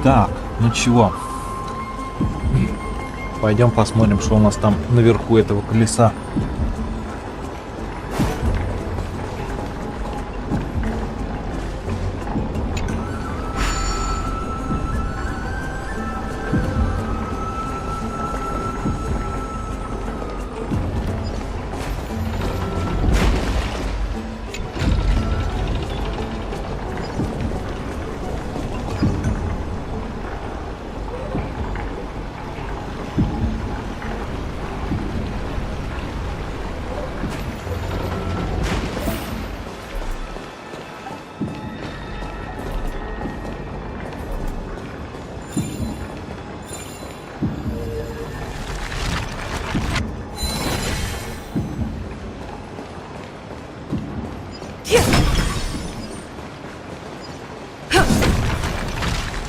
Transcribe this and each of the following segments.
Так, ну чего? Пойдем посмотрим, что у нас там наверху этого колеса.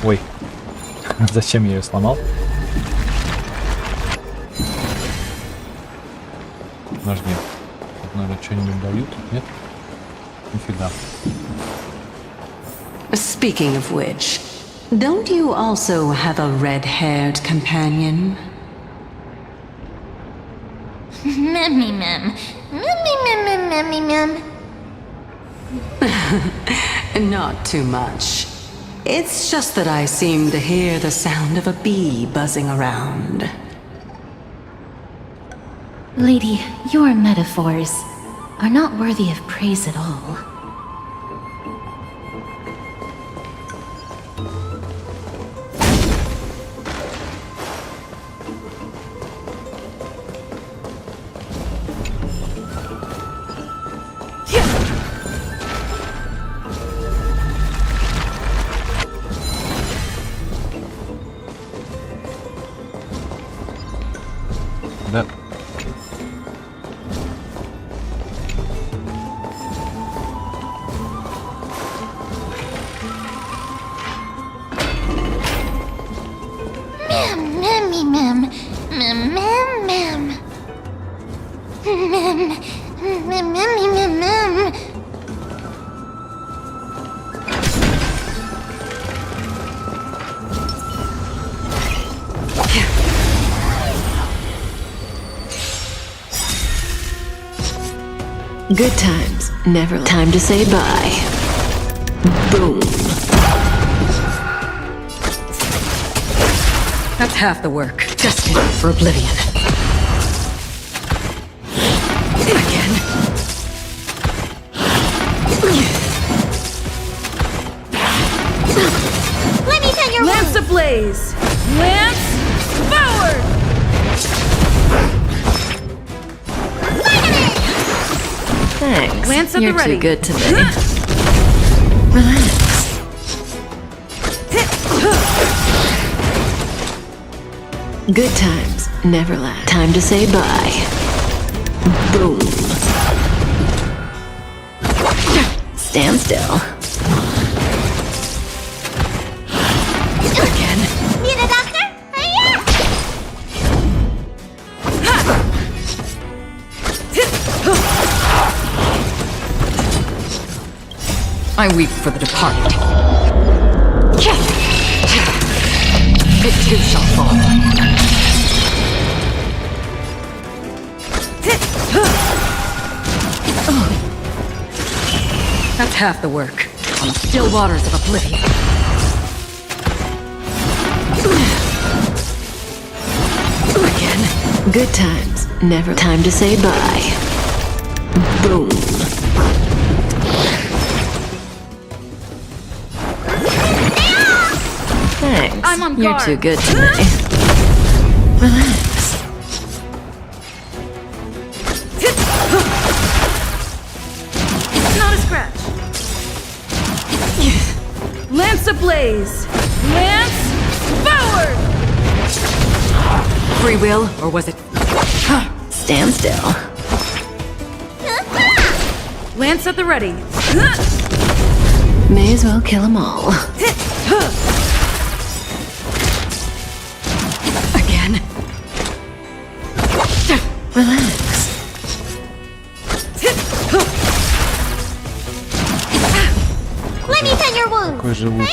Ой, зачем я ее сломал? Подожди, тут, наверное, что-нибудь дают? Нет? Нифига. Speaking of which, don't you also have a red-haired companion? Not too much. It's just that I seem to hear the sound of a bee buzzing around. Lady, your metaphors are not worthy of praise at all. Да. Good times, never time to say bye. Boom. That's half the work. Destined for oblivion. Again. Let me tell your Lance ablaze! Lance forward! Thanks. Lance at You're the ready. too good today. Relax. Good times, never last. Time to say bye. Boom. Stand still. Again. Need a doctor? I weep for the departed. It too shall fall. That's half the work. On the still waters of oblivion. Again. Good times. Never time to say bye. Boom. Thanks. I'm on You're guard. too good today. Relax. Not a scratch. Lance ablaze. Lance forward. Free will, or was it? Stand still. Lance at the ready. May as well kill them all. Again. Relax. Let me tend your wound. Какой живучий.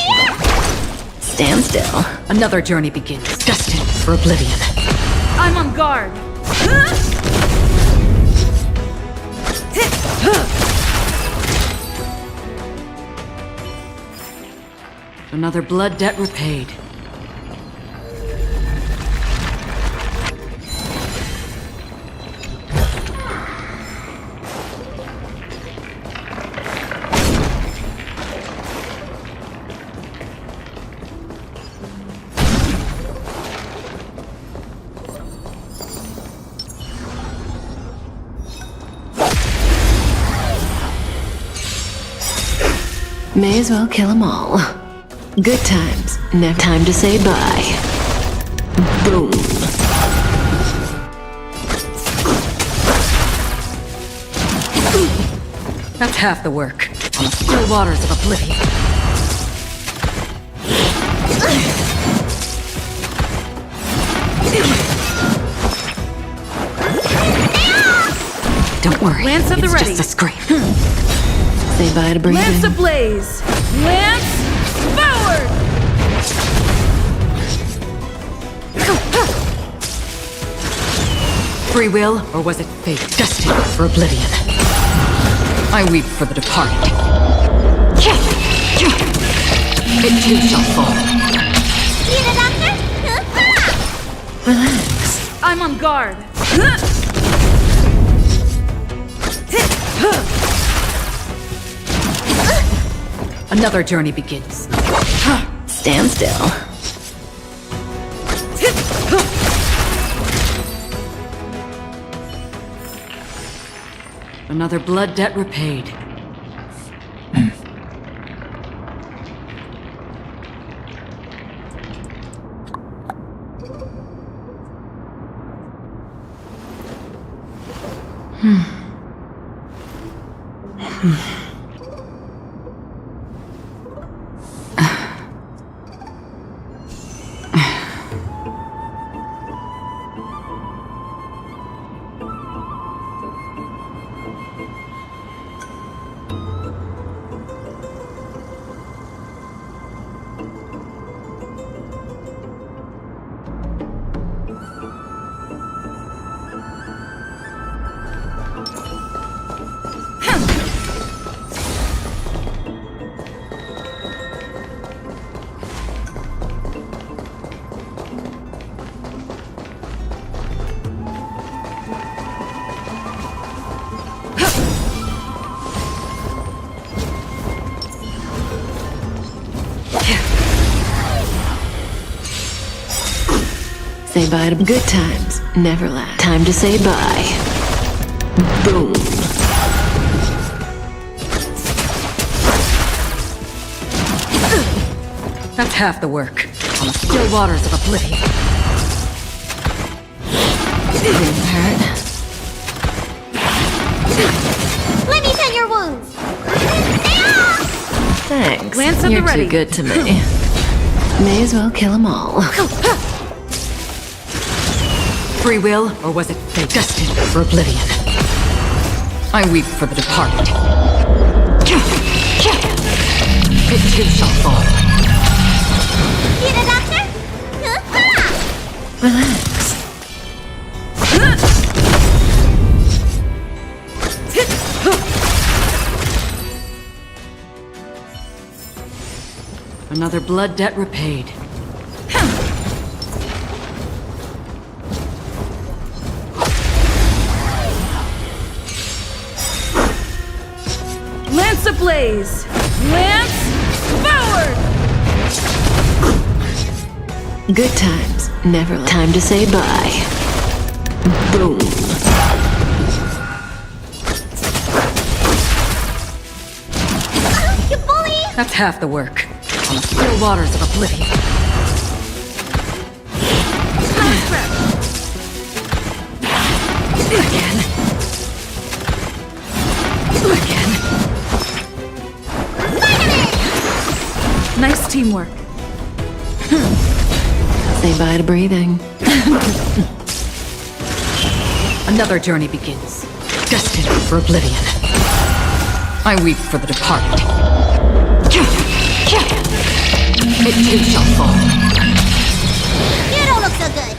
Stand still. Another journey begins, destined for oblivion. I'm on guard. Another blood debt repaid. May as well kill them all. Good times. Never time to say bye. Boom. That's half the work. On the still waters of oblivion. Don't worry. Lance at the it's ready. just a scrape. Say bye to breathing. Lance ablaze. Lance forward. Free will, or was it fate destined for oblivion? I weep for the departed. It too shall fall. Need a doctor? Relax. I'm on guard. Another journey begins. Stand still. Another blood debt repaid. Say bye to good times. Never last. Time to say bye. Boom. That's half the work. On the still waters of oblivion. Didn't hurt. Let me tend your wounds. Thanks. Lance at You're the ready. too good to me. May as well kill them all. Free will, or was it fate? Destined for oblivion. I weep for the departed. It too shall fall. Need a doctor? Relax. Another blood debt repaid. Lance ablaze! Lance forward! Good times, never time to say bye. Boom. You bully! That's half the work. On the still waters of oblivion. Again. Again. Nice teamwork. Say bye to breathing. Another journey begins. Destined for oblivion. I weep for the departed. It too shall fall. You don't look so good.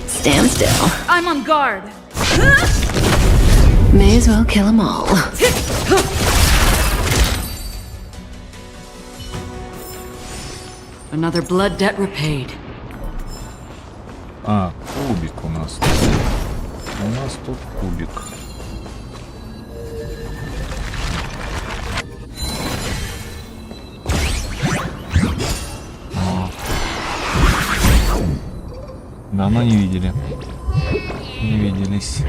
Stand still. I'm on guard. May as well kill them all. Another blood debt repaid. А, кубик у нас. У нас тут кубик. Давно не видели. Не виделись.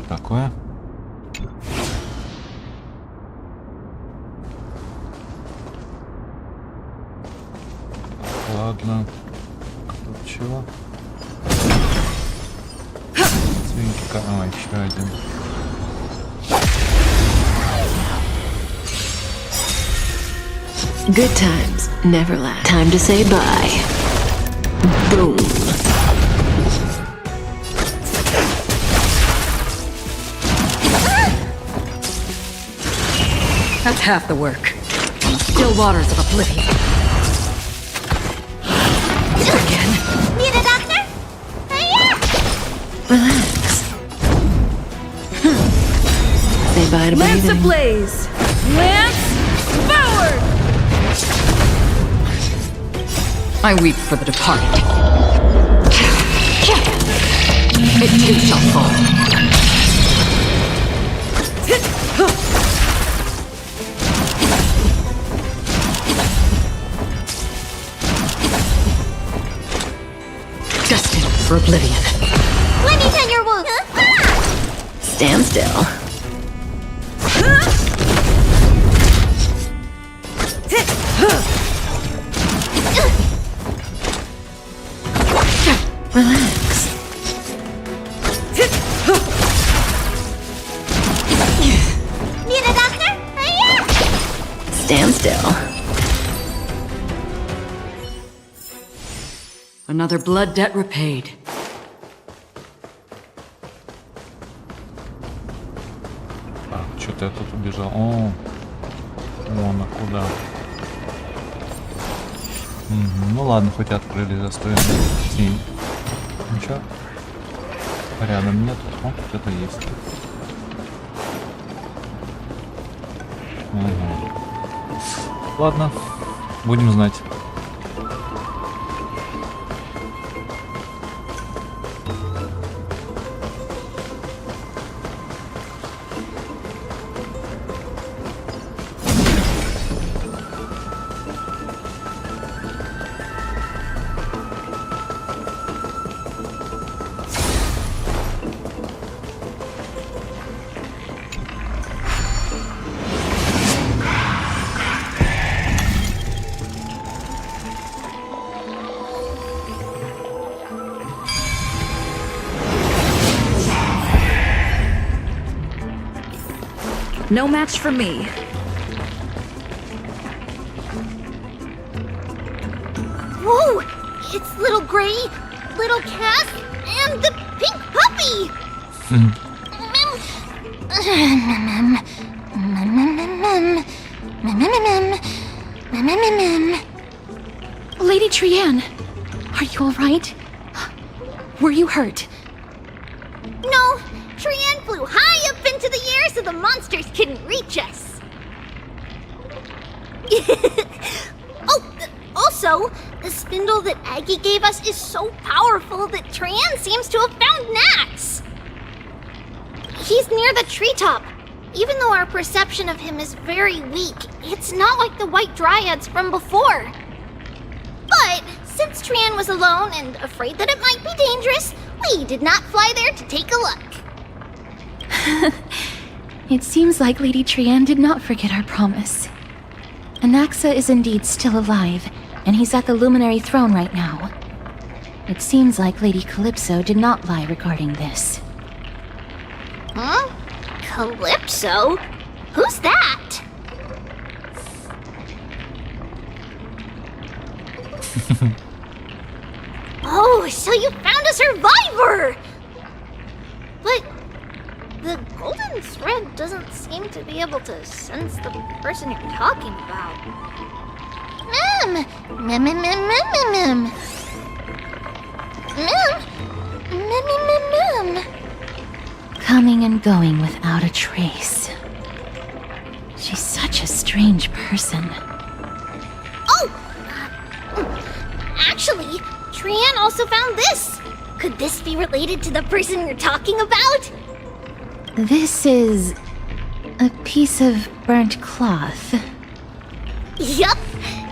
Такое. Ладно. Тут чего? Свинки, а, еще один. Good times, never last. Time to say bye. Boom. That's half the work. On the still waters of oblivion. Again. Need a doctor? Relax. Say bye to Lance breathing. ablaze! Lance forward! I weep for the departed. It too shall fall. for oblivion. Let me tend your wounds. Stand still. Relax. Need a doctor? Yeah. Stand still. Another blood debt repaid. Так, что-то я тут убежал. О, вон, а куда? Ну ладно, хоть открыли застроенную тень. Ничего. Рядом нет. О, кто-то есть. Угу. Ладно, будем знать. No match for me. Whoa! It's little Gray, little Cass, and the pink puppy! Lady Trianne, are you alright? Were you hurt? No, Trianne flew high up into the air so the monsters couldn't reach us. Also, the spindle that Aggie gave us is so powerful that Trianne seems to have found Nax. He's near the treetop. Even though our perception of him is very weak, it's not like the white dryads from before. But since Trianne was alone and afraid that it might be dangerous, we did not fly there to take a look. It seems like Lady Trianne did not forget our promise. Anaxa is indeed still alive, and he's at the Luminary Throne right now. It seems like Lady Calypso did not lie regarding this. Huh? Calypso? Who's that? Oh, so you found a survivor! But the golden thread doesn't seem to be able to sense the person you're talking about. Coming and going without a trace. She's such a strange person. Oh! Actually, Trianne also found this. Could this be related to the person you're talking about? This is a piece of burnt cloth. Yup!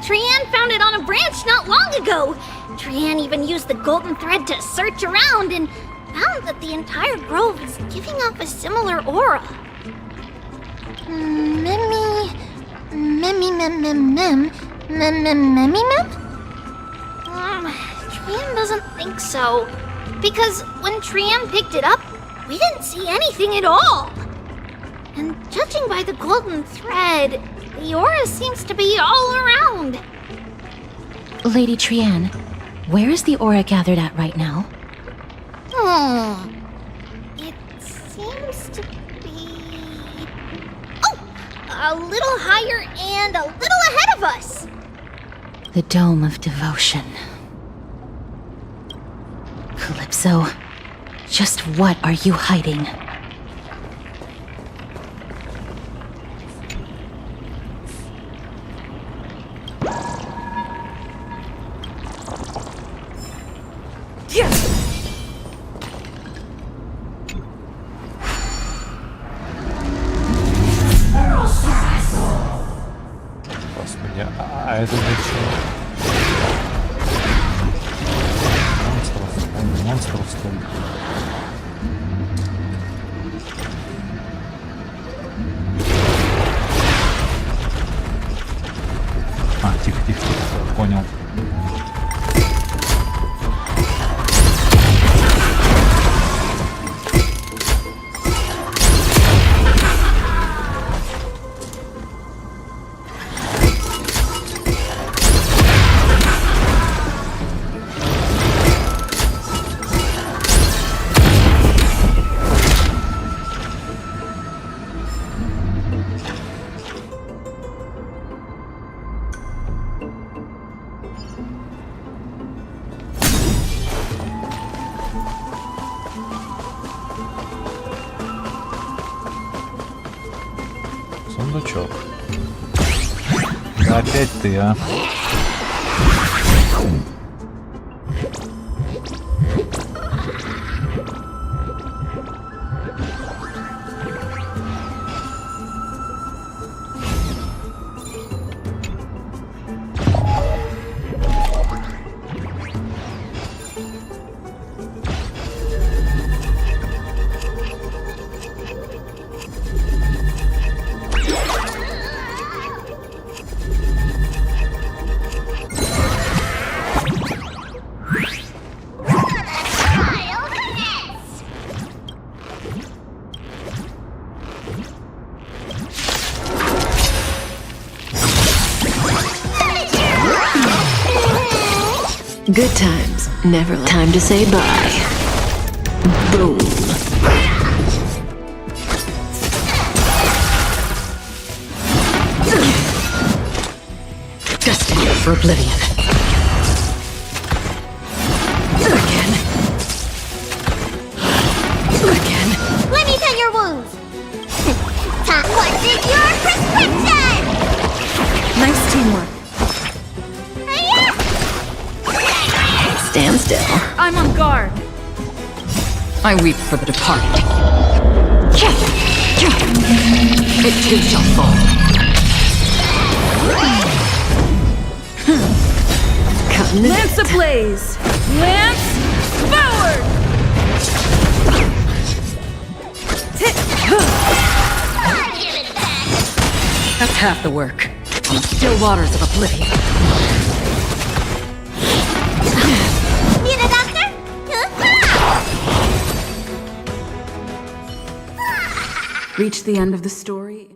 Trianne found it on a branch not long ago. Trianne even used the golden thread to search around and found that the entire grove is giving off a similar aura. Trianne doesn't think so. Because when Trianne picked it up, we didn't see anything at all. And judging by the golden thread, the aura seems to be all around. Lady Trianne, where is the aura gathered at right now? It seems to be... Oh! A little higher and a little ahead of us. The Dome of Devotion. Calypso, just what are you hiding? Господи, а это для чего? монстров столько. А, тихо, понял. Сундучок. Да опять ты, а? Good times, never time to say bye. Boom. Destined for oblivion. Again. Let me tend your wounds. What is your prescription? Nice teamwork. Stand still. I'm on guard. I weep for the departed. It too shall fall. Cutting it. Lance ablaze. Lance forward. That's half the work. On the still waters of oblivion. Need a doctor? Reach the end of the story.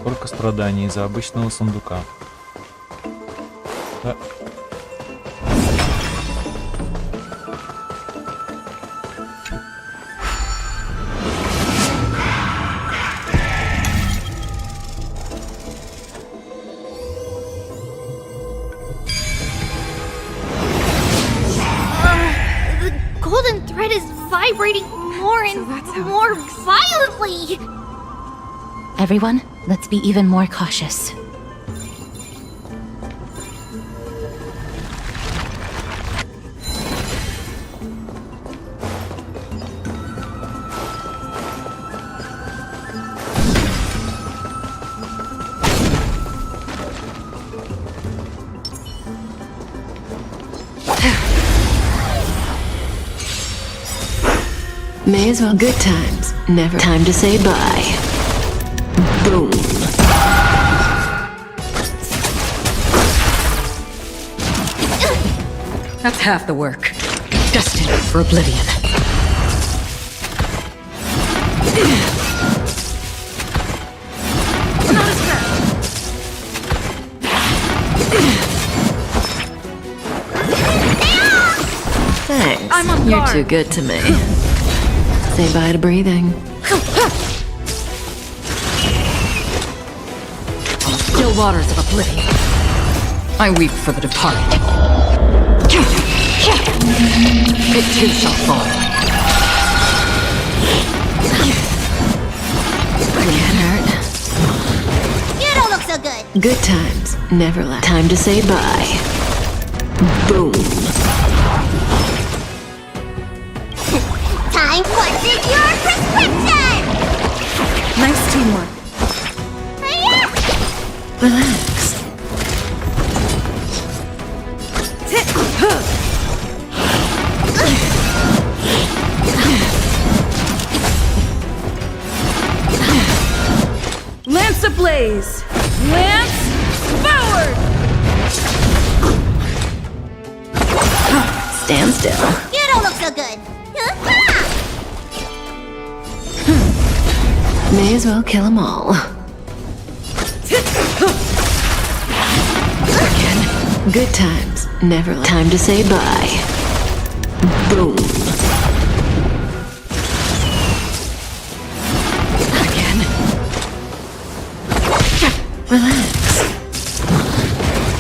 Сколько страданий из-за обычного сундука. Да. The golden thread is vibrating more and more violently. Everyone, let's be even more cautious. May as well. Good times, never time to say bye. Boom. That's half the work. Destined for oblivion. Not as bad. Thanks. I'm on You're guard. too good to me. Say bye to breathing. On the still waters of oblivion. I weep for the departed. It too shall fall. Can't hurt. You don't look so good. Good times never last. Time to say bye. Boom. Time what's in your prescription? Nice teamwork. Hiya! Relax. Lance ablaze! Lance forward! Stand still. You don't look so good. May as well kill them all. Again. Good times never last. Time to say bye. Boom. Again. Relax.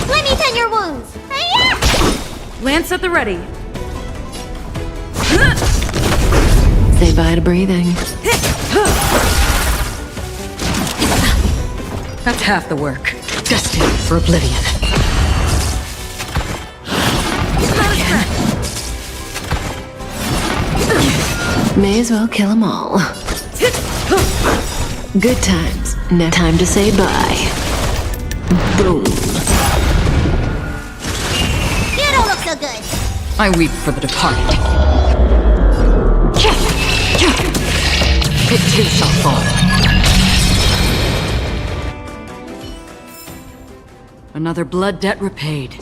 Let me tend your wounds. Hiya! Lance at the ready. Say bye to breathing. That's half the work. Destined for oblivion. May as well kill them all. Good times. Never. Time to say bye. Boom. You don't look so good. I weep for the departed. It too shall fall. Another blood debt repaid.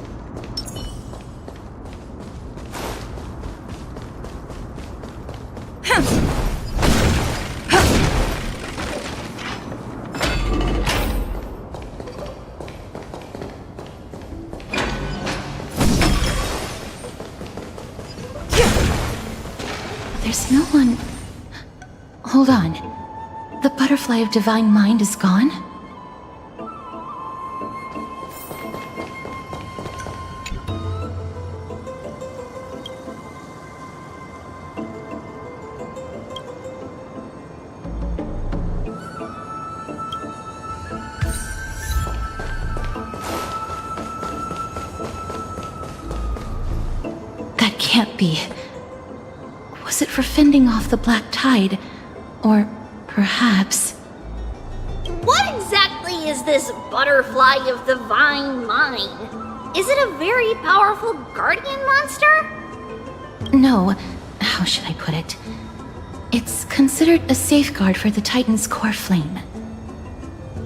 There's no one. Hold on. The butterfly of divine mind is gone? That can't be. Was it for fending off the black tide? Or perhaps... What exactly is this butterfly of divine mind? Is it a very powerful guardian monster? No, how should I put it? It's considered a safeguard for the Titan's core flame.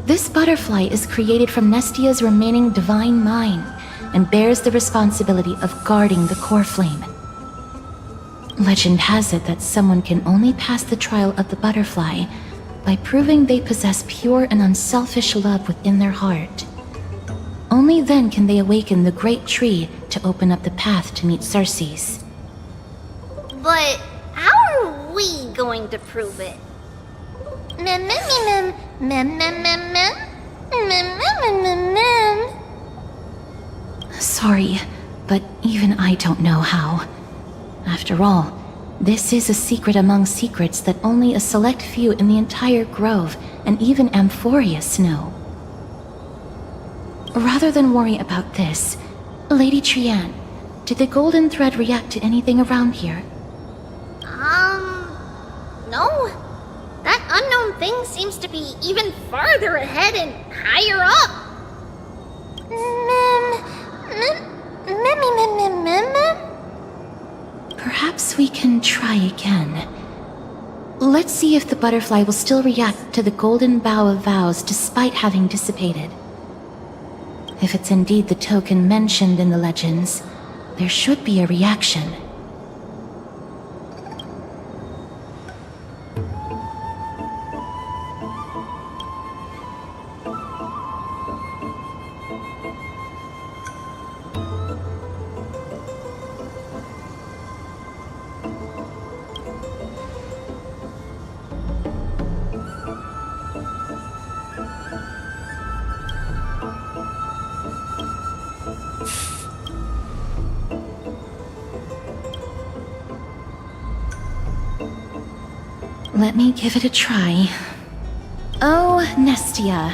This butterfly is created from Nestia's remaining divine mind and bears the responsibility of guarding the core flame. Legend has it that someone can only pass the trial of the butterfly by proving they possess pure and unselfish love within their heart. Only then can they awaken the great tree to open up the path to meet Circe's. But how are we going to prove it? Mem mem mem mem mem mem mem mem mem mem mem. Sorry, but even I don't know how. After all, this is a secret among secrets that only a select few in the entire grove and even Amphorius know. Rather than worry about this, Lady Trian, did the golden thread react to anything around here? No. That unknown thing seems to be even farther ahead and higher up. Perhaps we can try again. Let's see if the butterfly will still react to the golden bough of vows despite having dissipated. If it's indeed the token mentioned in the legends, there should be a reaction. Let me give it a try. Oh, Nestia,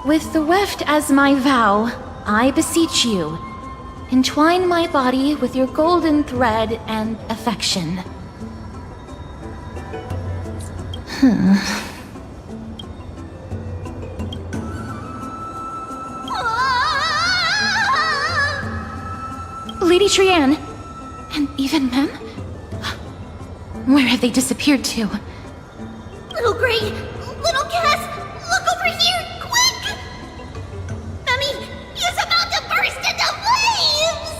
with the weft as my vow, I beseech you, entwine my body with your golden thread and affection. Lady Trian, and even Mem? Where have they disappeared to? Little Gray, little Cass, look over here, quick! Mummy, he's about to burst into flames!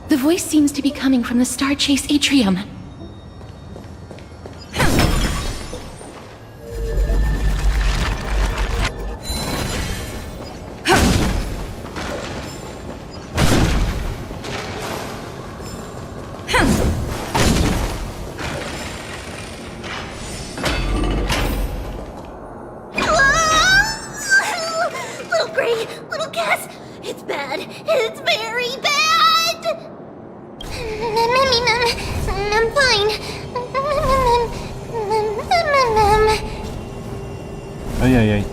The voice seems to be coming from the Star Chase atrium. Little Gray, little Cass, it's bad. It's very bad! Mummy, I'm fine. Ай-яй-яй.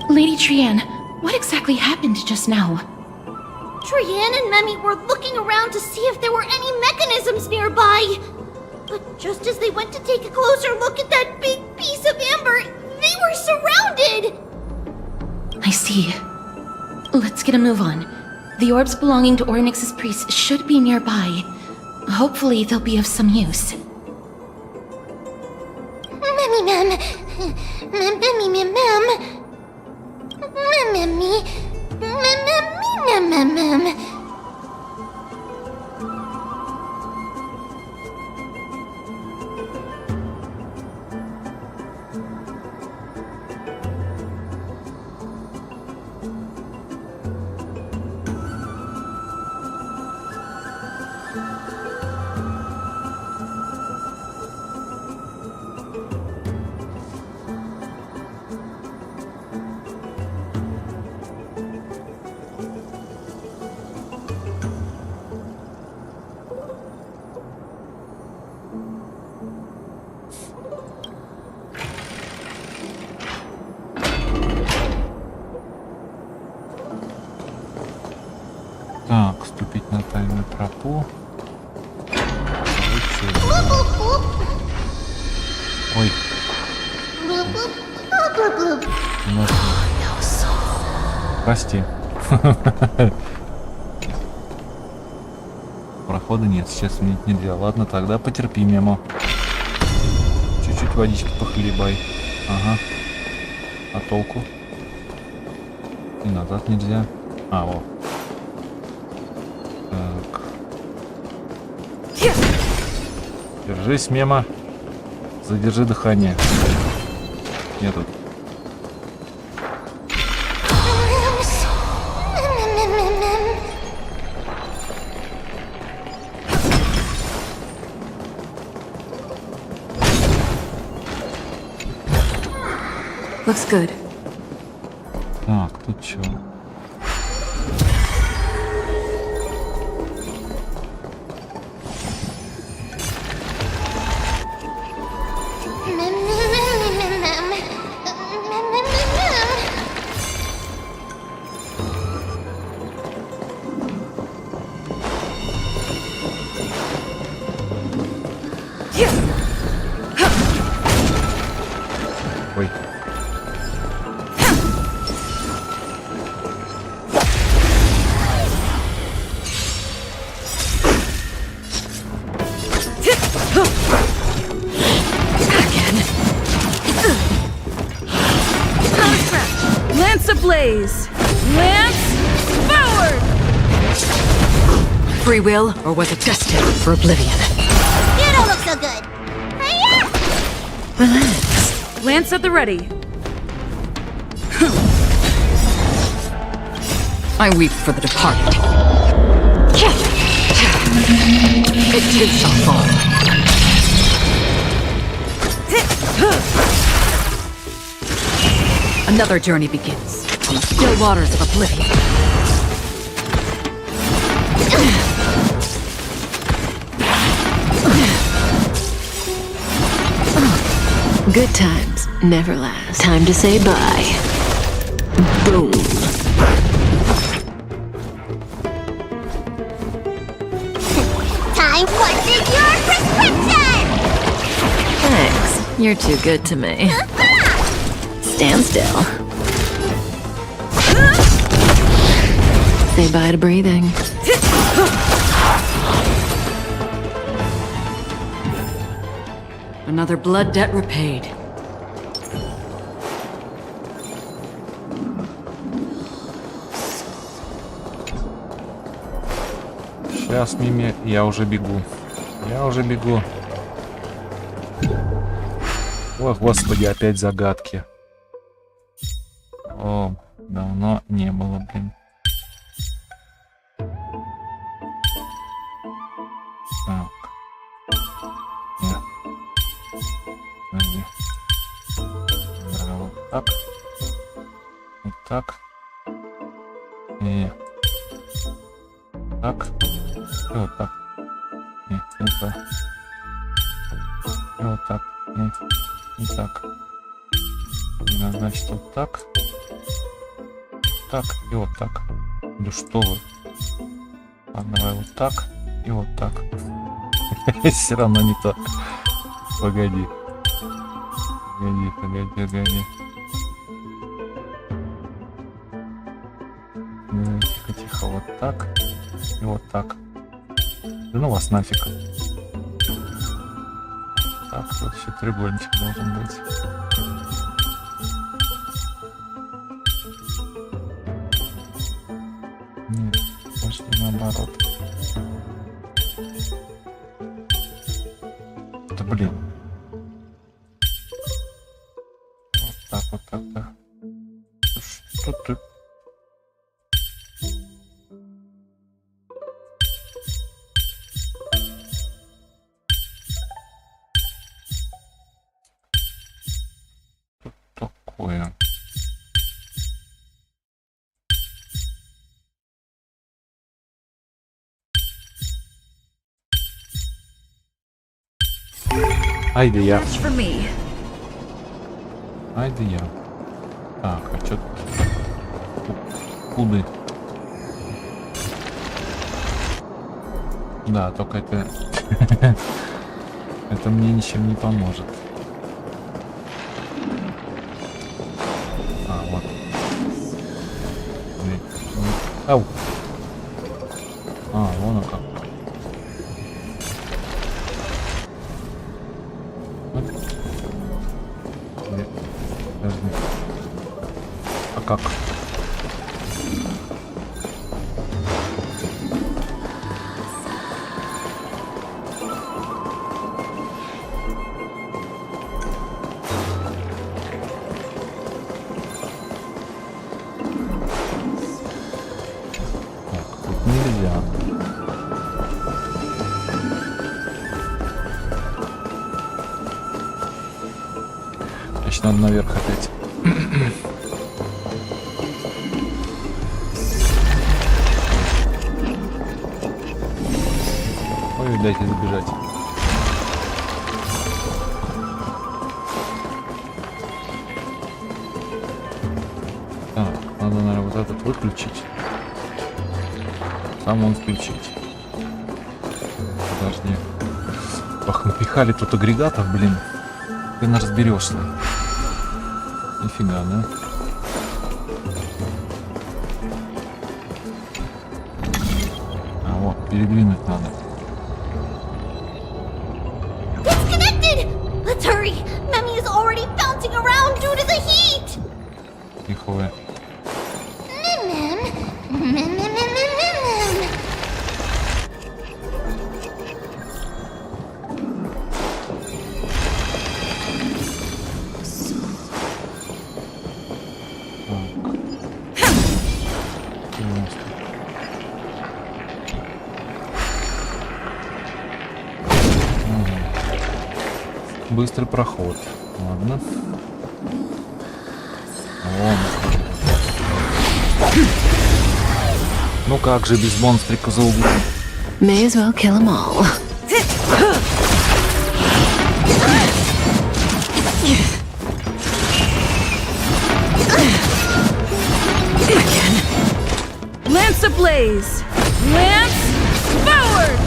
Lady Trian, what exactly happened just now? Trian and Memi were looking around to see if there were any mechanisms nearby. But just as they went to take a closer look at that big piece of amber, they were surrounded! I see. Let's get a move on. The orbs belonging to Ornyx's priests should be nearby. Hopefully they'll be of some use. Так, вступить на тайную тропу. Ой. Прости. Прохода нет, сейчас сменить нельзя. Ладно, тогда потерпи, Мемо. Чуть-чуть водички похлебай. Ага. А толку? И назад нельзя. А, вот. Так. Держись, Мема. Задержи дыхание. Я тут. Looks good. Так, тут чё? Ой. Lance ablaze! Lance forward! Free will, or was it destined for oblivion? You don't look so good. Hiya! Relax. Lance at the ready. I weep for the departed. It too shall fall. Another journey begins on the still waters of oblivion. Good times never last. Time to say bye. Boom. Time wasted your prescription! Thanks. You're too good to me. Stand still. Say bye to breathing. Another blood debt repaid. Сейчас, Мими, я уже бегу. Я уже бегу. О, господи, опять загадки. О, давно не было, блин. Так. Нет. Подожди. Вот так. Вот так. И так. И вот так. Нет, не так. И вот так. Нет, не так. И, значит, вот так. Так и вот так. Да что вы? Ладно, давай вот так и вот так. Все равно не так. Погоди. Погоди. Тихо. Вот так и вот так. Да ну вас нафиг. Так, тут еще треугольничек должен быть. Нет, почти наоборот. Да блин. Вот так. Что ты? Что такое? Ай да я. For me. Ай да я. Так, а чё тут? Куды? Да, только это... это мне ничем не поможет. А, вот. Ау! А, вон как. Подожди. А как? Так, тут нельзя. Значит, надо наверх опять. Ой, дайте забежать. Так, надо, наверное, вот этот выключить. Сам он включить. Подожди. Ах, напихали тут агрегатов, блин. Ты не разберешься. Нифига, да? А вот, передвинуть надо. Disconnected! Let's hurry! Memmy is already bouncing around due to the heat! Тихо вы. Mem. Быстрый проход. Ладно. О. Ну как же без монстрика за углом? May as well kill them all. Lance ablaze! Lance forward!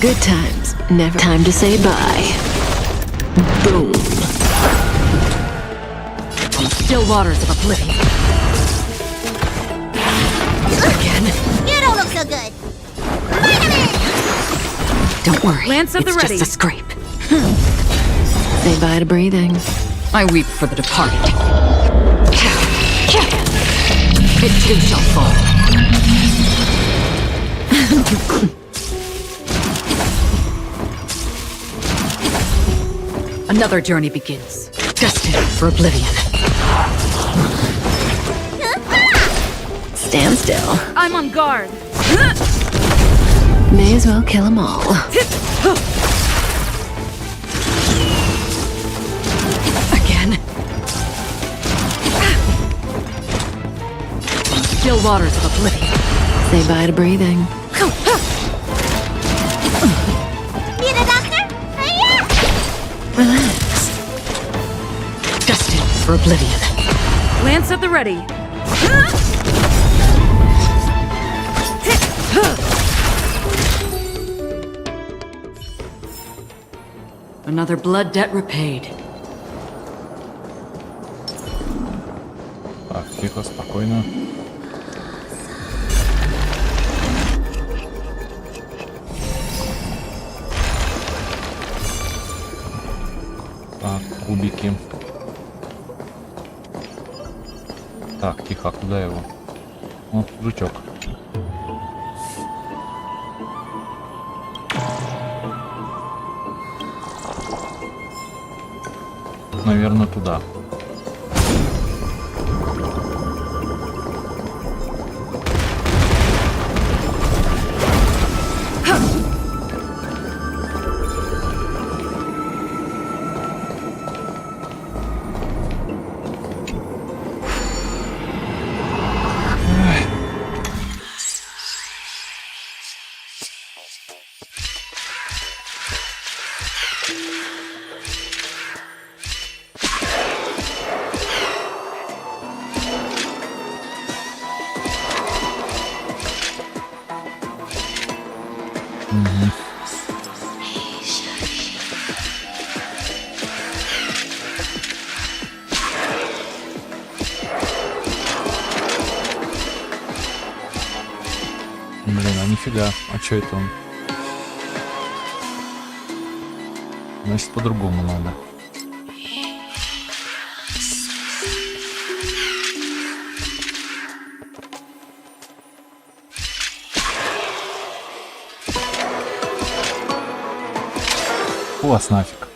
Good times, never. Time to say bye. Boom. From still waters of oblivion. Again. You don't look so good. Don't worry. Lance at the it's ready. just a scrape. Say bye to breathing. I weep for the departed. It too shall fall. Another journey begins, destined for oblivion. Stand still. I'm on guard. May as well kill them all. Again. Still waters of oblivion. Say bye to breathing. Need a doctor? Relax. Destined for oblivion. Lance at the ready. Another blood debt repaid. Так, тихо, спокойно. Так, кубики. Так, тихо, а куда его? Вот, жучок. Наверное, туда. Блин, а нифига. А чё это он? Значит, по-другому надо. У вас нафиг.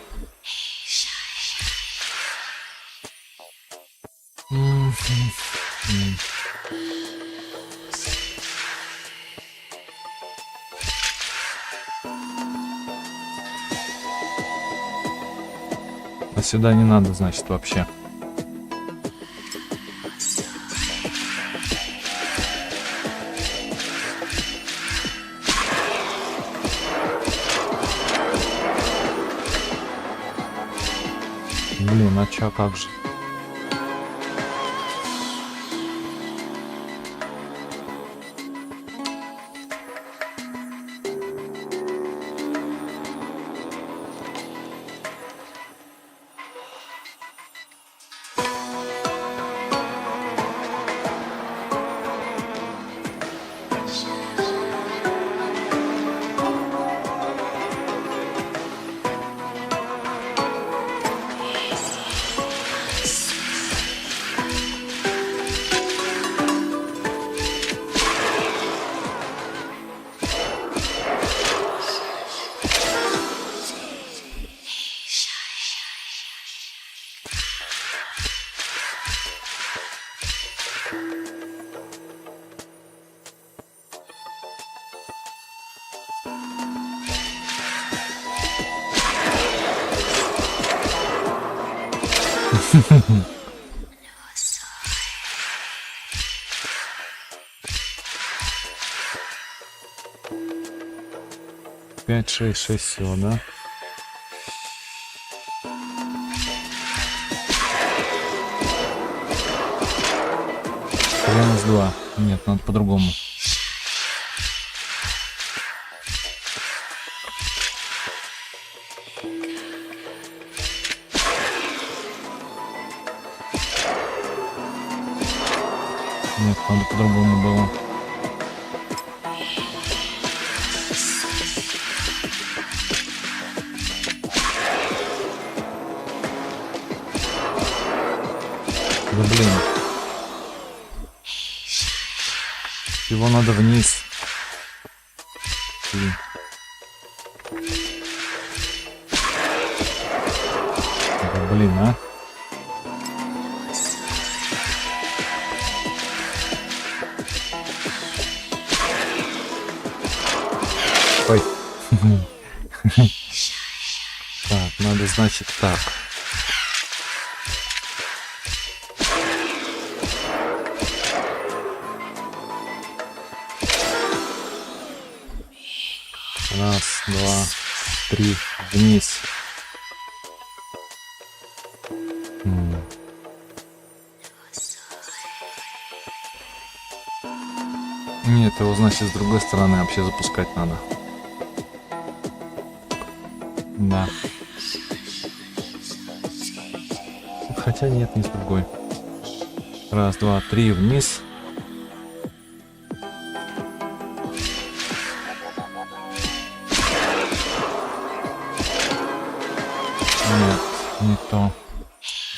А сюда не надо, значит, вообще. Блин, а чё, как же? Пять, шесть всего, да? Прямо с 2. Нет, надо по-другому. Нет, надо по-другому было. Да блин. Его надо вниз. Да блин, а? Ой. Так, надо, значит, так. Раз, два, три, вниз. Нет, его, значит, с другой стороны вообще запускать надо. Да. Хотя нет, не с другой. Раз, два, три, вниз. Нет, не то.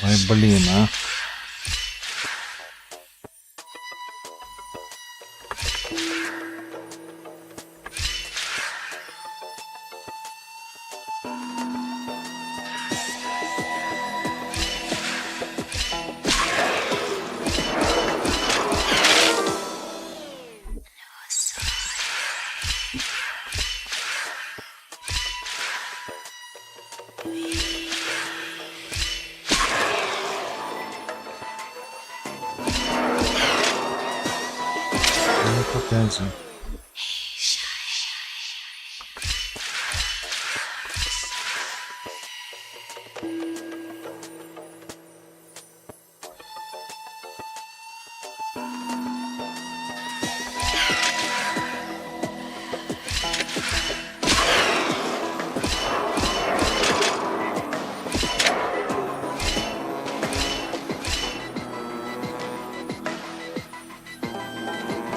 Ой, блин, а. Опять же.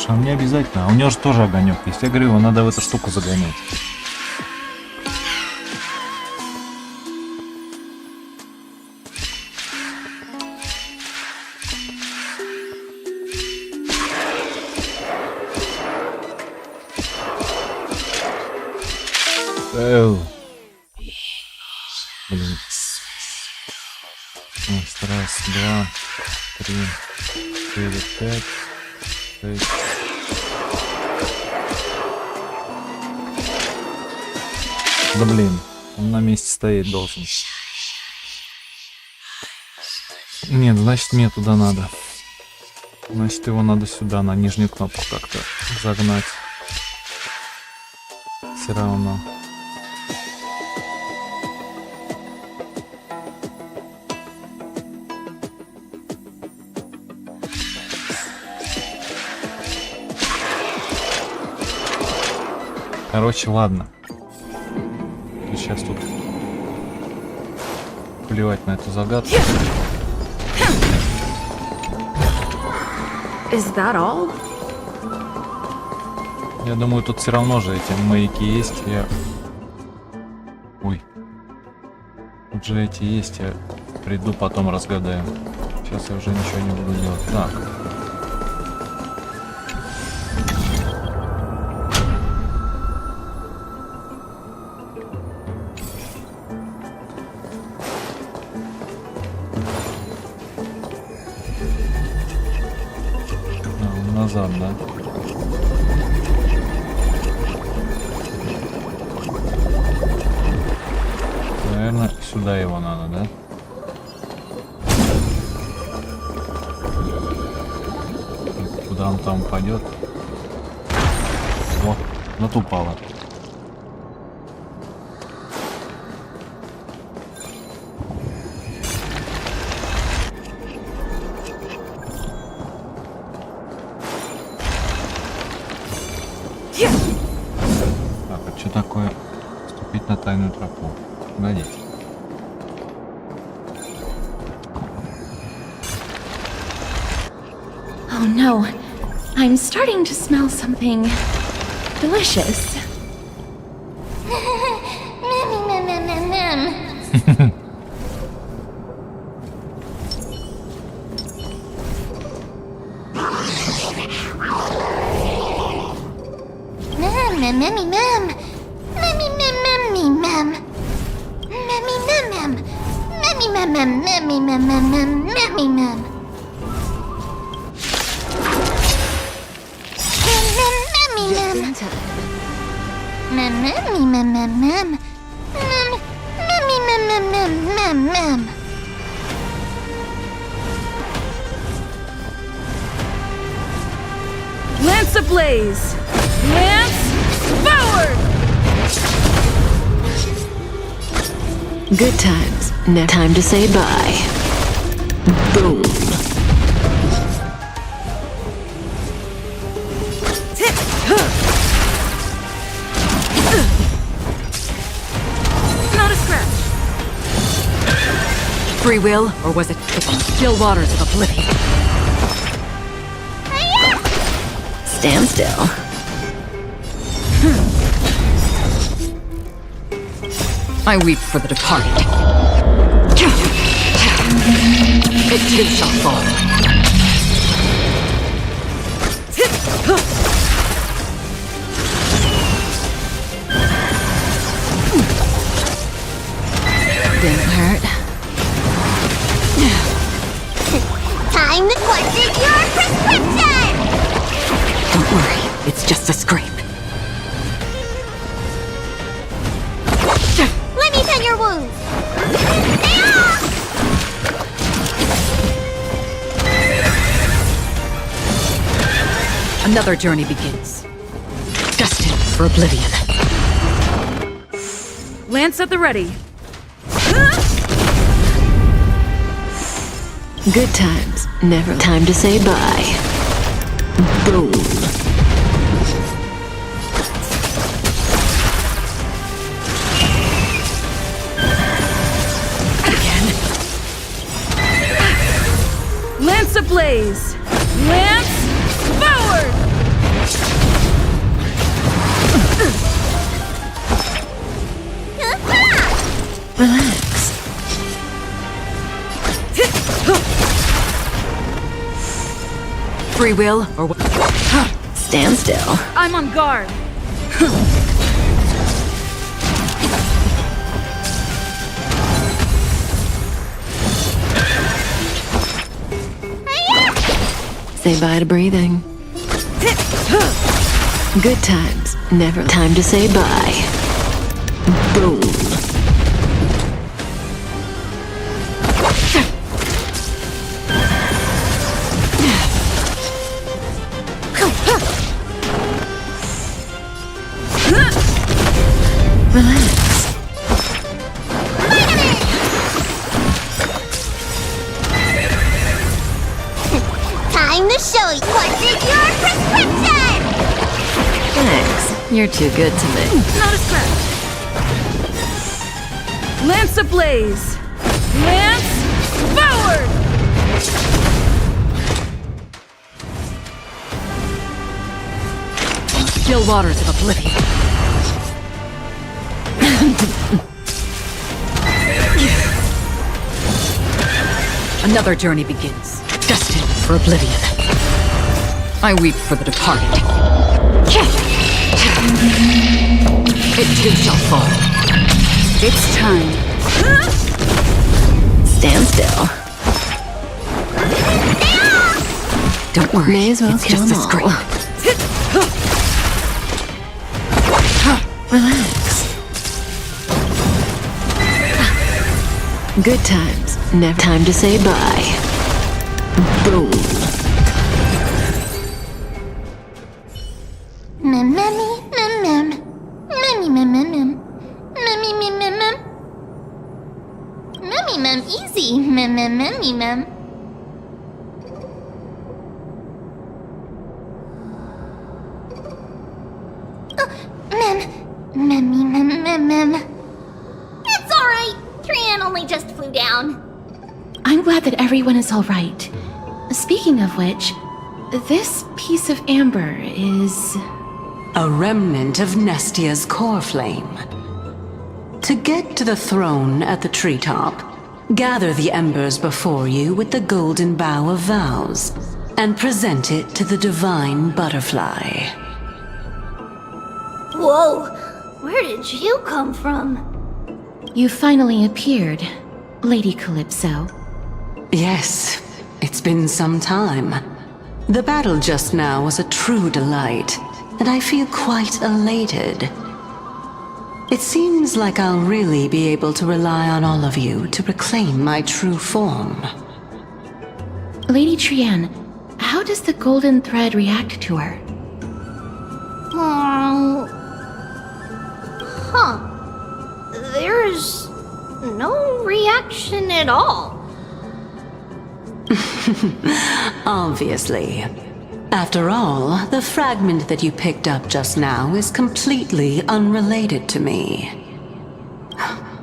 А мне обязательно. А у него же тоже огонек есть. Я говорю, его надо в эту штуку загонять. Блин. Раз, два, три, 4, 5, 6. Да блин, он на месте стоять должен. Нет, значит мне туда надо. Значит его надо сюда, на нижнюю кнопку как-то загнать. Все равно. Короче, ладно. Сейчас тут плевать на эту загадку. Is that all? Я думаю, тут все равно же эти маяки есть. Ой. Тут же эти есть. Я приду, потом разгадаю. Сейчас я уже ничего не буду делать. Так. Назад, да? Наверное, сюда его надо, да? упадет. О, натупала. Так, а что такое вступить на тайную тропу? Погодите. Oh no, I'm starting to smell something delicious. Lance ablaze! Lance forward! Good times. Never time to say bye. Boom. Not a scratch. Free will, or was it the still waters of oblivion? Stand still. I weep for the departed. It too shall fall. Didn't hurt. Time to question your prescription! Don't worry, it's just a scrape. Let me tend your wounds! Another journey begins. Destined for oblivion. Lance at the ready. Good times. Never time to say bye. Boom. Lance ablaze! Lance forward! Relax. Free will, or what? Stand still. I'm on guard. Say bye to breathing. Good times. Never time to say bye. Boom. Relax. Time to show you what's in your prescription! Thanks. You're too good to me. Not a scratch. Lance ablaze! Lance forward! Still waters of oblivion. Another journey begins. Destined for oblivion. I weep for the departed. It too shall fall. It's time. Stand still. Don't worry, May as well it's kill just a them scrape. all. Relax. Good times. Never time to say bye. Boom. Memi, ma'am. Mem. It's alright. Tran only just flew down. I'm glad that everyone is all right. Speaking of which, this piece of amber is... A remnant of Nestia's core flame. To get to the throne at the treetop, gather the embers before you with the golden bough of vows, and present it to the divine butterfly. Whoa, where did you come from? You finally appeared, Lady Calypso. Yes, it's been some time. The battle just now was a true delight, and I feel quite elated. It seems like I'll really be able to rely on all of you to reclaim my true form. Lady Trian, how does the golden thread react to her? There's no reaction at all. Obviously. After all, the fragment that you picked up just now is completely unrelated to me.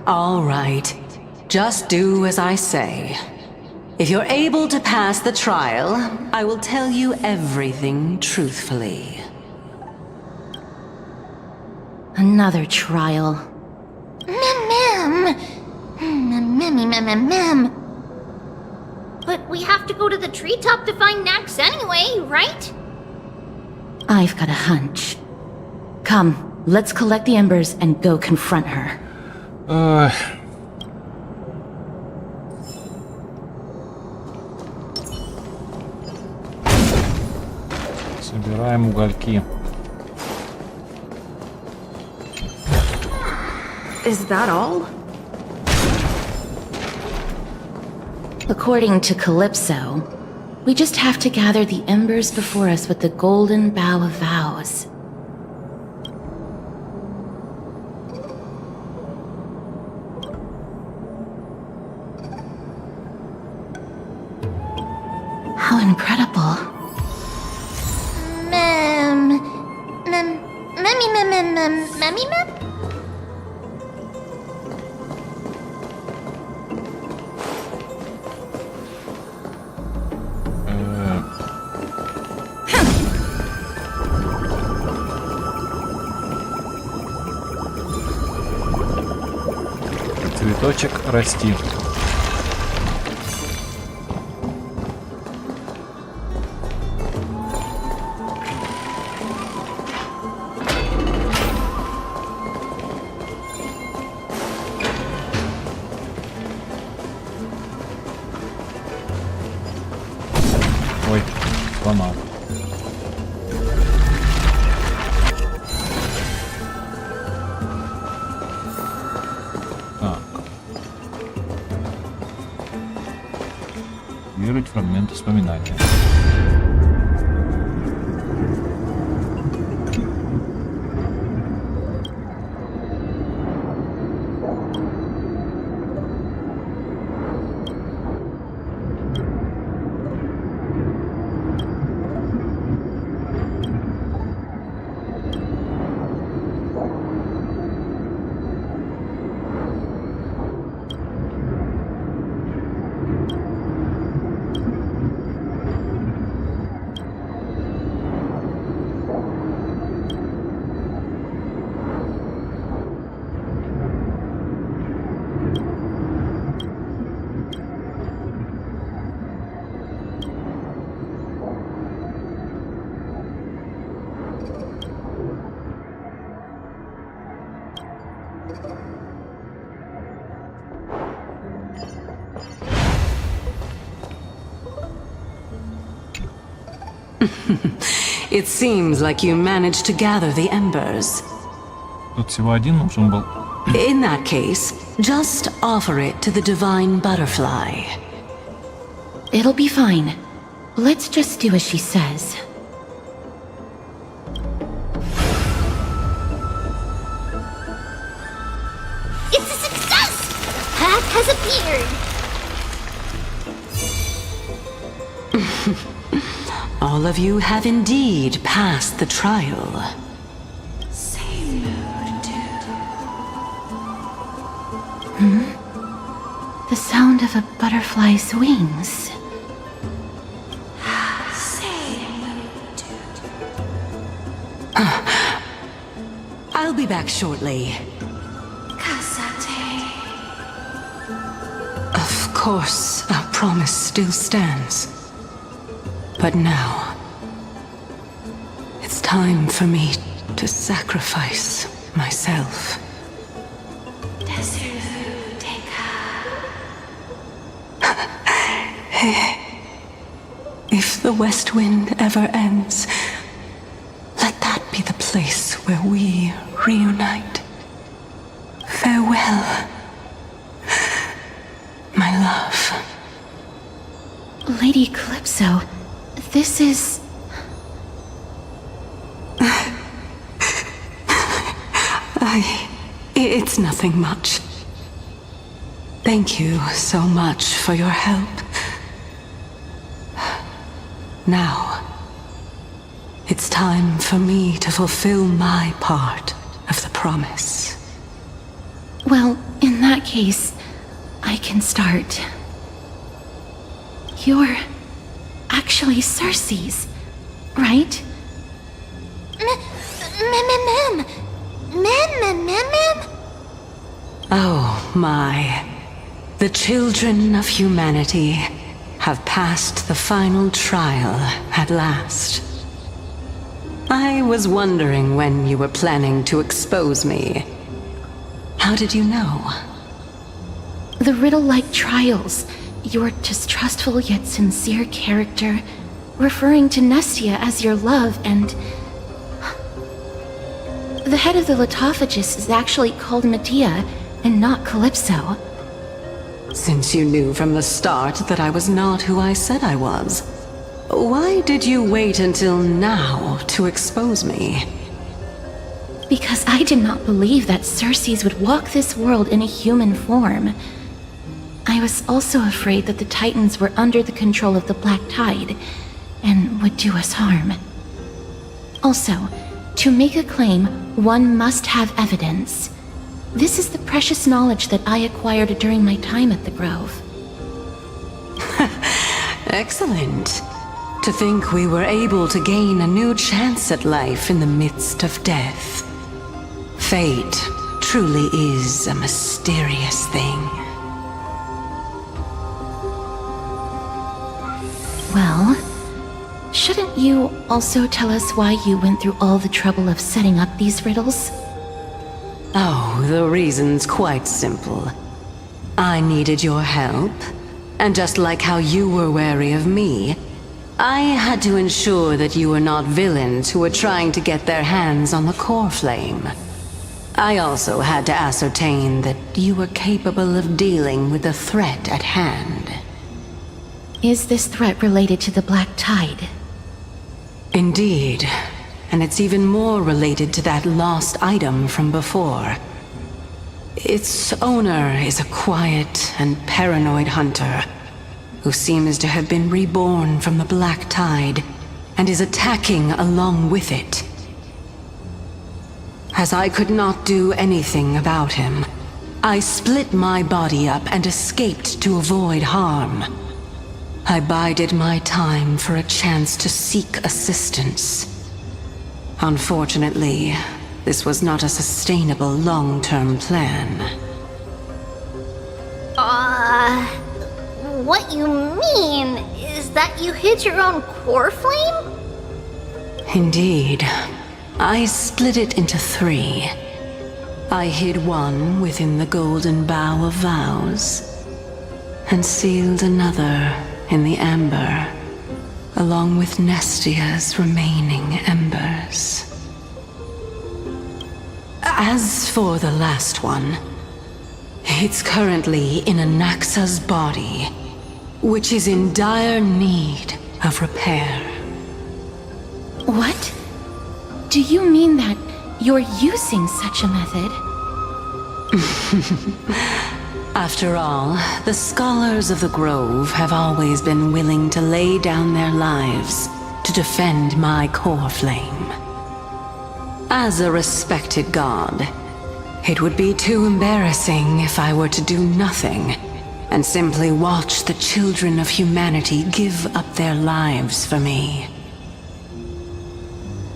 All right. Just do as I say. If you're able to pass the trial, I will tell you everything truthfully. Another trial. Mem. But we have to go to the treetop to find Nax anyway, right? I've got a hunch. Come, let's collect the embers and go confront her. Собираем угольки. Is that all? According to Calypso, we just have to gather the embers before us with the golden bough of vows. How incredible. Mem? Цветочек расти. Ой, сломал. Активировать фрагмент воспоминания. It seems like you managed to gather the embers. Тут всего один нужен был. In that case, just offer it to the divine butterfly. It'll be fine. Let's just do as she says. It's a success! Path has appeared! All of you have indeed passed the trial. The sound of a butterfly's wings. I'll be back shortly. Of course, our promise still stands. But now, it's time for me to sacrifice myself. If the west wind ever ends, let that be the place where we reunite. Farewell, my love. Lady Calypso, this is... It's nothing much. Thank you so much for your help. Now, it's time for me to fulfill my part of the promise. Well, in that case, I can start. You're actually Cersei's, right? Oh my. The children of humanity have passed the final trial at last. I was wondering when you were planning to expose me. How did you know? The riddle-like trials, your distrustful yet sincere character, referring to Nestia as your love, and... The head of the Litophagus is actually called Medea, and not Calypso. Since you knew from the start that I was not who I said I was, why did you wait until now to expose me? Because I did not believe that Cersei's would walk this world in a human form. I was also afraid that the Titans were under the control of the Black Tide, and would do us harm. Also, to make a claim, one must have evidence. This is the precious knowledge that I acquired during my time at the Grove. Excellent. To think we were able to gain a new chance at life in the midst of death. Fate truly is a mysterious thing. Well, shouldn't you also tell us why you went through all the trouble of setting up these riddles? Oh, the reason's quite simple. I needed your help, and just like how you were wary of me, I had to ensure that you were not villains who were trying to get their hands on the core flame. I also had to ascertain that you were capable of dealing with the threat at hand. Is this threat related to the Black Tide? Indeed. And it's even more related to that lost item from before. Its owner is a quiet and paranoid hunter who seems to have been reborn from the Black Tide and is attacking along with it. As I could not do anything about him, I split my body up and escaped to avoid harm. I bided my time for a chance to seek assistance. Unfortunately, this was not a sustainable long-term plan. What you mean is that you hid your own core flame? Indeed. I split it into 3. I hid one within the golden bough of vows, and sealed another in the amber, along with Nestia's remaining embers. As for the last one, it's currently in Anaxa's body, which is in dire need of repair. What? Do you mean that you're using such a method? After all, the scholars of the Grove have always been willing to lay down their lives to defend my core flame. As a respected god, it would be too embarrassing if I were to do nothing and simply watch the children of humanity give up their lives for me.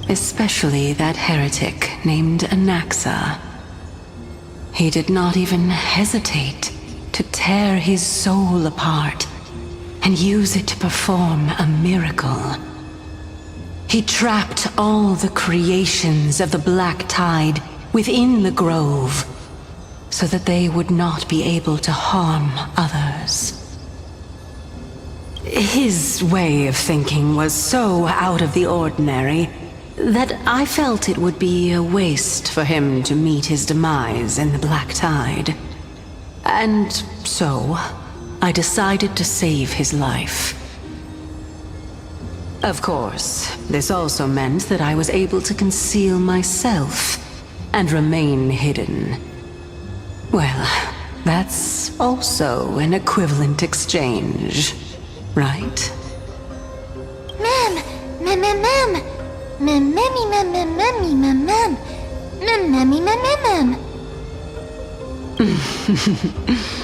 Especially that heretic named Anaxa. He did not even hesitate to tear his soul apart and use it to perform a miracle. He trapped all the creations of the Black Tide within the Grove so that they would not be able to harm others. His way of thinking was so out of the ordinary that I felt it would be a waste for him to meet his demise in the Black Tide. And so, I decided to save his life. Of course, this also meant that I was able to conceal myself and remain hidden. Well, that's also an equivalent exchange, right? Ma'am! Ma'am!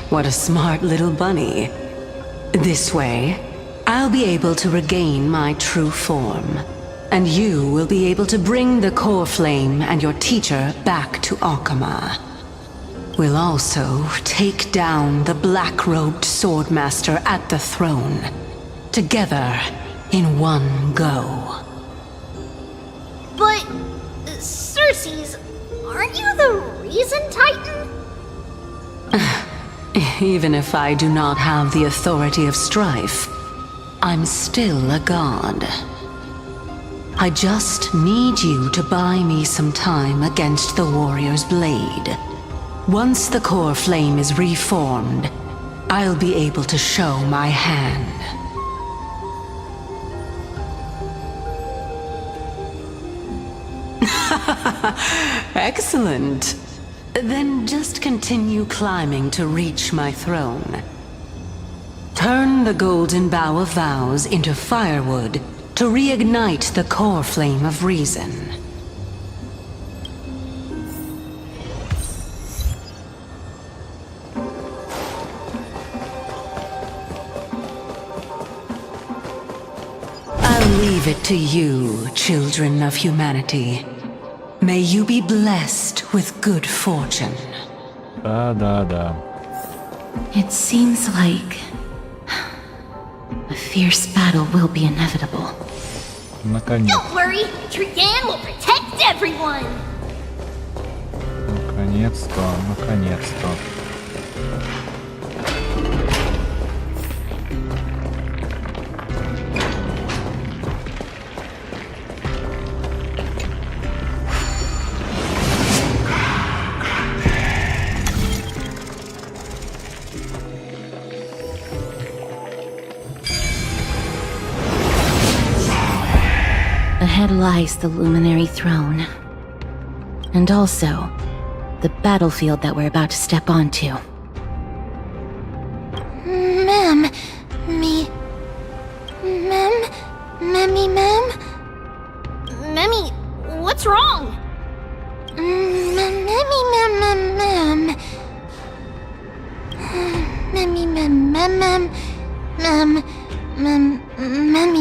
What a smart little bunny. This way, I'll be able to regain my true form, and you will be able to bring the core flame and your teacher back to Akama. We'll also take down the black-robed swordmaster at the throne, together in one go. But, Circes, aren't you the reason Titan? Even if I do not have the authority of strife, I'm still a god. I just need you to buy me some time against the warrior's blade. Once the core flame is reformed, I'll be able to show my hand. Excellent. Then just continue climbing to reach my throne. Turn the golden bough of vows into firewood to reignite the core flame of reason. I'll leave it to you, children of humanity. May you be blessed with good fortune. Да. It seems like a fierce battle will be inevitable. Наконец. Don't worry, Trian will protect everyone. Наконец-то. Ahead lies the luminary throne. And also, the battlefield that we're about to step onto. Ma'am, Memmy, what's wrong?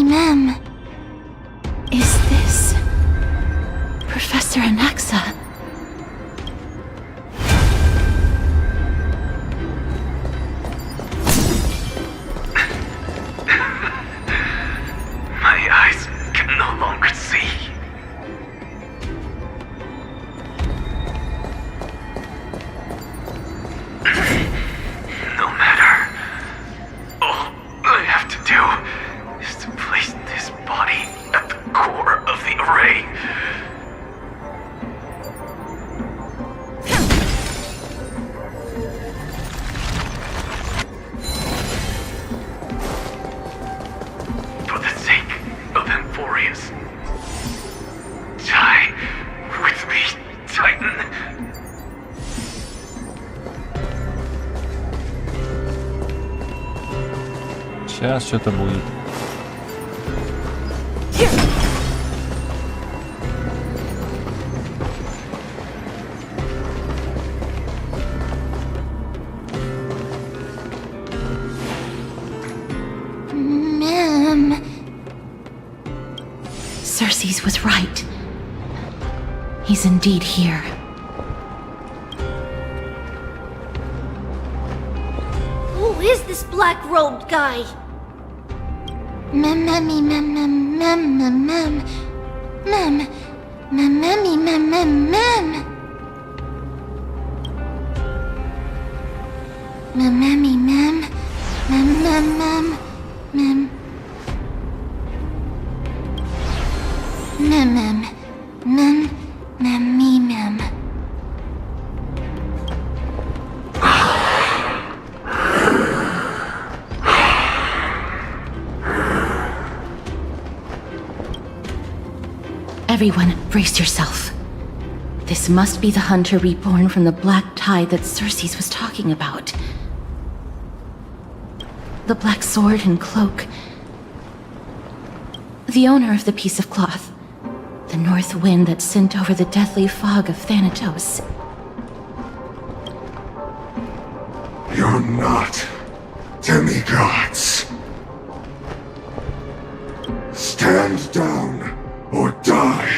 Ma'am. Is this Professor Anaxa? My eyes can no longer see. No matter. All I have to do is to place this body at the core of the array. Сейчас что-то будет. Ma'am. Cersei's was right. He's indeed here. Who is this black-robed guy? Mem. Everyone, brace yourself. This must be the hunter reborn from the black tide that Cersei's was talking about. The black sword and cloak. The owner of the piece of cloth. The north wind that sent over the deathly fog of Thanatos. You're not demigods. Stand down or die.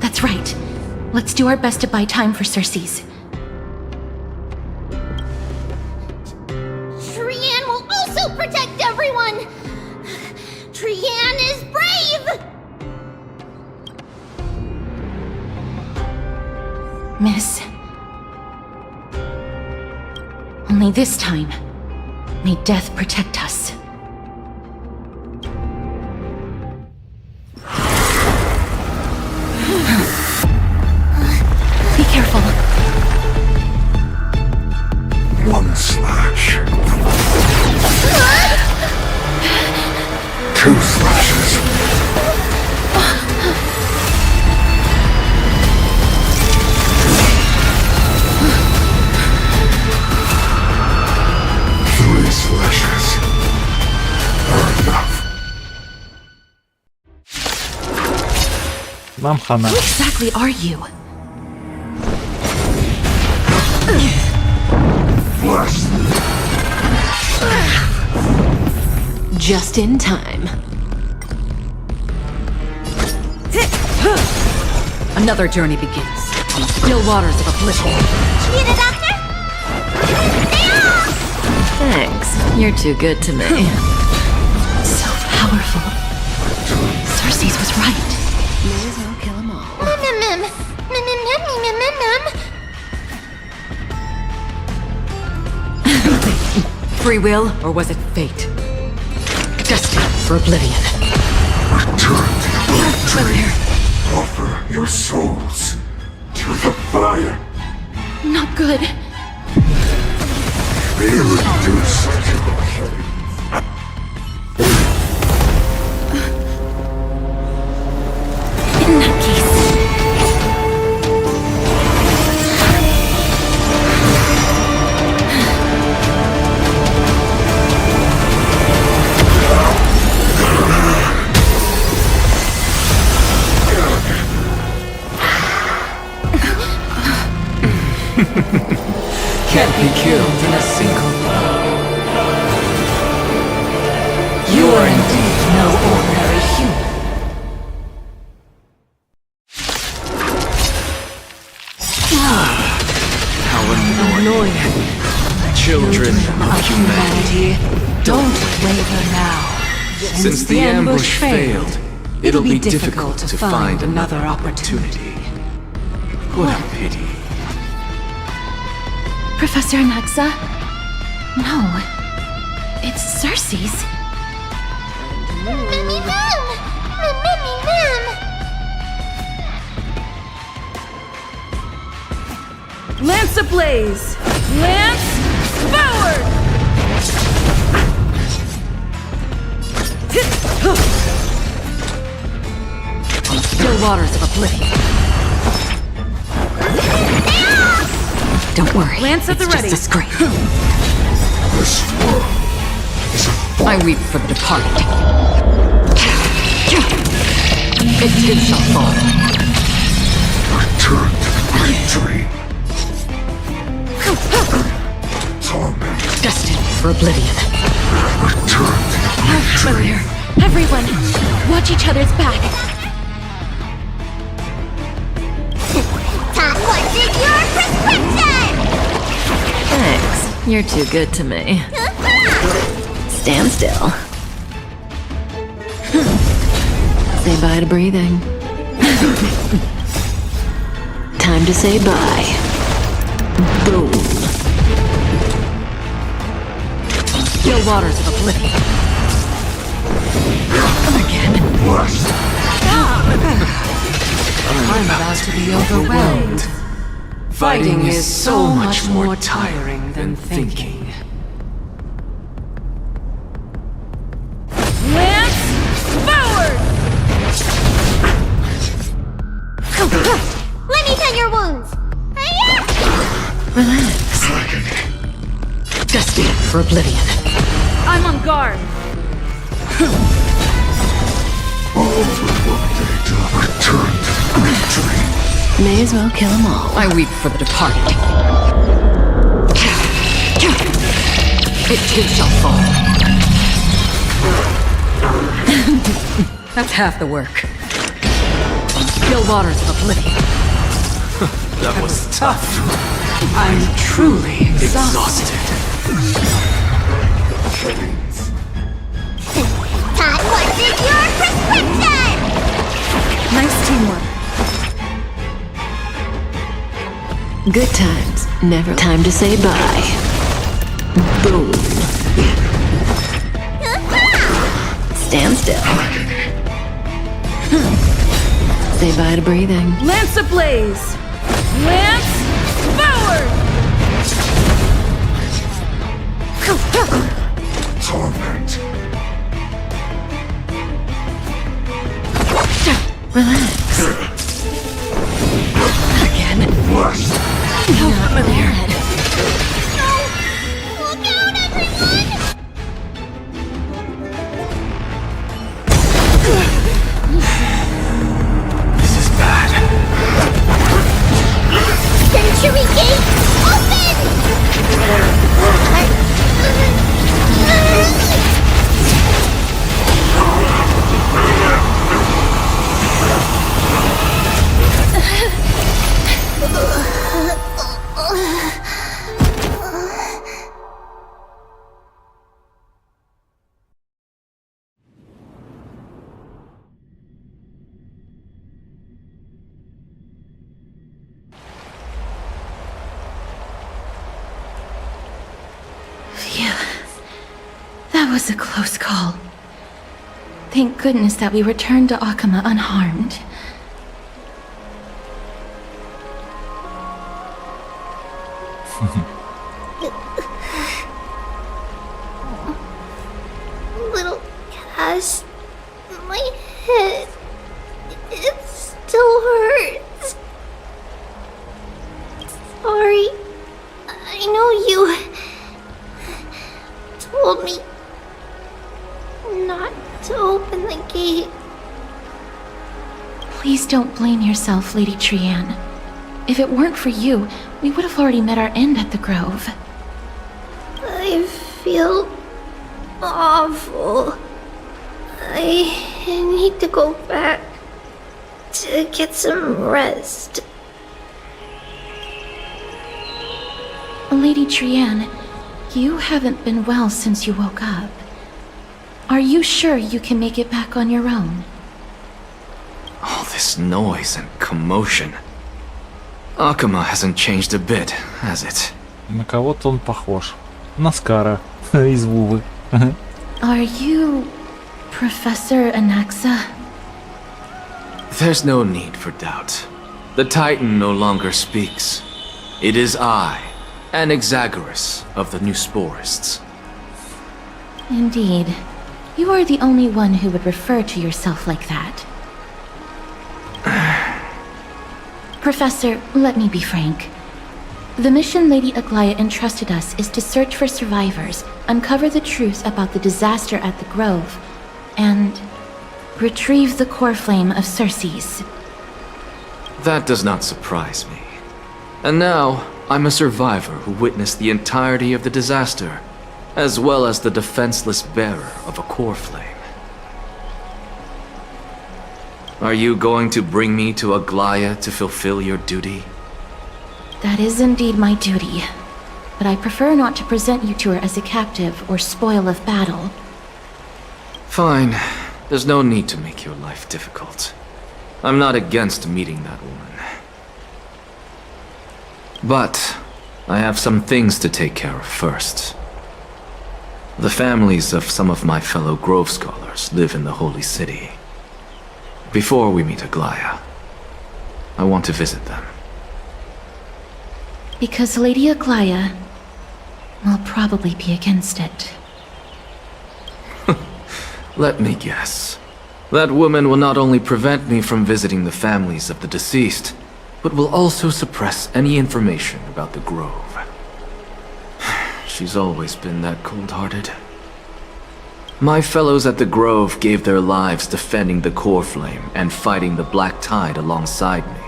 That's right. Let's do our best to buy time for Cersei's. Trian will also protect everyone! Trian is brave! Miss. Only this time, may death protect us. Be careful. One slash. Two slashes. Three slashes are enough. Нам хана. Who exactly are you? Flash. Just in time. Another journey begins on the still waters of oblivion. Need a doctor? Thanks. You're too good to me. So powerful. Cersei's was right. May as well kill them all. Free will, or was it fate? Destined for oblivion. Return to the black tree. Offer your souls to the fire. Not good. Be reduced to In that case. Can't be killed in a single blow. You are indeed no ordinary human. How annoying. Children of humanity. Don't waver now. Since the ambush failed, it'll be difficult to find another opportunity. What a pity. Professor Anaxa? No. It's Cersei's. Lance ablaze! Lance forward! Still waters of oblivion. Don't worry. Lance at the it's ready. just a scrape. This world is a I weep for the departed. It too shall fall. return to the great dream. Torment. Destined for oblivion. Return to the great dream. Everyone, watch each other's back. Todd wanted your prescription! Thanks. You're too good to me. Stand still. Say bye to breathing. Time to say bye. Boom. Still waters of oblivion. Again. Blessed. I'm about to be overwhelmed. Fighting is so much more tiring than thinking. Lance forward! Let me tend your wounds. Relax. Destined for oblivion. I'm on guard. Return to the great dream. May as well kill them all. I weep for the departed. It too shall fall. That's half the work. Still waters of oblivion. That was tough. I'm truly Exhausted. Todd wanted your prescription! Nice teamwork. Good times. Never. Time to say bye. Boom. Stand still. Say bye to breathing. Lance ablaze! Lance forward! Torment. Relax. again. Blessed. Not bad. Look out, everyone! This is bad. Century Gate, open! Phew. That was a close call. Thank goodness that we returned to Akama unharmed. Little Cass, my head, it still hurts. Sorry, I know you told me not to open the gate. Please don't blame yourself, Lady Trianne. If it weren't for you, we would have already met our end at the Grove. I feel awful. I need to go back to get some rest. Lady Trianne, you haven't been well since you woke up. Are you sure you can make it back on your own? All this noise and commotion. Akama hasn't changed a bit, has it? На кого-то он похож. На Скара из Вувы. Are you Professor Anaxa? There's no need for doubt. The Titan no longer speaks. It is I, Anaxagoras of the New Sporists. Indeed. You are the only one who would refer to yourself like that. Professor, let me be frank. The mission Lady Aglaya entrusted us is to search for survivors, uncover the truth about the disaster at the Grove, and retrieve the core flame of Circe's. That does not surprise me. And now, I'm a survivor who witnessed the entirety of the disaster, as well as the defenseless bearer of a core flame. Are you going to bring me to Aglaya to fulfill your duty? That is indeed my duty, but I prefer not to present you to her as a captive or spoil of battle. Fine. There's no need to make your life difficult. I'm not against meeting that woman. But I have some things to take care of first. The families of some of my fellow Grove scholars live in the Holy City. Before we meet Aglaya, I want to visit them. Because Lady Aglaya will probably be against it. Let me guess. That woman will not only prevent me from visiting the families of the deceased, but will also suppress any information about the Grove. She's always been that cold-hearted. My fellows at the Grove gave their lives defending the core flame and fighting the Black Tide alongside me.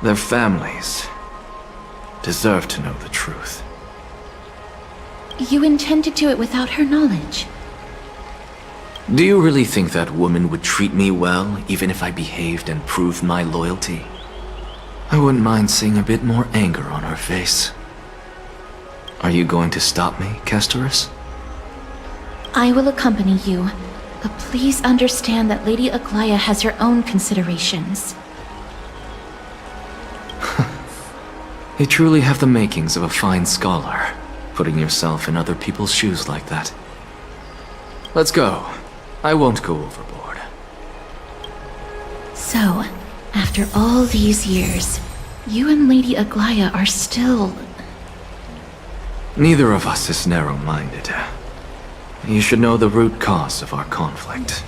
Their families deserve to know the truth. You intend to do it without her knowledge? Do you really think that woman would treat me well, even if I behaved and proved my loyalty? I wouldn't mind seeing a bit more anger on her face. Are you going to stop me, Castorus? I will accompany you, but please understand that Lady Aglaya has her own considerations. You truly have the makings of a fine scholar, putting yourself in other people's shoes like that. Let's go. I won't go overboard. So, after all these years, you and Lady Aglaya are still... Neither of us is narrow-minded. You should know the root cause of our conflict.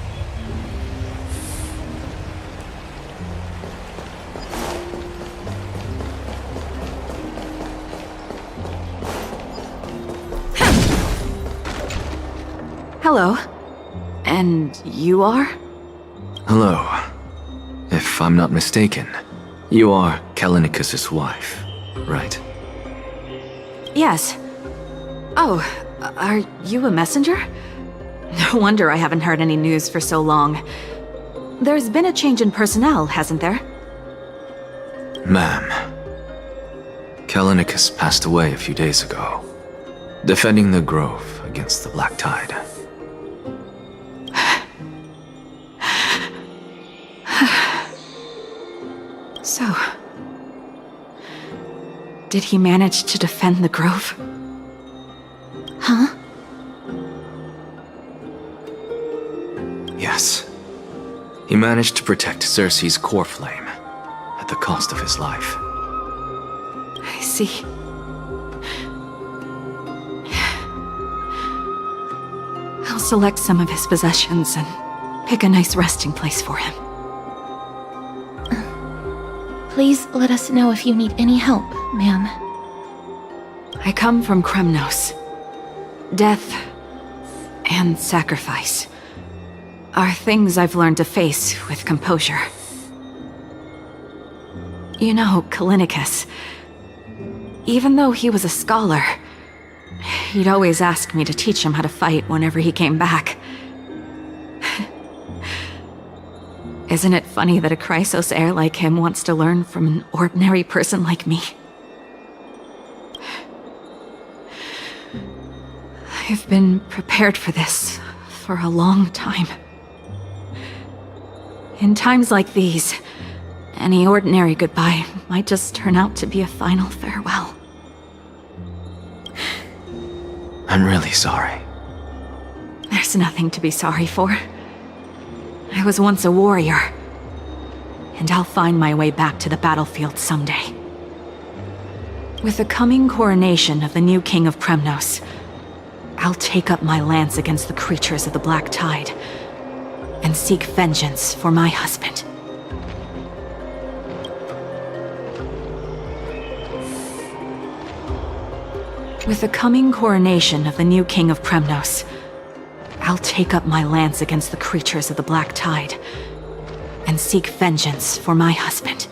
Hello. And you are? Hello. If I'm not mistaken, you are Kallinicus's wife, right? Yes. Oh, are you a messenger? No wonder I haven't heard any news for so long. There's been a change in personnel, hasn't there? Ma'am, Kallinicus passed away a few days ago, defending the Grove against the Black Tide. So, did he manage to defend the Grove? Huh? Yes. He managed to protect Circe's core flame, at the cost of his life. I see. I'll select some of his possessions and pick a nice resting place for him. Please let us know if you need any help, ma'am. I come from Kremnos. Death and sacrifice are things I've learned to face with composure. You know, Kallinicus, even though he was a scholar, he'd always ask me to teach him how to fight whenever he came back. Isn't it funny that a Chrysos heir like him wants to learn from an ordinary person like me? I've been prepared for this for a long time. In times like these, any ordinary goodbye might just turn out to be a final farewell. I'm really sorry. There's nothing to be sorry for. I was once a warrior, and I'll find my way back to the battlefield someday. With the coming coronation of the new king of Kremnos, I'll take up my lance against the creatures of the Black Tide and seek vengeance for my husband. With the coming coronation of the new king of Premnos, I'll take up my lance against the creatures of the Black Tide and seek vengeance for my husband.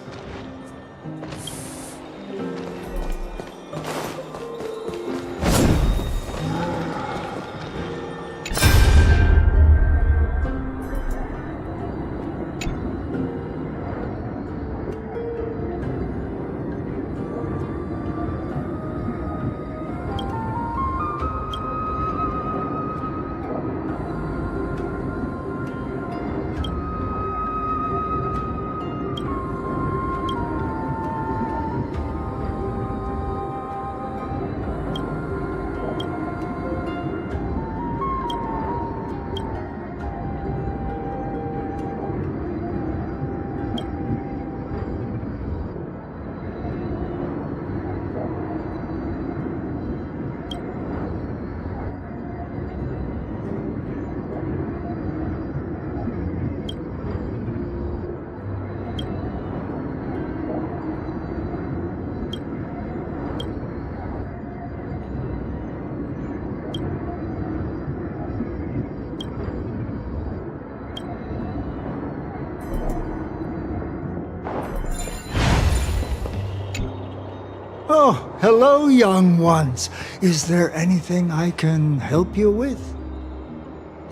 Oh, hello, young ones. Is there anything I can help you with?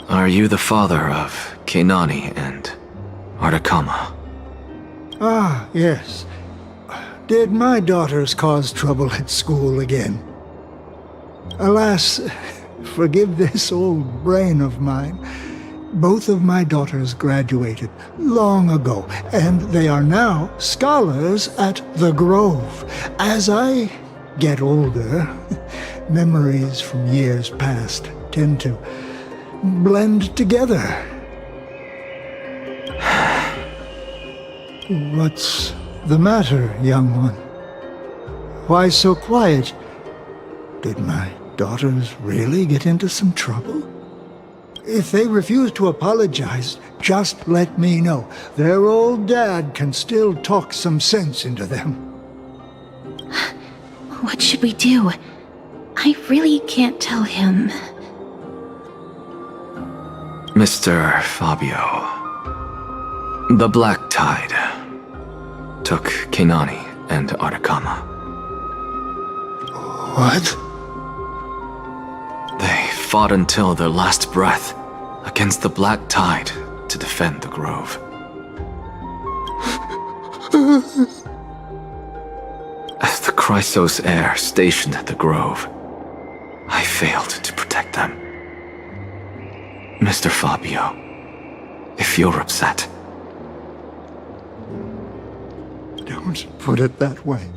Are you the father of Keinani and Artakama? Ah, yes. Did my daughters cause trouble at school again? Alas, forgive this old brain of mine. Both of my daughters graduated long ago, and they are now scholars at the Grove. As I get older, memories from years past tend to blend together. What's the matter, young one? Why so quiet? Did my daughters really get into some trouble? If they refuse to apologize, just let me know. Their old dad can still talk some sense into them. What should we do? I really can't tell him. Mr. Fabio, the Black Tide took Keinani and Artakama. What? They fought until their last breath against the Black Tide to defend the Grove. As the Chrysos heir stationed at the Grove, I failed to protect them. Mr. Fabio, if you're upset... Don't put it that way.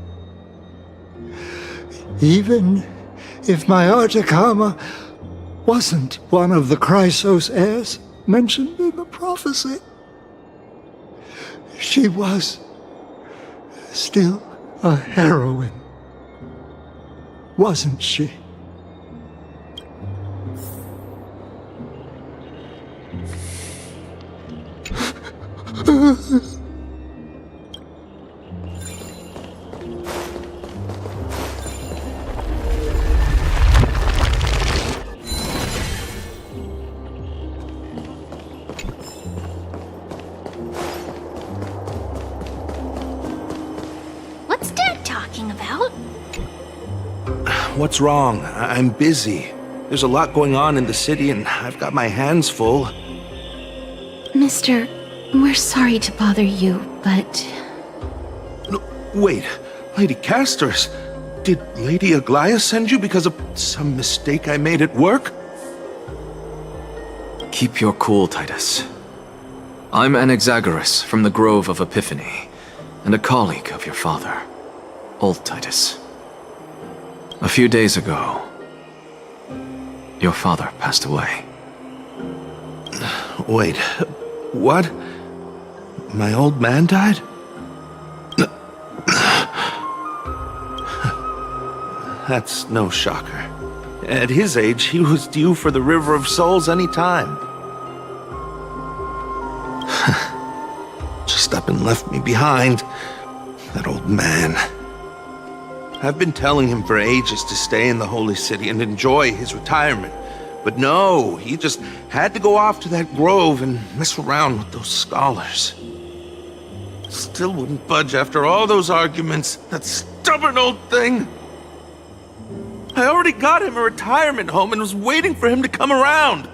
Even if my Artakama wasn't one of the Chrysos heirs mentioned in the prophecy, she was still a heroine, wasn't she? What's Dad talking about? What's wrong? I'm busy. There's a lot going on in the city and I've got my hands full. Mister, we're sorry to bother you, but... No, wait, Lady Casters, did Lady Aglaia send you because of some mistake I made at work? Keep your cool, Titus. I'm Anaxagoras from the Grove of Epiphany, and a colleague of your father, Old Titus. A few days ago, your father passed away. Wait, what? My old man died? That's no shocker. At his age, he was due for the River of Souls any time. Just up and left me behind. That old man. I've been telling him for ages to stay in the Holy City and enjoy his retirement. But no, he just had to go off to that grove and mess around with those scholars. Still wouldn't budge after all those arguments. That stubborn old thing. I already got him a retirement home and was waiting for him to come around.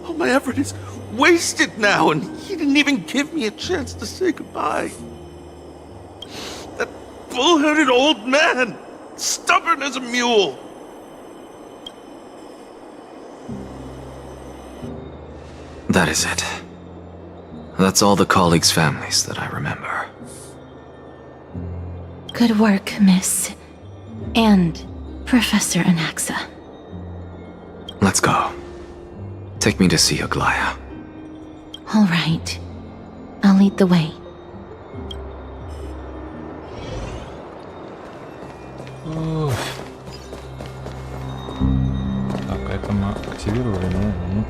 All my effort is wasted now, and he didn't even give me a chance to say goodbye. That bull-headed old man, stubborn as a mule. That is it. That's all the colleagues' families that I remember. Good work, Miss. And Professor Anaxa. Let's go. Take me to see Aglaya. All right. I'll lead the way. Так, это мы активировали, ну.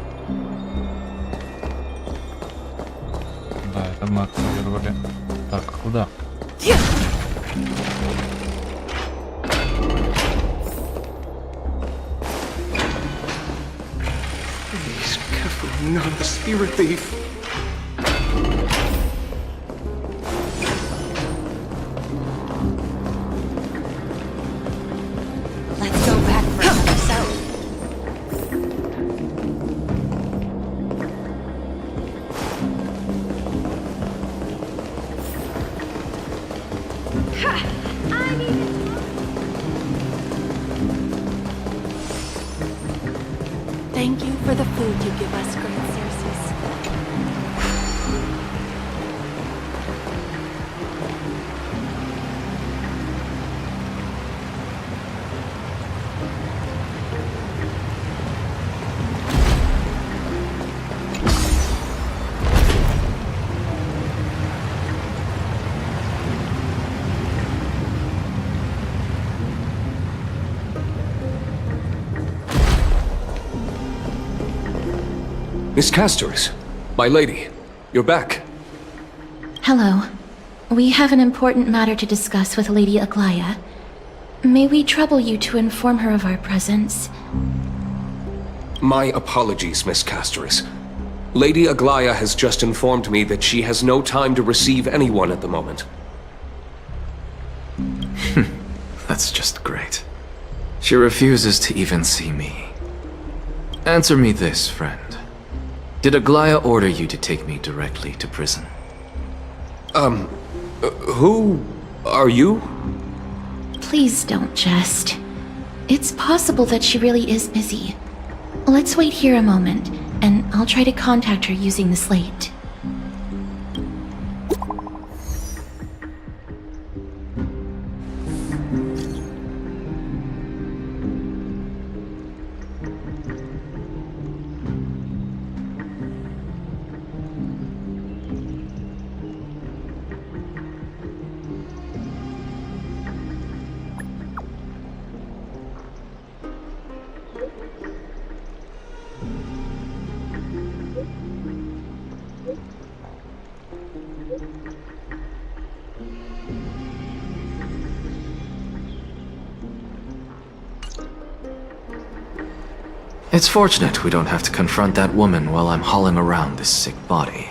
Да, это мы активировали. Так, куда? Please, careful, not a spirit thief. Let's go back for another cell. Thank you for the food you give us, Great Circes. Miss Castoris, my lady, you're back. Hello. We have an important matter to discuss with Lady Aglaya. May we trouble you to inform her of our presence? My apologies, Miss Castoris. Lady Aglaya has just informed me that she has no time to receive anyone at the moment. That's just great. She refuses to even see me. Answer me this, friend. Did Aglaya order you to take me directly to prison? Who are you? Please don't jest. It's possible that she really is busy. Let's wait here a moment, and I'll try to contact her using the slate. It's fortunate we don't have to confront that woman while I'm hauling around this sick body.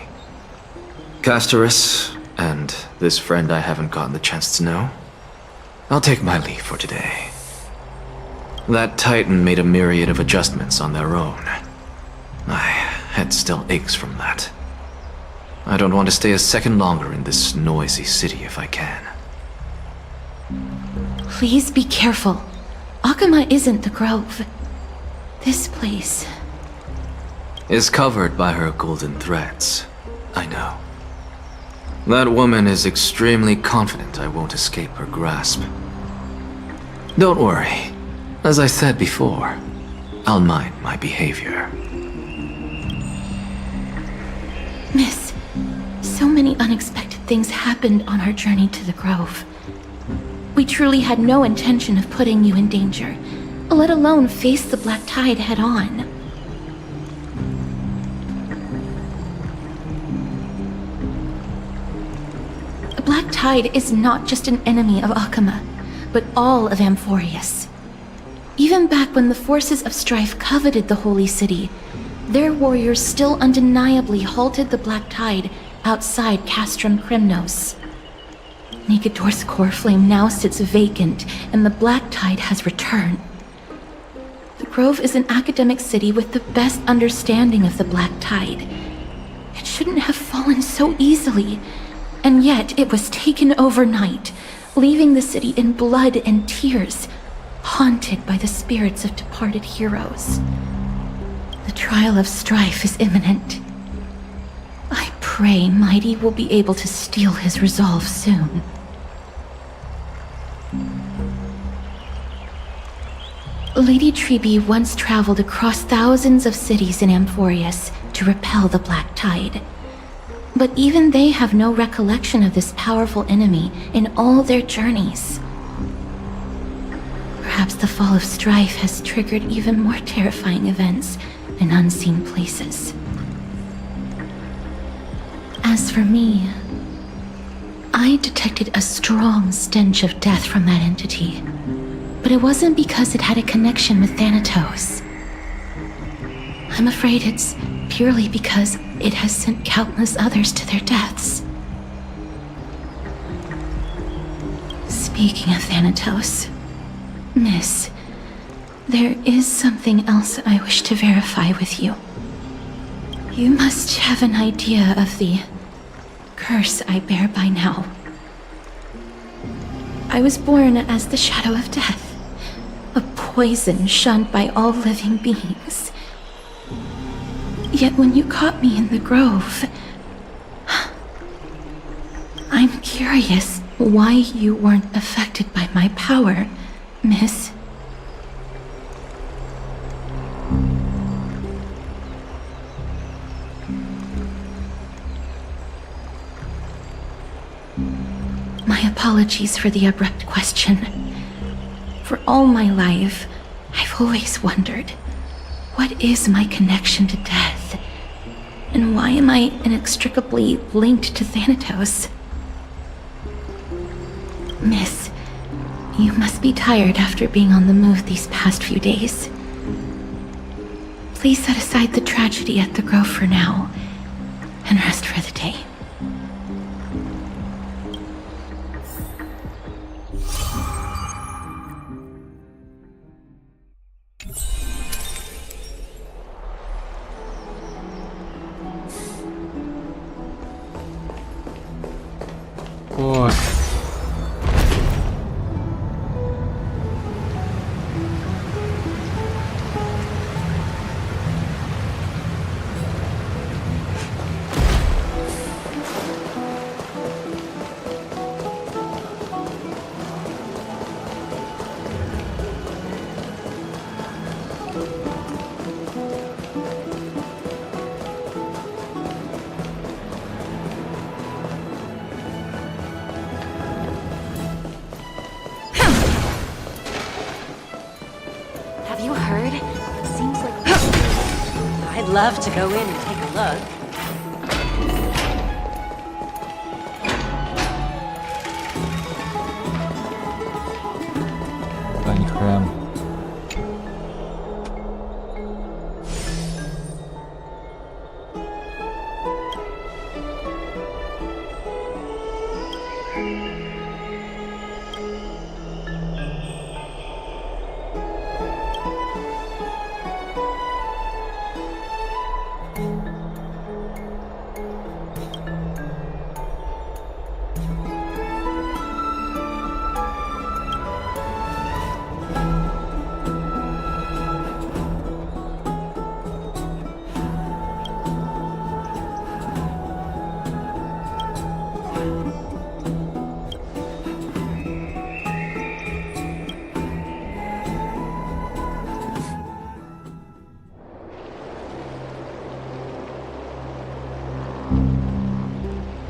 Castoris, and this friend I haven't gotten the chance to know, I'll take my leave for today. That Titan made a myriad of adjustments on their own. My head still aches from that. I don't want to stay a second longer in this noisy city if I can. Please be careful. Akama isn't the grove. This place is covered by her golden threads. I know. That woman is extremely confident I won't escape her grasp. Don't worry. As I said before, I'll mind my behavior. Miss, so many unexpected things happened on our journey to the grove. We truly had no intention of putting you in danger, let alone face the black tide head-on. The black tide is not just an enemy of Akama, but all of Amphorius. Even back when the forces of strife coveted the Holy City, their warriors still undeniably halted the Black Tide outside Castrum Krymnos. Nigador's core flame now sits vacant, and the Black Tide has returned. The Grove is an academic city with the best understanding of the Black Tide. It shouldn't have fallen so easily, and yet it was taken overnight, leaving the city in blood and tears, haunted by the spirits of departed heroes. The trial of strife is imminent. I pray Mighty will be able to steal his resolve soon. Lady Tribbi once traveled across thousands of cities in Amphorius to repel the Black Tide. But even they have no recollection of this powerful enemy in all their journeys. Perhaps the fall of strife has triggered even more terrifying events in unseen places. As for me, I detected a strong stench of death from that entity, but it wasn't because it had a connection with Thanatos. I'm afraid it's purely because it has sent countless others to their deaths. Speaking of Thanatos, Miss, there is something else I wish to verify with you. You must have an idea of the curse I bear by now. I was born as the shadow of death, a poison shunned by all living beings. Yet when you caught me in the grove, I'm curious why you weren't affected by my power, Miss. My apologies for the abrupt question. For all my life, I've always wondered, what is my connection to death? And why am I inextricably linked to Thanatos? Miss, you must be tired after being on the move these past few days. Please set aside the tragedy at the Grove for now, and rest for the day. Ой. Have you heard? It seems like... I'd love to go in and take a look. Да, не храм.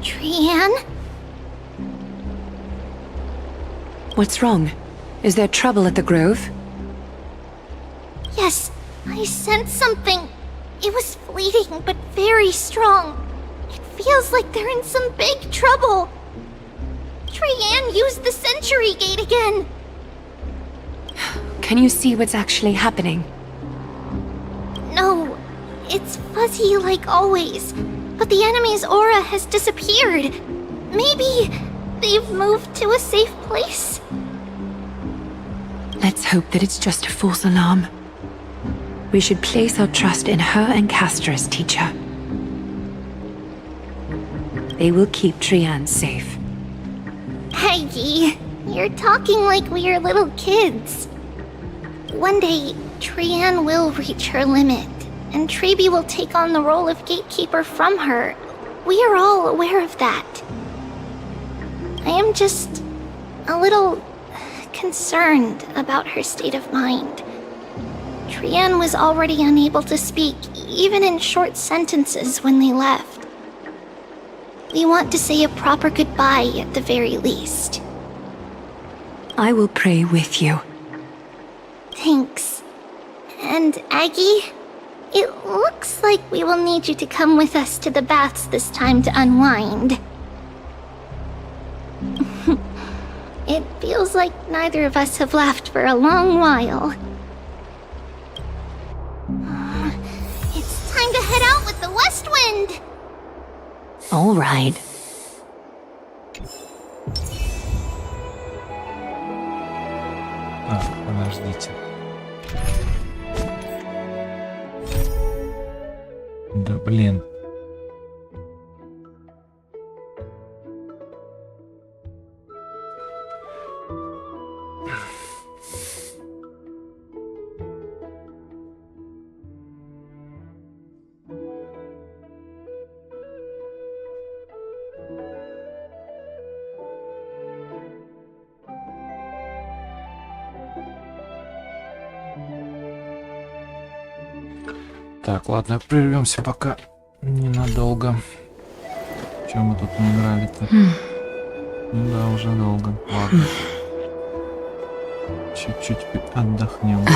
Trian? What's wrong? Is there trouble at the Grove? Yes, I sensed something. It was fleeting, but very strong. It feels like they're in some big trouble. Trian used the Century Gate again. Can you see what's actually happening? No, it's fuzzy like always. But the enemy's aura has disappeared. Maybe they've moved to a safe place? Let's hope that it's just a false alarm. We should place our trust in her and Castor's teacher. They will keep Trian safe. Peggy, you're talking like we are little kids. One day, Trian will reach her limit, and Tribbi will take on the role of gatekeeper from her. We are all aware of that. I am just a little concerned about her state of mind. Trian was already unable to speak, even in short sentences when they left. We want to say a proper goodbye at the very least. I will pray with you. Thanks. And Aggie, it looks like we will need you to come with us to the baths this time to unwind. It feels like neither of us have laughed for a long while. It's time to head out with the west wind! All right. Подождите. Да блин. Так, ладно, прервемся пока ненадолго. Чем мы тут наиграли-то? Ну да, уже долго. Ладно. Чуть-чуть отдохнем.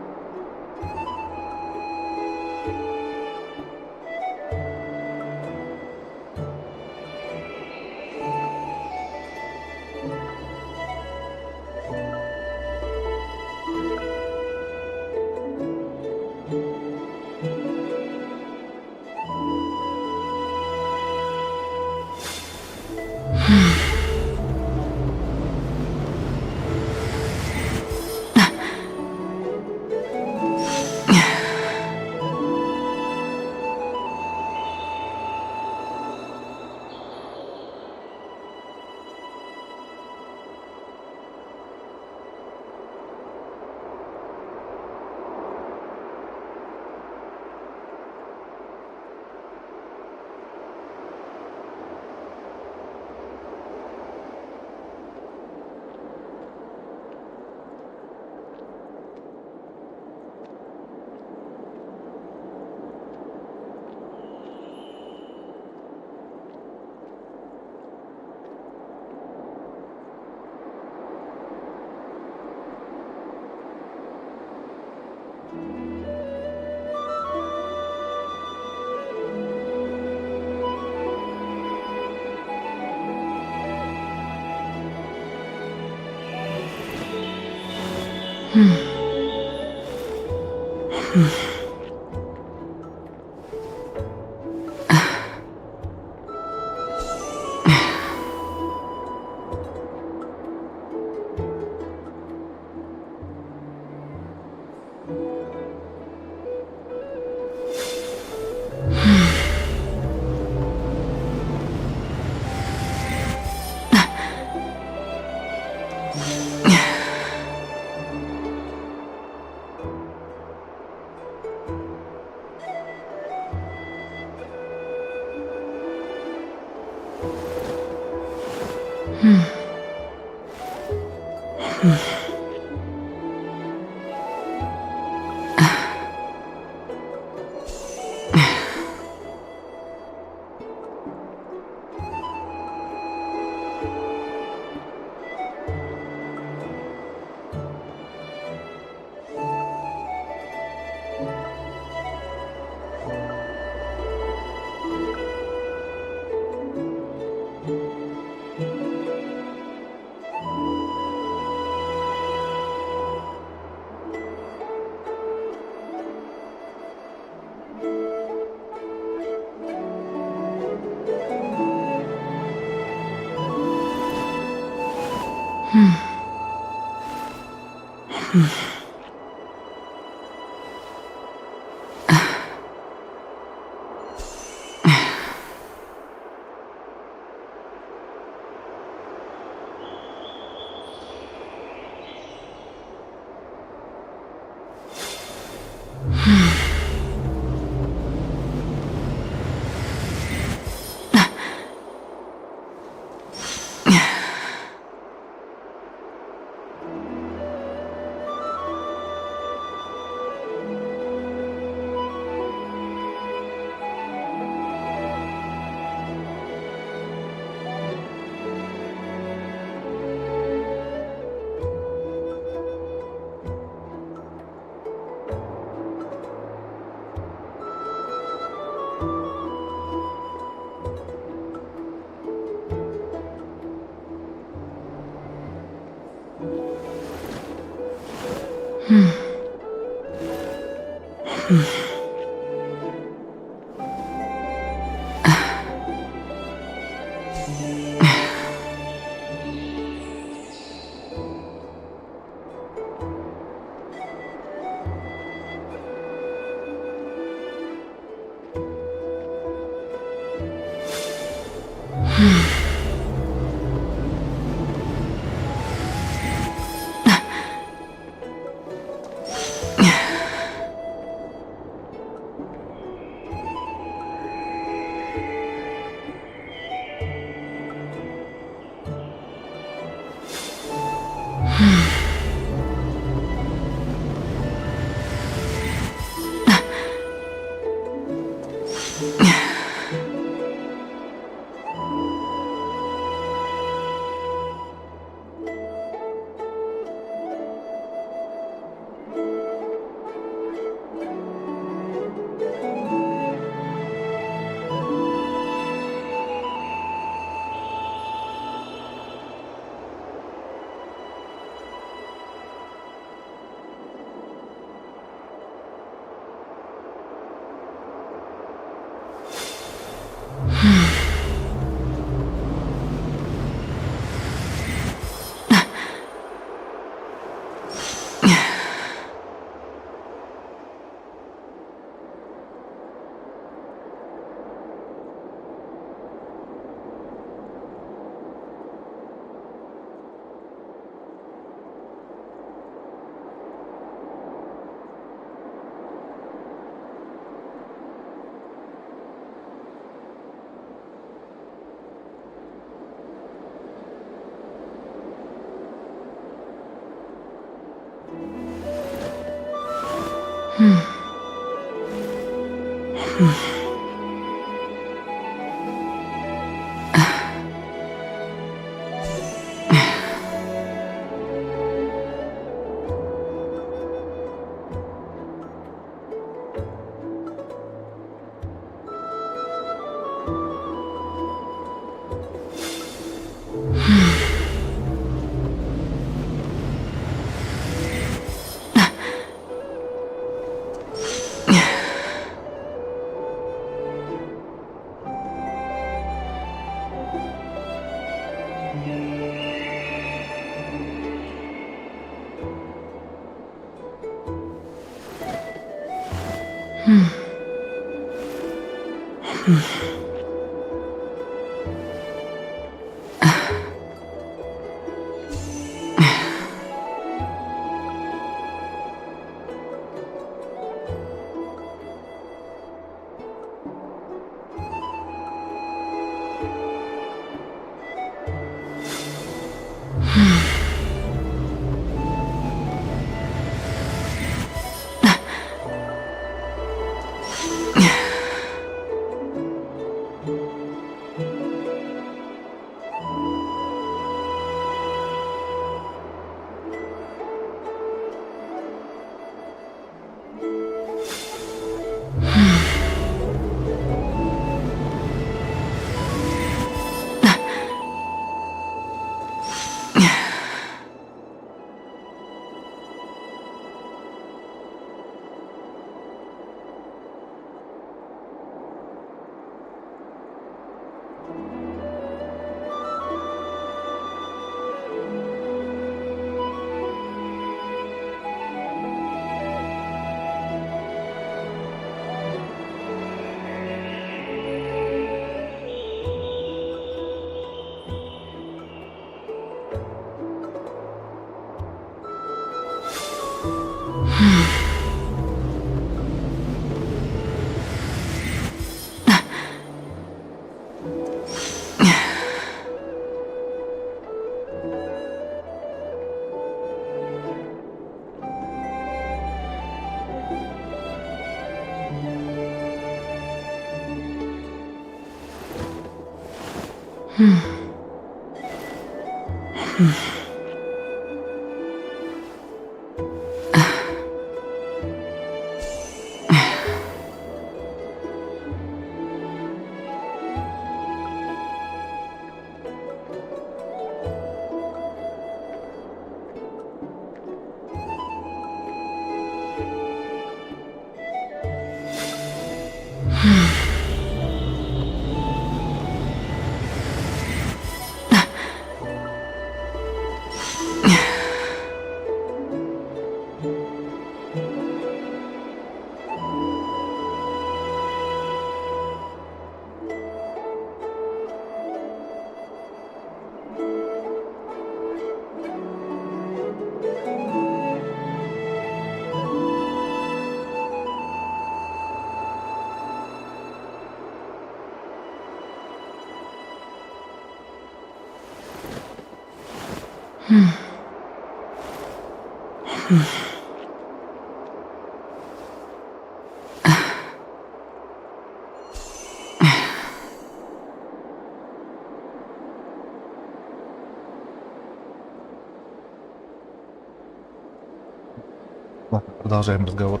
Ладно, продолжаем разговор.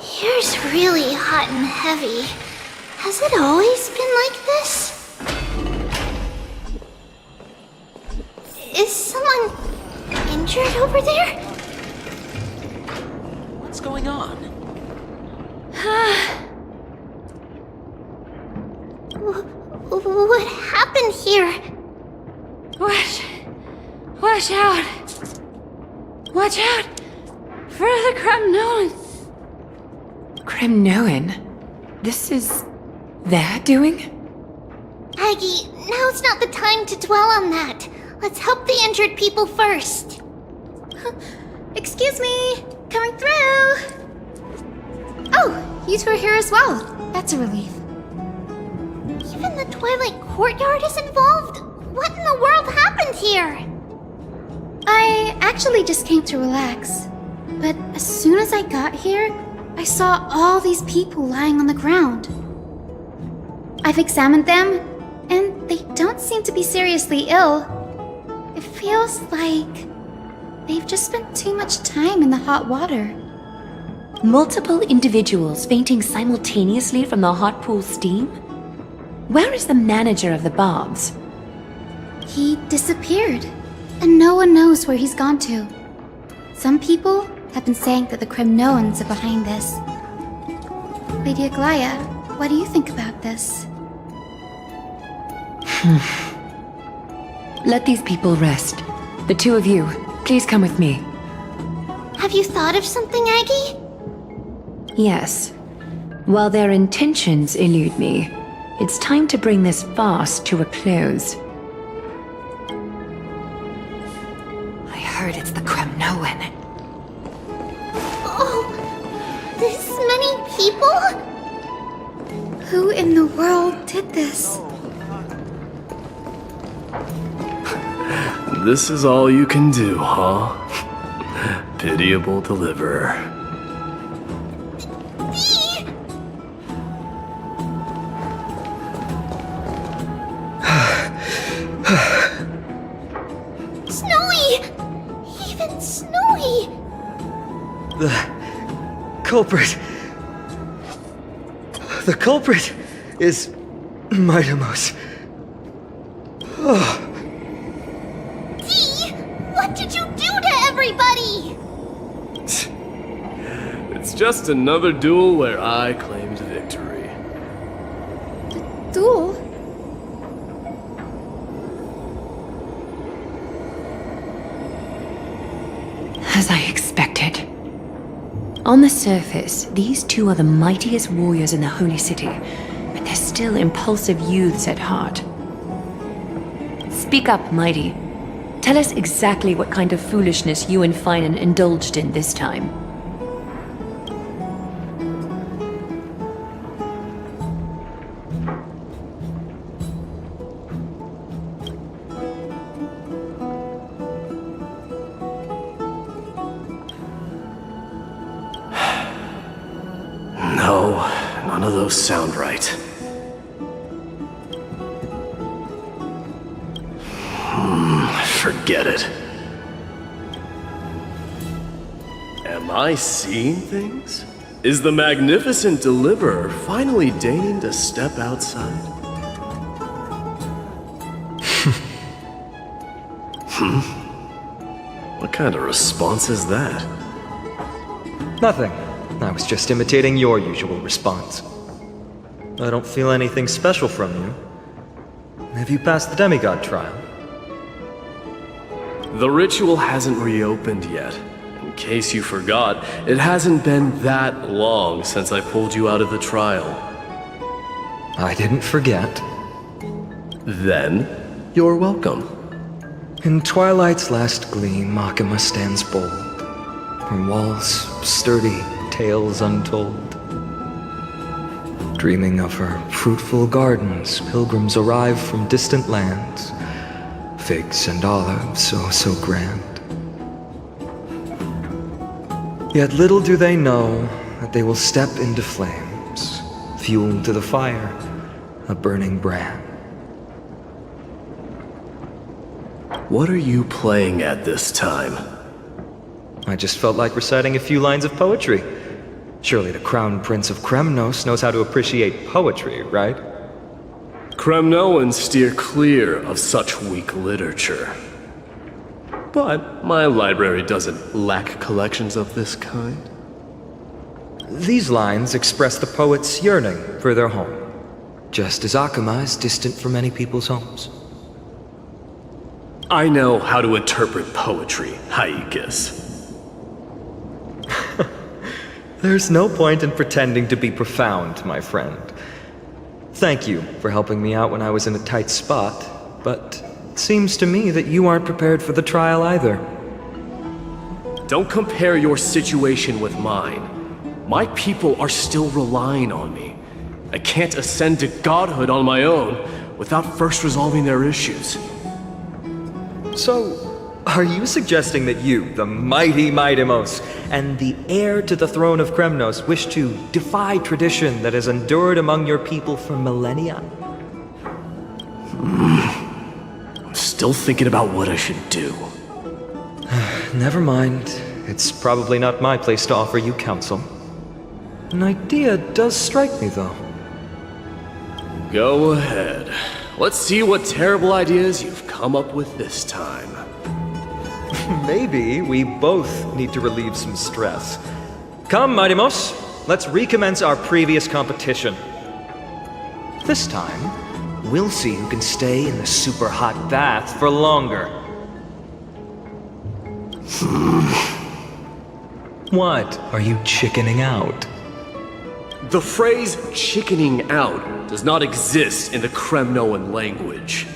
Here's really hot and heavy. Has it always been like this? Is someone injured over there? What's going on? What happened here? Watch out! Watch out for the Kremnoan! Kremnoan? This is their doing? Aggie, now's not the time to dwell on that. Let's help the injured people first. Excuse me! Coming through! Oh, you two are here as well. That's a relief. Even the Twilight Courtyard is involved? What in the world happened here? I actually just came to relax. But as soon as I got here, I saw all these people lying on the ground. I've examined them, and they don't seem to be seriously ill. It feels like they've just spent too much time in the hot water. Multiple individuals fainting simultaneously from the hot pool steam? Where is the manager of the Bobs? He disappeared, and no one knows where he's gone to. Some people have been saying that the Kremnoans are behind this. Lady Aglaya, what do you think about this? Let these people rest. The two of you, please come with me. Have you thought of something, Aggie? Yes. While their intentions elude me, it's time to bring this farce to a close. I heard it's the Kremnoan. Oh, this many people? Who in the world did this? This is all you can do, huh? Pitiable deliverer. Snowy! Even Snowy! The culprit is Mightimos. Dee! What did you do to everybody? It's just another duel where I claimed victory. Duel? As I expected. On the surface, these two are the mightiest warriors in the Holy City, but they're still impulsive youths at heart. Speak up, Mighty. Tell us exactly what kind of foolishness you and Finan indulged in this time. No, none of those sound right. Forget it. Am I seeing things? Is the magnificent deliverer finally deigning to step outside? What kind of response is that? Nothing. I was just imitating your usual response. I don't feel anything special from you. Have you passed the demigod trial? The ritual hasn't reopened yet. In case you forgot, it hasn't been that long since I pulled you out of the trial. I didn't forget. Then, you're welcome. In twilight's last gleam, Makima stands bold. Her walls sturdy, tales untold. Dreaming of her fruitful gardens, pilgrims arrive from distant lands. Figs and olives, oh so grand. Yet little do they know that they will step into flames, fuel to the fire, a burning brand. What are you playing at this time? I just felt like reciting a few lines of poetry. Surely the Crown Prince of Kremnos knows how to appreciate poetry, right? Kremnoans steer clear of such weak literature. But my library doesn't lack collections of this kind. These lines express the poet's yearning for their home, just as Akuma is distant from many people's homes. I know how to interpret poetry, Haikis. There's no point in pretending to be profound, my friend. Thank you for helping me out when I was in a tight spot, but it seems to me that you aren't prepared for the trial either. Don't compare your situation with mine. My people are still relying on me. I can't ascend to godhood on my own without first resolving their issues. So, are you suggesting that you, the mighty Mightimos, and the heir to the throne of Kremnos, wish to defy tradition that has endured among your people for millennia? I'm still thinking about what I should do. Never mind. It's probably not my place to offer you counsel. An idea does strike me, though. Go ahead. Let's see what terrible ideas you've come up with this time. Maybe we both need to relieve some stress. Come, Mightimos, let's recommence our previous competition. This time, we'll see who can stay in the super hot bath for longer. What? Are you chickening out? The phrase chickening out does not exist in the Kremnoan language.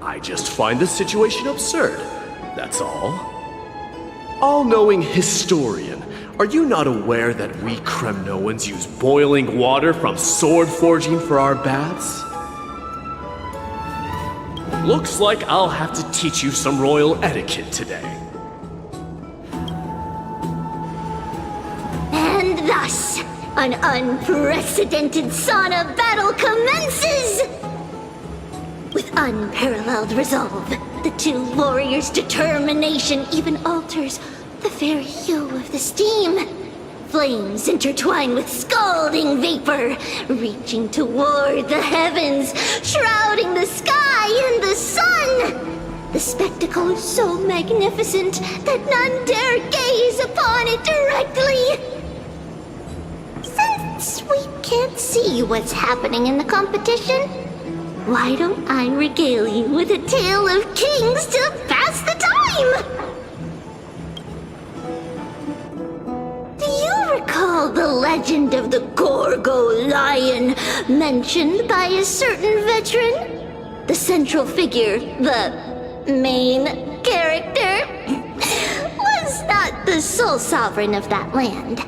I just find the situation absurd, that's all. All-knowing historian, are you not aware that we Kremnoans use boiling water from sword forging for our baths? Looks like I'll have to teach you some royal etiquette today. And thus, an unprecedented sauna battle commences! With unparalleled resolve, the two warriors' determination even alters the very hue of the steam. Flames intertwine with scalding vapor, reaching toward the heavens, shrouding the sky and the sun. The spectacle is so magnificent that none dare gaze upon it directly. Since we can't see what's happening in the competition, why don't I regale you with a tale of kings to pass the time? Do you recall the legend of the Gorgo lion mentioned by a certain veteran? The central figure, the main character, was not the sole sovereign of that land.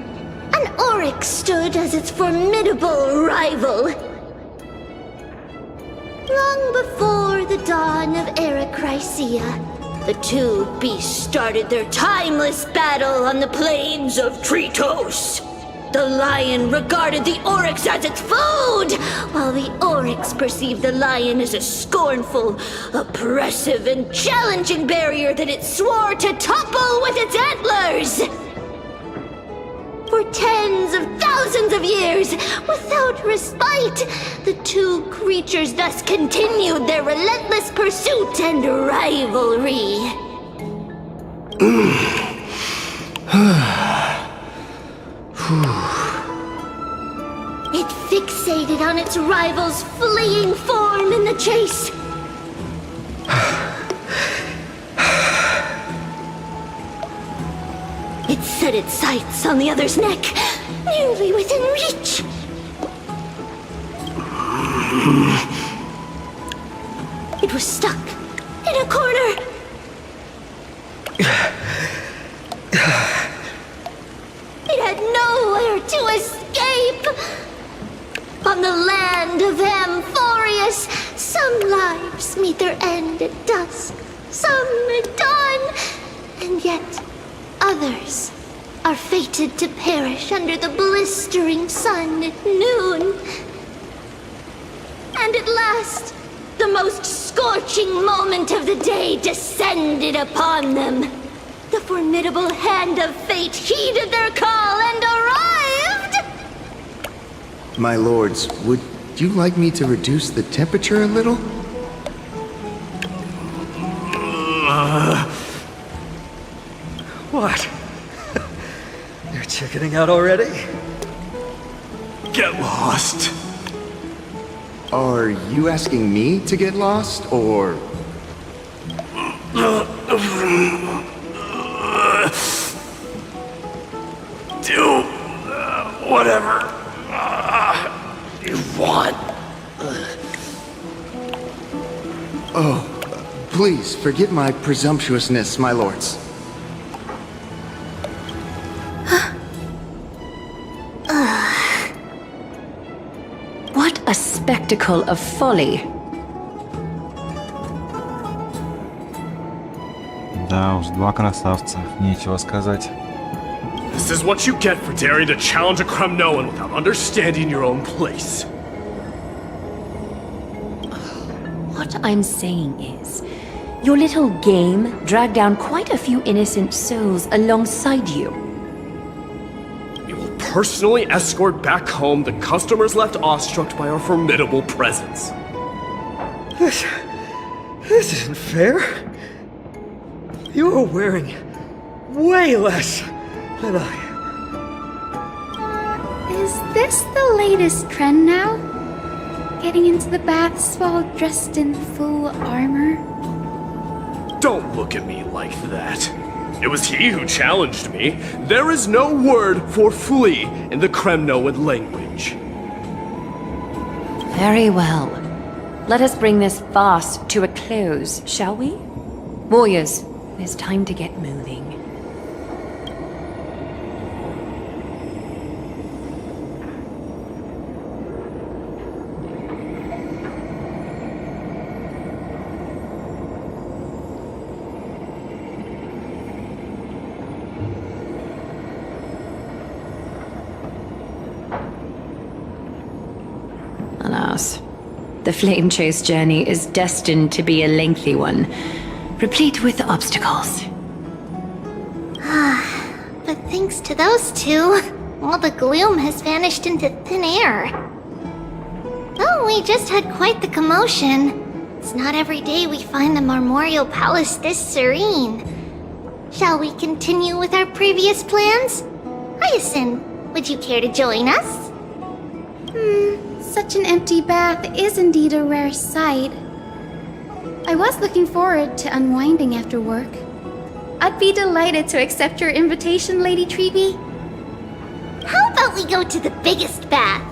An Oryx stood as its formidable rival. Long before the dawn of Era Chrysia, the two beasts started their timeless battle on the plains of Tritos. The lion regarded the oryx as its food, while the oryx perceived the lion as a scornful, oppressive, and challenging barrier that it swore to topple with its antlers. For tens of thousands of years, without respite, the two creatures thus continued their relentless pursuit and rivalry. It fixated on its rival's fleeing form in the chase. It set its sights on the other's neck, nearly within reach. It was stuck in a corner. It had nowhere to escape. On the land of Amphorius, some lives meet their end at dusk, some at dawn, and yet others are fated to perish under the blistering sun at noon. And at last, the most scorching moment of the day descended upon them. The formidable hand of fate heeded their call and arrived! My lords, would you like me to reduce the temperature a little? What? You're chickening out already? Get lost. Are you asking me to get lost, or... Do whatever you want. Oh, please forgive my presumptuousness, my lords. What a spectacle of folly. Да уж, два красавца, нечего сказать. This is what you get for daring to challenge a Kremnoan without understanding your own place. What I'm saying is, your little game dragged down quite a few innocent souls alongside you. We will personally escort back home the customers left awestruck by our formidable presence. This isn't fair. You are wearing way less than I. Is this the latest trend now? Getting into the baths while dressed in full armor? Don't look at me like that. It was he who challenged me. There is no word for flee in the Kremnoan language. Very well. Let us bring this farce to a close, shall we? Warriors, it's time to get moving. Alas, the flame chase journey is destined to be a lengthy one, replete with obstacles. But thanks to those two, all the gloom has vanished into thin air. Oh, we just had quite the commotion. It's not every day we find the Marmoreal Palace this serene. Shall we continue with our previous plans? Hyacinth, would you care to join us? Such an empty bath is indeed a rare sight. I was looking forward to unwinding after work. I'd be delighted to accept your invitation, Lady Tribbi. How about we go to the biggest bath?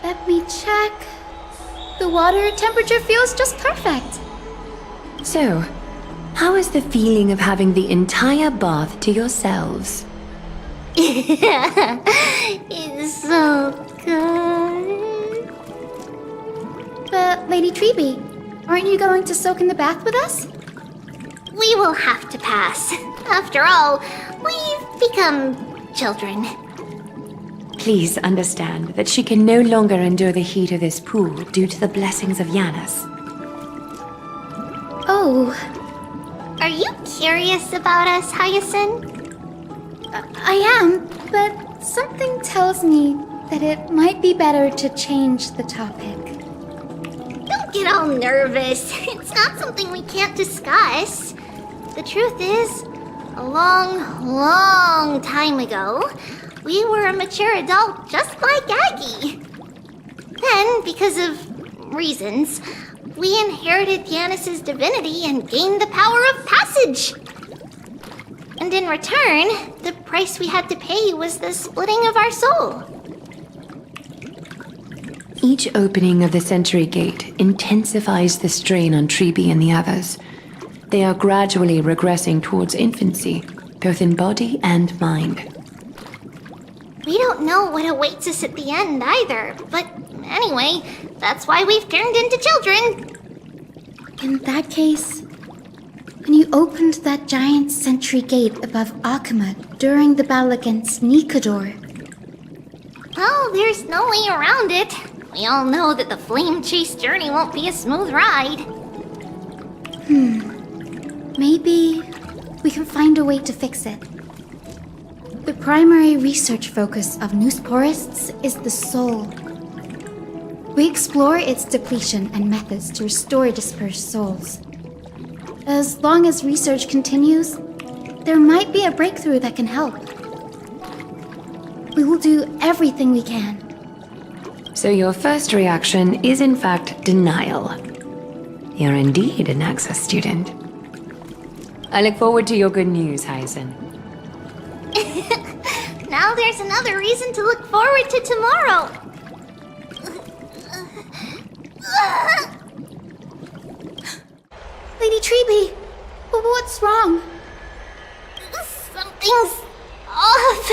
Let me check. The water temperature feels just perfect. So, how is the feeling of having the entire bath to yourselves? It's so good. But But Lady Tribbi, aren't you going to soak in the bath with us? We will have to pass. After all, we've become children. Please understand that she can no longer endure the heat of this pool due to the blessings of Janus. Oh. Are you curious about us, Hyacinth? I am, but something tells me that it might be better to change the topic. Don't get all nervous. It's not something we can't discuss. The truth is, a long time ago, we were a mature adult just like Aggie. Then, because of reasons, we inherited Janus's divinity and gained the power of passage. And in return, the price we had to pay was the splitting of our soul. Each opening of the Century Gate intensifies the strain on Tribbi and the others. They are gradually regressing towards infancy, both in body and mind. We don't know what awaits us at the end either, but anyway, that's why we've turned into children. In that case, when you opened that giant sentry gate above Akuma during the battle against Nikador... Well, there's no way around it. We all know that the flame chase journey won't be a smooth ride. Maybe we can find a way to fix it. The primary research focus of Newsporists is the soul. We explore its depletion and methods to restore dispersed souls. As long as research continues, there might be a breakthrough that can help. We will do everything we can. So your first reaction is in fact denial. You're indeed an Access student. I look forward to your good news, Hyacinth. Now there's another reason to look forward to tomorrow. Lady Tribbi, what's wrong? Something's off.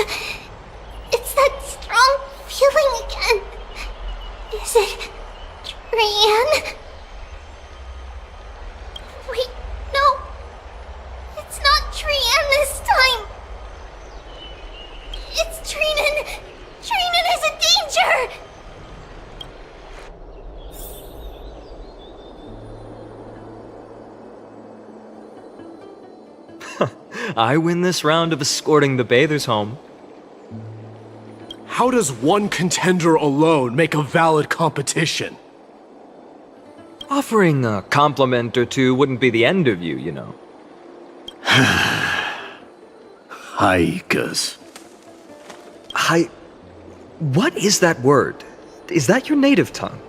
It's that strong feeling again. Is it Trian? Wait, no. It's not Trian this time. It's Trinan. Trinan is in danger. I win this round of escorting the bathers home. How does one contender alone make a valid competition? Offering a compliment or two wouldn't be the end of you, you know. Haikas. What is that word? Is that your native tongue?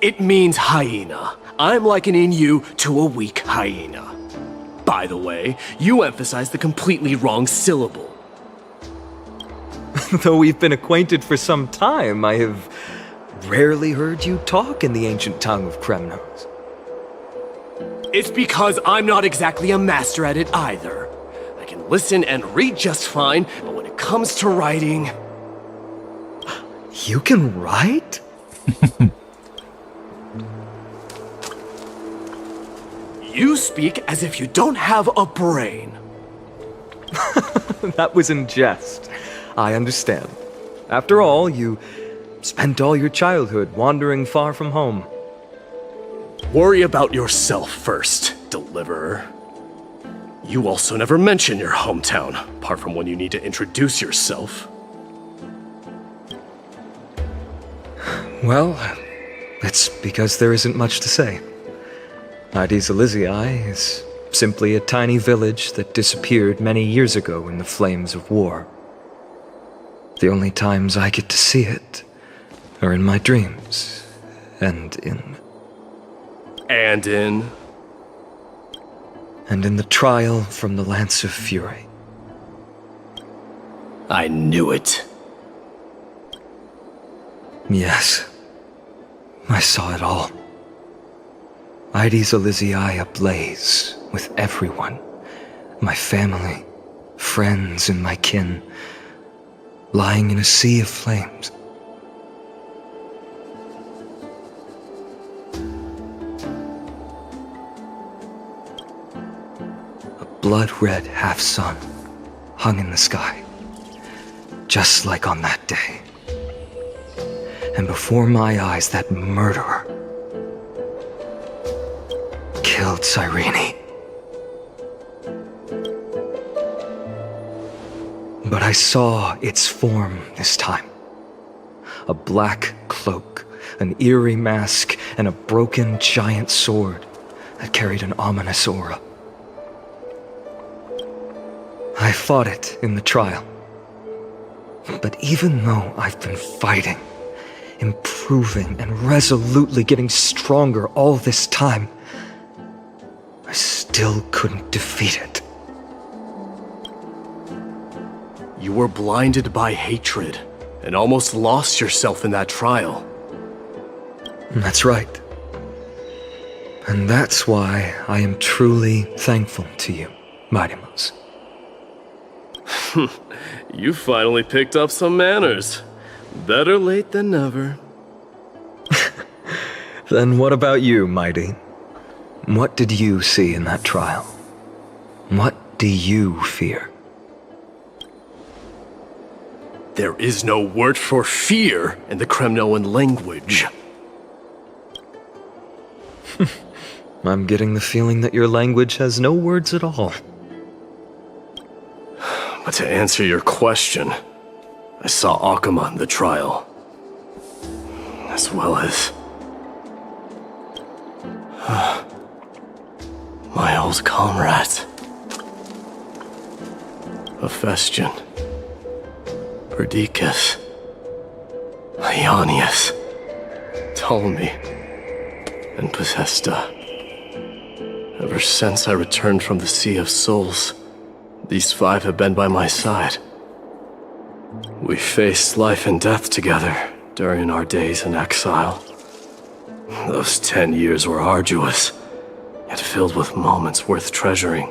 It means hyena. I'm likening you to a weak hyena. By the way, you emphasize the completely wrong syllable. Though we've been acquainted for some time, I have rarely heard you talk in the ancient tongue of Kremnos. It's because I'm not exactly a master at it either. I can listen and read just fine, but when it comes to writing... You can write? You speak as if you don't have a brain. That was in jest. I understand. After all, you spent all your childhood wandering far from home. Worry about yourself first, Deliverer. You also never mention your hometown, apart from when you need to introduce yourself. Well, it's because there isn't much to say. Ides Elysiae is simply a tiny village that disappeared many years ago in the flames of war. The only times I get to see it are in my dreams, and in the trial from the Lance of Fury. I knew it. Yes, I saw it all. Ides Elysiae ablaze with everyone. My family, friends, and my kin, lying in a sea of flames. blood-red half-sun hung in the sky, just like on that day. And before my eyes, that murderer killed Cyrene. But I saw its form this time. A black cloak, an eerie mask, and a broken giant sword that carried an ominous aura. I fought it in the trial. But even though I've been fighting, improving, and resolutely getting stronger all this time, I still couldn't defeat it. You were blinded by hatred and almost lost yourself in that trial. That's right. And that's why I am truly thankful to you, Mighty Mouse. You finally picked up some manners. Better late than never. Then what about you, Mighty? What did you see in that trial? What do you fear? There is no word for fear in the Kremnoan language. I'm getting the feeling that your language has no words at all. But to answer your question, I saw Akuma in the trial. As well as... my old comrades. Hephaestion. Perdiccas. Ionius. Ptolemy. And Possesta. Ever since I returned from the Sea of Souls, these 5 have been by my side. We faced life and death together during our days in exile. Those 10 years were arduous, yet filled with moments worth treasuring.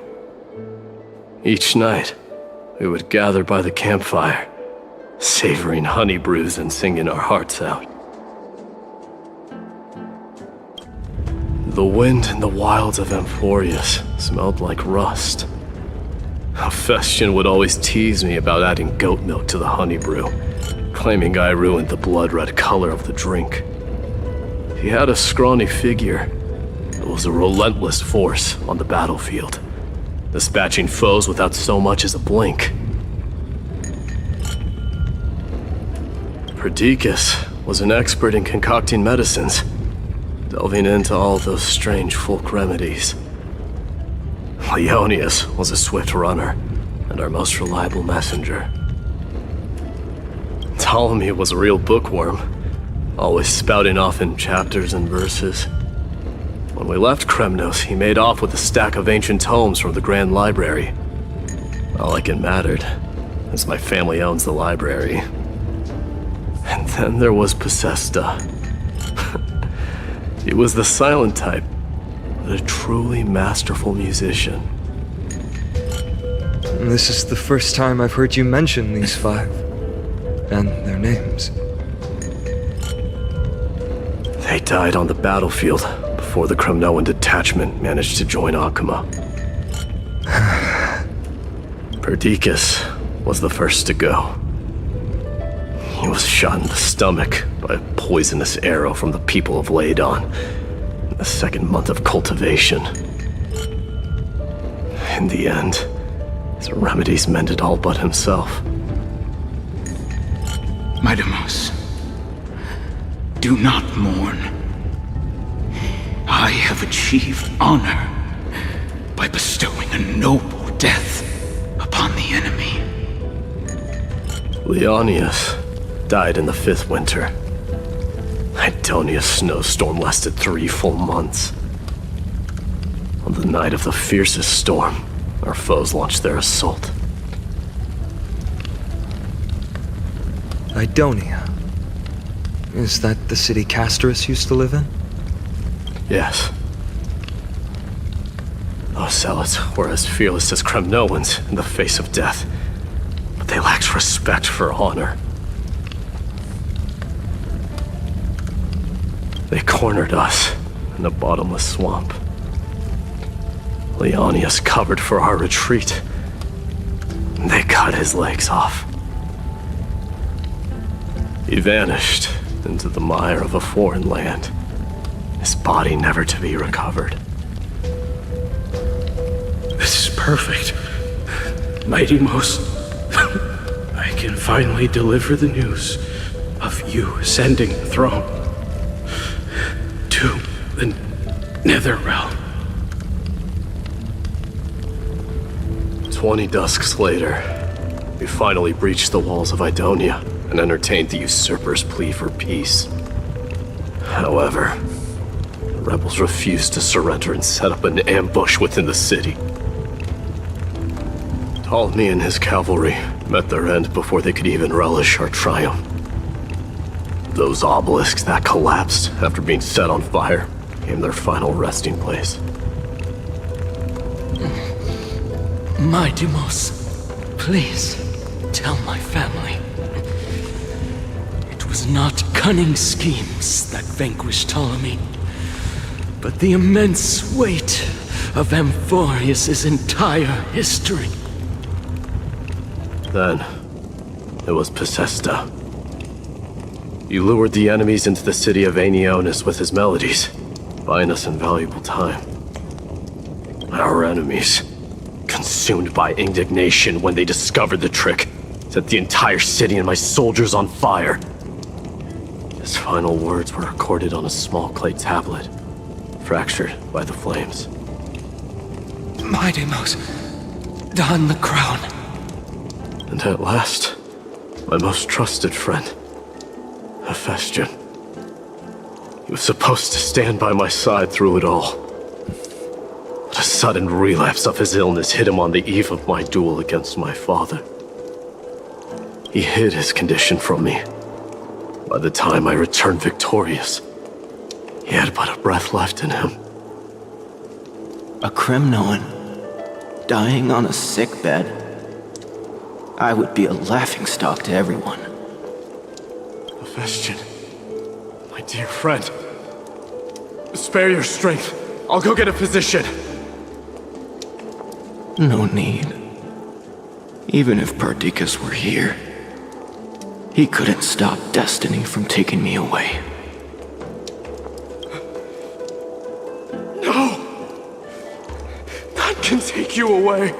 Each night, we would gather by the campfire, savoring honey brews and singing our hearts out. The wind in the wilds of Amphorius smelled like rust. Hephaestion would always tease me about adding goat milk to the honey brew, claiming I ruined the blood-red color of the drink. He had a scrawny figure, but was a relentless force on the battlefield, dispatching foes without so much as a blink. Perdiccas was an expert in concocting medicines, delving into all those strange folk remedies. Ionius was a swift runner and our most reliable messenger. Ptolemy was a real bookworm, always spouting off in chapters and verses. When we left Kremnos, he made off with a stack of ancient tomes from the Grand Library. Not like it mattered, as my family owns the library. And then there was Possesta. He was the silent type, but a truly masterful musician. This is the first time I've heard you mention these 5, and their names. They died on the battlefield before the Kremnoan detachment managed to join Akuma. Perdiccas was the first to go. He was shot in the stomach by a poisonous arrow from the people of Ladon in the 2nd month of cultivation. In the end, his remedies mended all but himself. Mighty Mouse, do not mourn. I have achieved honor by bestowing a noble death upon the enemy. Leonius died in the 5th winter. Idonia's snowstorm lasted 3 full months. On the night of the fiercest storm, our foes launched their assault. Idonia. Is that the city Castorus used to live in? Yes. Those zealots were as fearless as Kremnoans in the face of death, but they lacked respect for honor. They cornered us in a bottomless swamp. Leonius covered for our retreat. They cut his legs off. He vanished into the mire of a foreign land, his body never to be recovered. This is perfect. Mighty Most, I can finally deliver the news of you ascending the throne to the Nether Realm. 20 dusks later, we finally breached the walls of Idonia and entertained the usurper's plea for peace. However, the rebels refused to surrender and set up an ambush within the city. Ptolemy and his cavalry met their end before they could even relish our triumph. Those obelisks that collapsed after being set on fire became their final resting place. Mighty Most, please tell my family. It was not cunning schemes that vanquished Ptolemy, but the immense weight of Amphorius' entire history. Then, it was Pacesta. He lured the enemies into the city of Aeneonis with his melodies, buying us invaluable time. Our enemies, consumed by indignation when they discovered the trick, set the entire city and my soldiers on fire. His final words were recorded on a small clay tablet, fractured by the flames. Mighty Most, don the crown. And at last, my most trusted friend, Hephaestion. He was supposed to stand by my side through it all. But a sudden relapse of his illness hit him on the eve of my duel against my father. He hid his condition from me. By the time I returned victorious, he had but a breath left in him. A Kremnoan dying on a sick bed. I would be a laughingstock to everyone. Hephaestion, my dear friend, spare your strength. I'll go get a physician. No need. Even if Perdiccas were here, he couldn't stop destiny from taking me away. No! None can take you away.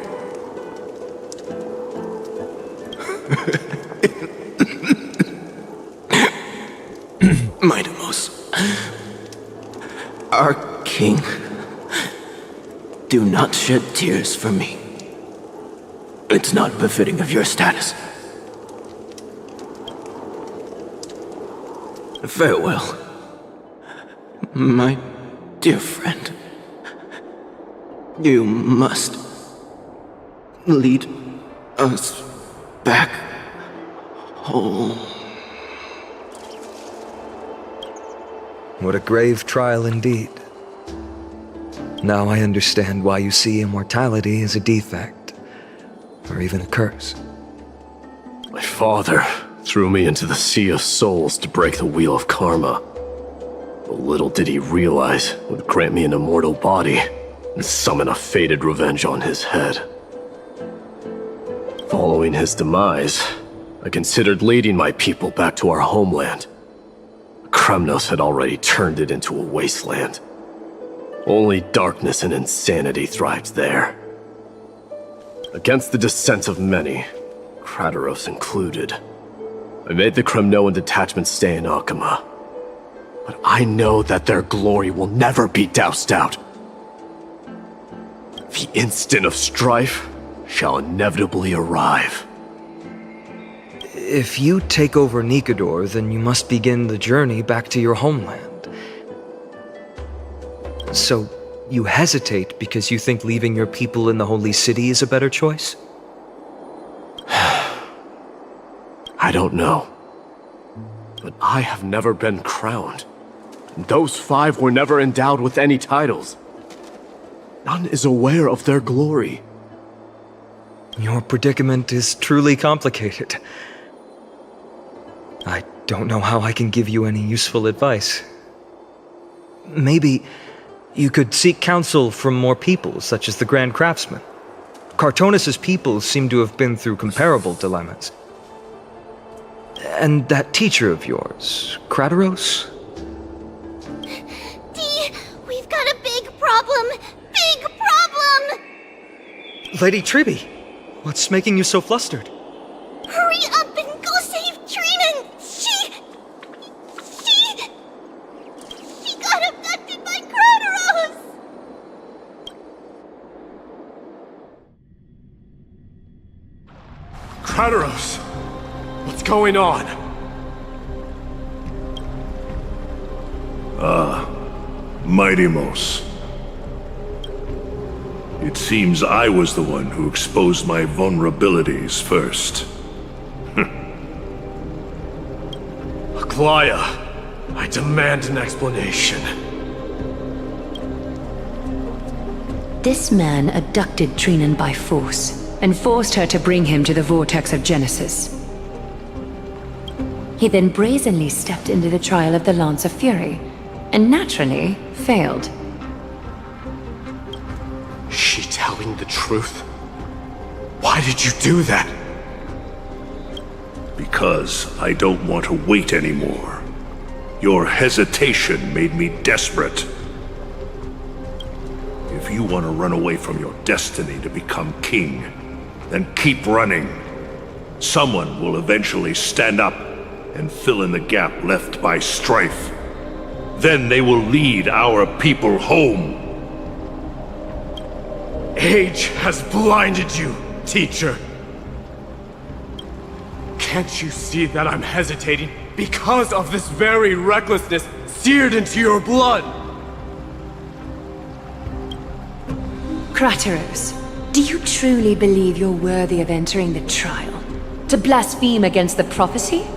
Mighty Most, our king, do not shed tears for me. It's not befitting of your status. Farewell, my dear friend. You must lead us back home. What a grave trial indeed. Now I understand why you see immortality as a defect, or even a curse. My father threw me into the sea of souls to break the wheel of karma. But little did he realize it would grant me an immortal body and summon a fated revenge on his head. Following his demise, I considered leading my people back to our homeland. Kremnos had already turned it into a wasteland. Only darkness and insanity thrived there. Against the dissent of many, Krateros included, I made the Kremnoan detachment stay in Akama. But I know that their glory will never be doused out. The instant of strife shall inevitably arrive. If you take over Nikedor, then you must begin the journey back to your homeland. So, you hesitate because you think leaving your people in the Holy City is a better choice? I don't know. But I have never been crowned. And those 5 were never endowed with any titles. None is aware of their glory. Your predicament is truly complicated. I don't know how I can give you any useful advice. Maybe You could seek counsel from more people, such as the Grand Craftsman. Cartonis' people seem to have been through comparable dilemmas. And that teacher of yours, Krateros? We've got a big problem! Big problem! Lady Tribbi, what's making you so flustered? Hurry up and go save Trina! She got abducted by Krateros! Krateros! What's going on? Mighty-Mos. It seems I was the one who exposed my vulnerabilities first. Aglaya, I demand an explanation. This man abducted Trinan by force and forced her to bring him to the vortex of Genesis. He then brazenly stepped into the trial of the Lance of Fury, and naturally failed. She telling the truth? Why did you do that? Because I don't want to wait anymore. Your hesitation made me desperate. If you want to run away from your destiny to become king, then keep running. Someone will eventually stand up and fill in the gap left by strife. Then they will lead our people home. Age has blinded you, teacher. Can't you see that I'm hesitating because of this very recklessness seared into your blood? Krateros, do you truly believe you're worthy of entering the trial? To blaspheme against the prophecy?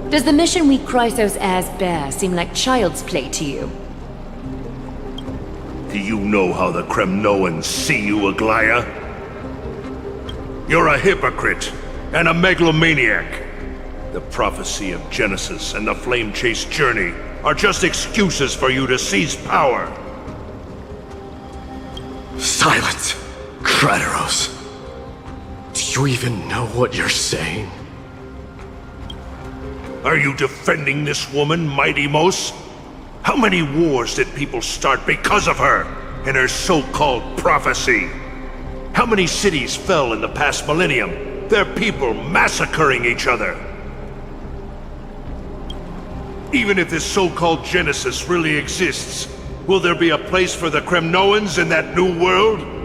Does the mission we Chrysos heirs bear seem like child's play to you? Do you know how the Kremnoans see you, Aglaya? You're a hypocrite and a megalomaniac. The prophecy of Genesis and the Flame Chase journey are just excuses for you to seize power. Silence, Krateros. Do you even know what you're saying? Are you defending this woman, Mighty-Mos? How many wars did people start because of her and her so-called prophecy? How many cities fell in the past millennium, their people massacring each other? Even if this so-called Genesis really exists, will there be a place for the Kremnoans in that new world?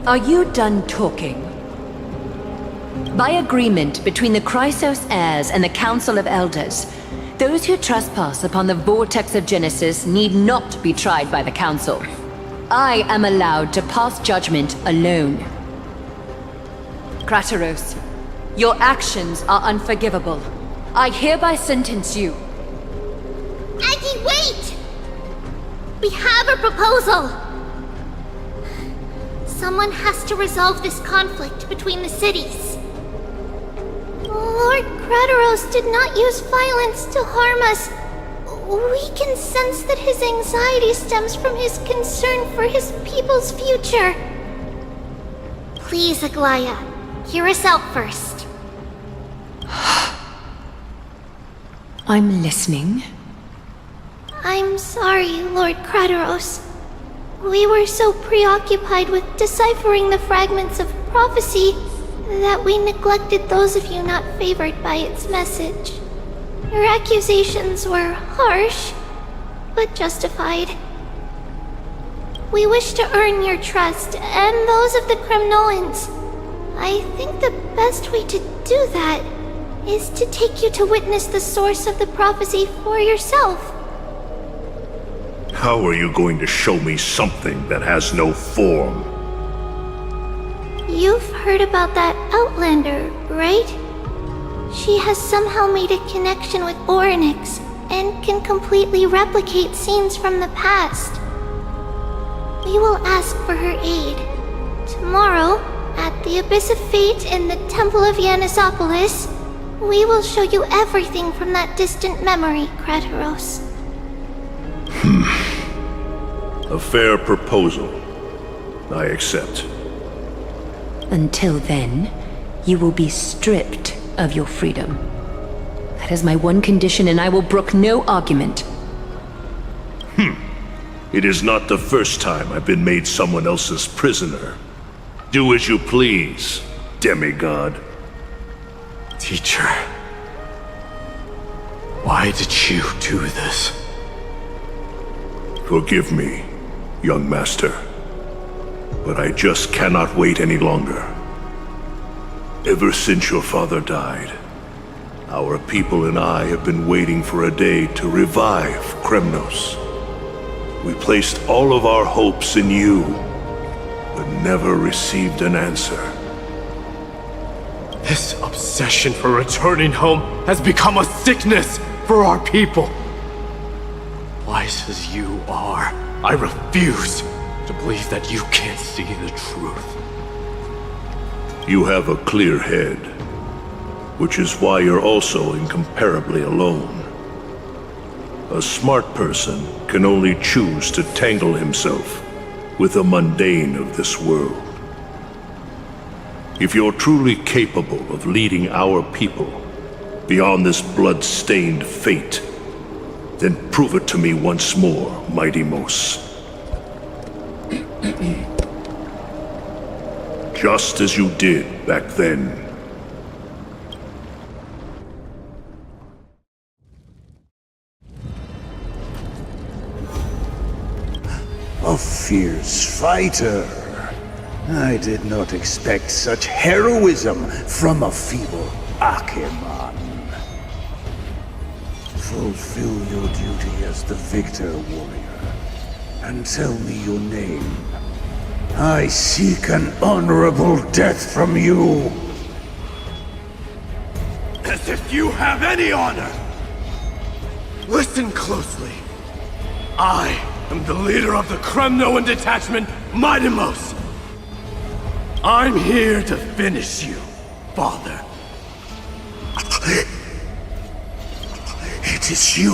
Are you done talking? By agreement between the Chrysos heirs and the Council of Elders, those who trespass upon the vortex of Genesis need not be tried by the Council. I am allowed to pass judgment alone. Krateros, your actions are unforgivable. I hereby sentence you. Aggie, wait! We have a proposal! Someone has to resolve this conflict between the cities. Lord Krateros did not use violence to harm us. We can sense that his anxiety stems from his concern for his people's future. Please, Aglaya, hear us out first. I'm listening. I'm sorry, Lord Krateros. We were so preoccupied with deciphering the fragments of prophecy that we neglected those of you not favored by its message. Your accusations were harsh, but justified. We wish to earn your trust and those of the Kremnoans. I think the best way to do that is to take you to witness the source of the prophecy for yourself. How are you going to show me something that has no form? You've heard about that Outlander, right? She has somehow made a connection with Orynyx and can completely replicate scenes from the past. We will ask for her aid. Tomorrow, At the Abyss of Fate in the Temple of Yanisopolis, we will show you everything from that distant memory, Krateros. A fair proposal. I accept. Until then, you will be stripped of your freedom. That is my one condition, and I will brook no argument. It is not the first time I've been made someone else's prisoner. Do as you please, demigod. Teacher, why did you do this? Forgive me, young master, but I just cannot wait any longer. Ever since your father died, our people and I have been waiting for a day to revive Kremnos. We placed all of our hopes in you, but never received an answer. This obsession for returning home has become a sickness for our people. Wise as you are, I refuse to believe that you can't see the truth. You have a clear head, which is why you're also incomparably alone. A smart person can only choose to tangle himself with the mundane of this world. If you're truly capable of leading our people beyond this blood-stained fate, then prove it to me once more, Mighty Mos. Just as you did back then. A fierce fighter. I did not expect such heroism from a feeble Akeman. Fulfill your duty as the victor, warrior, and tell me your name. I seek an honorable death from you. As if you have any honor! Listen closely. I am the leader of the Kremnoan detachment, Mighty Mos. I'm here to finish you, father. It is you,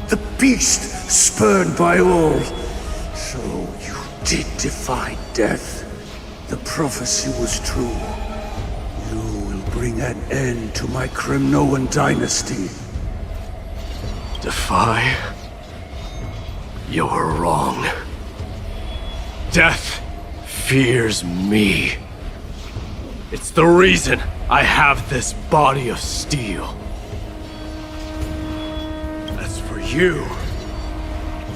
the beast spurned by all. So you did defy death. The prophecy was true. You will bring an end to my Kremnoan dynasty. Defy? You're wrong. Death fears me. It's the reason I have this body of steel. As for you,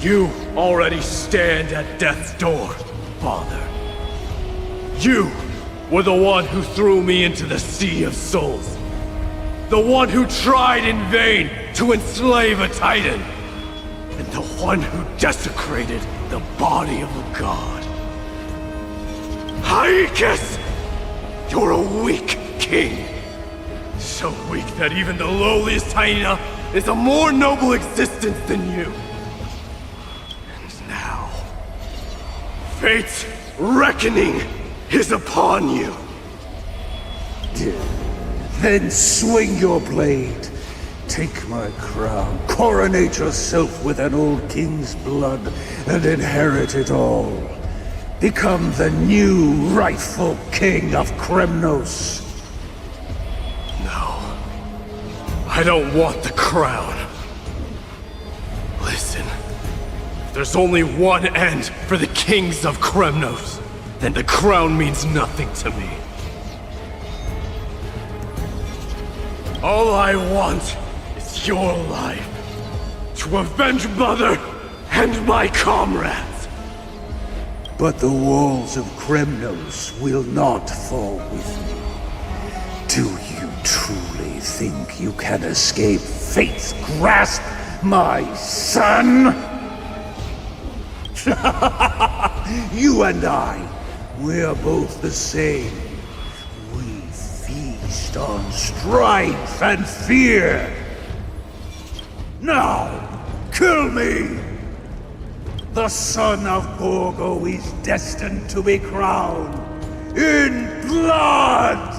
you already stand at death's door, father. You were the one who threw me into the Sea of Souls. The one who tried in vain to enslave a titan. And the one who desecrated the body of a god. Haikis! You're a weak king. So weak that even the lowliest hyena is a more noble existence than you. And now, fate's reckoning is upon you. Then swing your blade. Take my crown, coronate yourself with an old king's blood, and inherit it all. Become the new rightful king of Kremnos. No. I don't want the crown. Listen. If there's only one end for the kings of Kremnos, then the crown means nothing to me. All I want is your life. To avenge Mother and my comrades. But the walls of Kremnos will not fall with me. Do you truly think you can escape fate's grasp, my son? You and I, we're both the same. We feast on strife and fear. Now, kill me! The son of Borgo is destined to be crowned, in blood!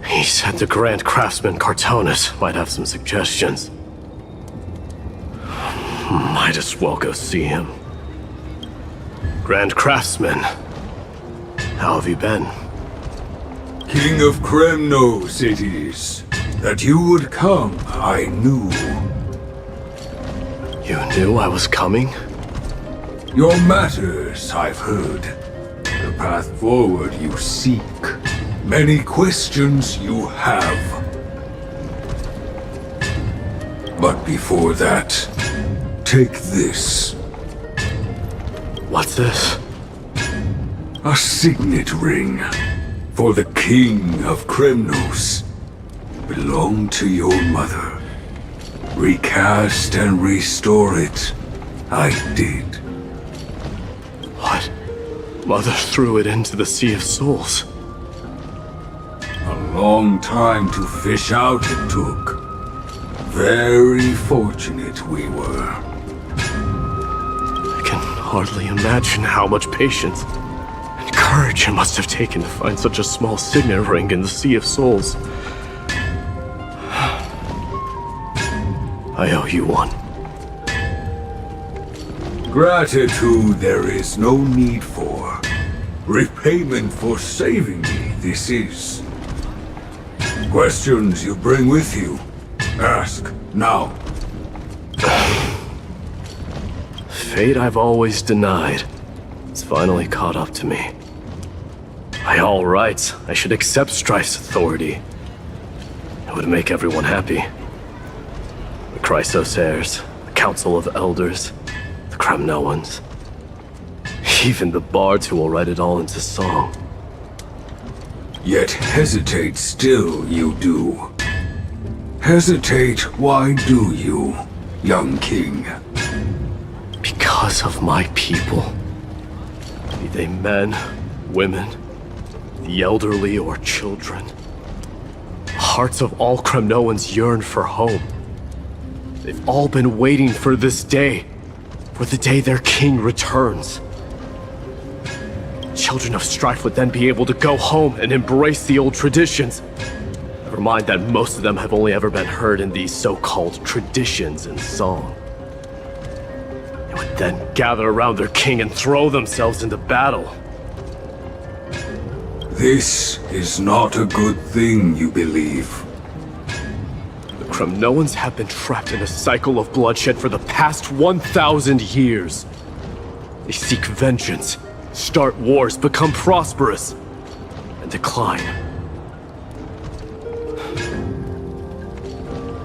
He said the Grand Craftsman Cartonus might have some suggestions. Might as well go see him. Grand Craftsman, how have you been? King of Kremnos it is. That you would come, I knew. You knew I was coming? Your matters, I've heard. The path forward you seek. Many questions you have. But before that, take this. What's this? A signet ring for the King of Kremnos. Belonged to your mother. Recast and restore it. I did. What? Mother threw it into the Sea of Souls. A long time to fish out it took. Very fortunate we were. I can hardly imagine how much patience and courage it must have taken to find such a small signet ring in the Sea of Souls. I owe you one. Gratitude there is no need for. Repayment for saving me, this is. Questions you bring with you? Ask, now. Fate I've always denied. It's finally caught up to me. By all rights, I should accept Strife's authority. It would make everyone happy. The Chrysos heirs, the Council of Elders, the Kremnoans. Even the bards who will write it all into song. Yet hesitate still you do. Hesitate, why do you, young king? Because of my people. Be they men, women, the elderly or children. The hearts of all Kremnoans yearn for home. They've all been waiting for this day. For the day their king returns. Children of Strife would then be able to go home and embrace the old traditions. Never mind that most of them have only ever been heard in these so-called traditions in song. They would then gather around their king and throw themselves into battle. This is not a good thing, you believe. The Kremnoans have been trapped in a cycle of bloodshed for the past 1,000 years. They seek vengeance, start wars, become prosperous, and decline.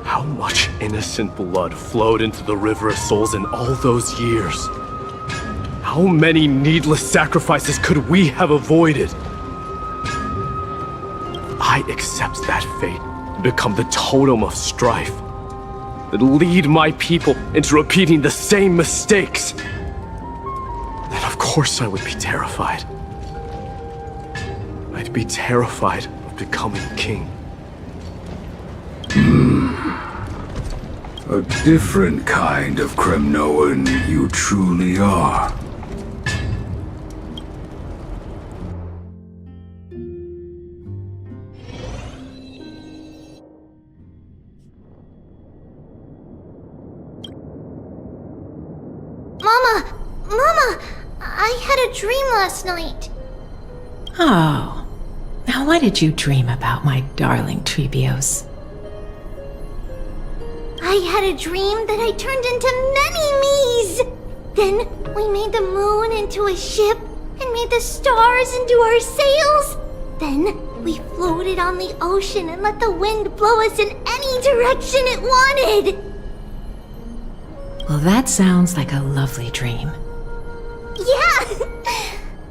How much innocent blood flowed into the River of Souls in all those years? How many needless sacrifices could we have avoided? I accept that fate and become the totem of strife that lead my people into repeating the same mistakes. Then of course I would be terrified. I'd be terrified of becoming king. A different kind of Kremnoan you truly are. Mama, I had a dream last night. Oh. Now what did you dream about, my darling Trebios? I had a dream that I turned into many me's. Then we made the moon into a ship and made the stars into our sails. Then we floated on the ocean and let the wind blow us in any direction it wanted. Well, that sounds like a lovely dream. Yeah!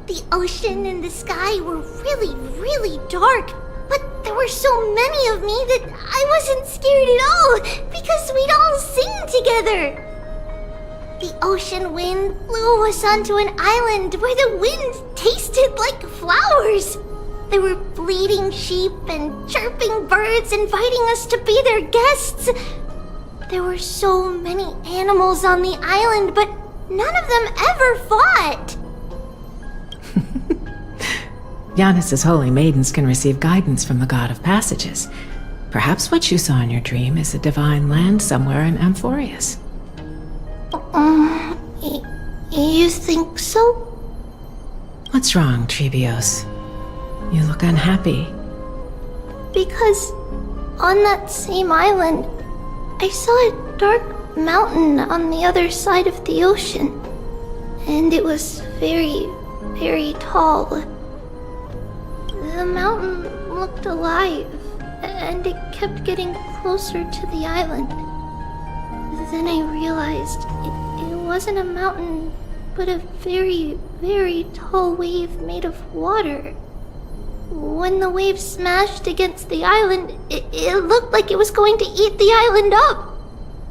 The ocean and the sky were really, really dark. But there were so many of me that I wasn't scared at all, because we'd all sing together. The ocean wind blew us onto an island where the wind tasted like flowers. There were bleating sheep and chirping birds inviting us to be their guests. There were so many animals on the island, but none of them ever fought. Giannis's holy maidens can receive guidance from the god of passages. Perhaps what you saw in your dream is a divine land somewhere in Amphorius. You think so? What's wrong, Trebios? You look unhappy. Because on that same island, I saw a dark mountain on the other side of the ocean. And it was very, very tall. The mountain looked alive, and it kept getting closer to the island. Then I realized it wasn't a mountain, but a very, very tall wave made of water. When the wave smashed against the island, it looked like it was going to eat the island up.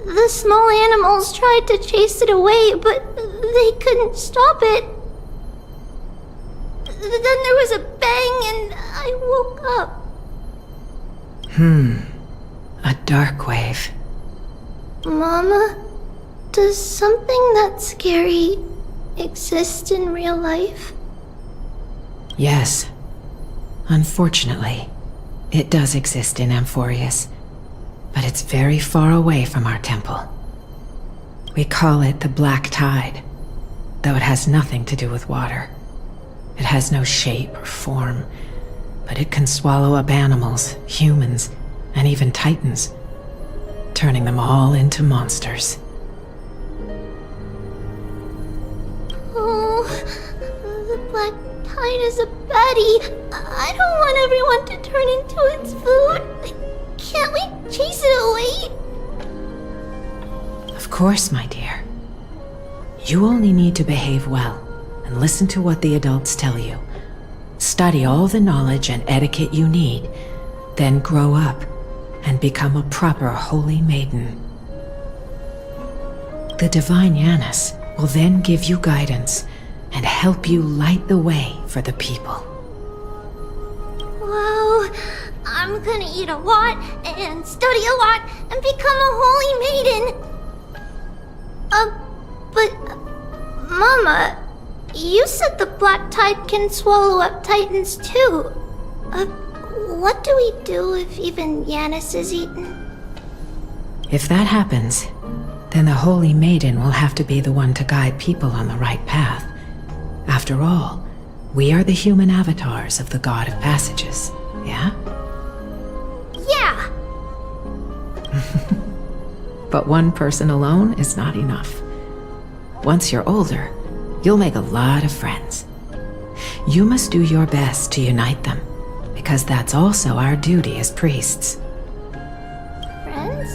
The small animals tried to chase it away, but they couldn't stop it. Then there was a bang and I woke up. A dark wave. Mama, does something that scary exist in real life? Yes. Unfortunately, it does exist in Amphorius, but it's very far away from our temple. We call it the Black Tide, though it has nothing to do with water. It has no shape or form, but it can swallow up animals, humans, and even titans, turning them all into monsters. Oh, the Black Tide is a baddie. I don't want everyone to turn into its food. Can't we chase it away? Of course, my dear. You only need to behave well and listen to what the adults tell you. Study all the knowledge and etiquette you need, then grow up and become a proper holy maiden. The divine Giannis will then give you guidance and help you light the way for the people. Wow, I'm gonna eat a lot and study a lot and become a holy maiden. But Mama, you said the Black Tide can swallow up titans too. What do we do if even Giannis is eaten? If that happens, then the holy maiden will have to be the one to guide people on the right path. After all, we are the human avatars of the god of passages, yeah? Yeah! But one person alone is not enough. Once you're older, you'll make a lot of friends. You must do your best to unite them, because that's also our duty as priests. Friends?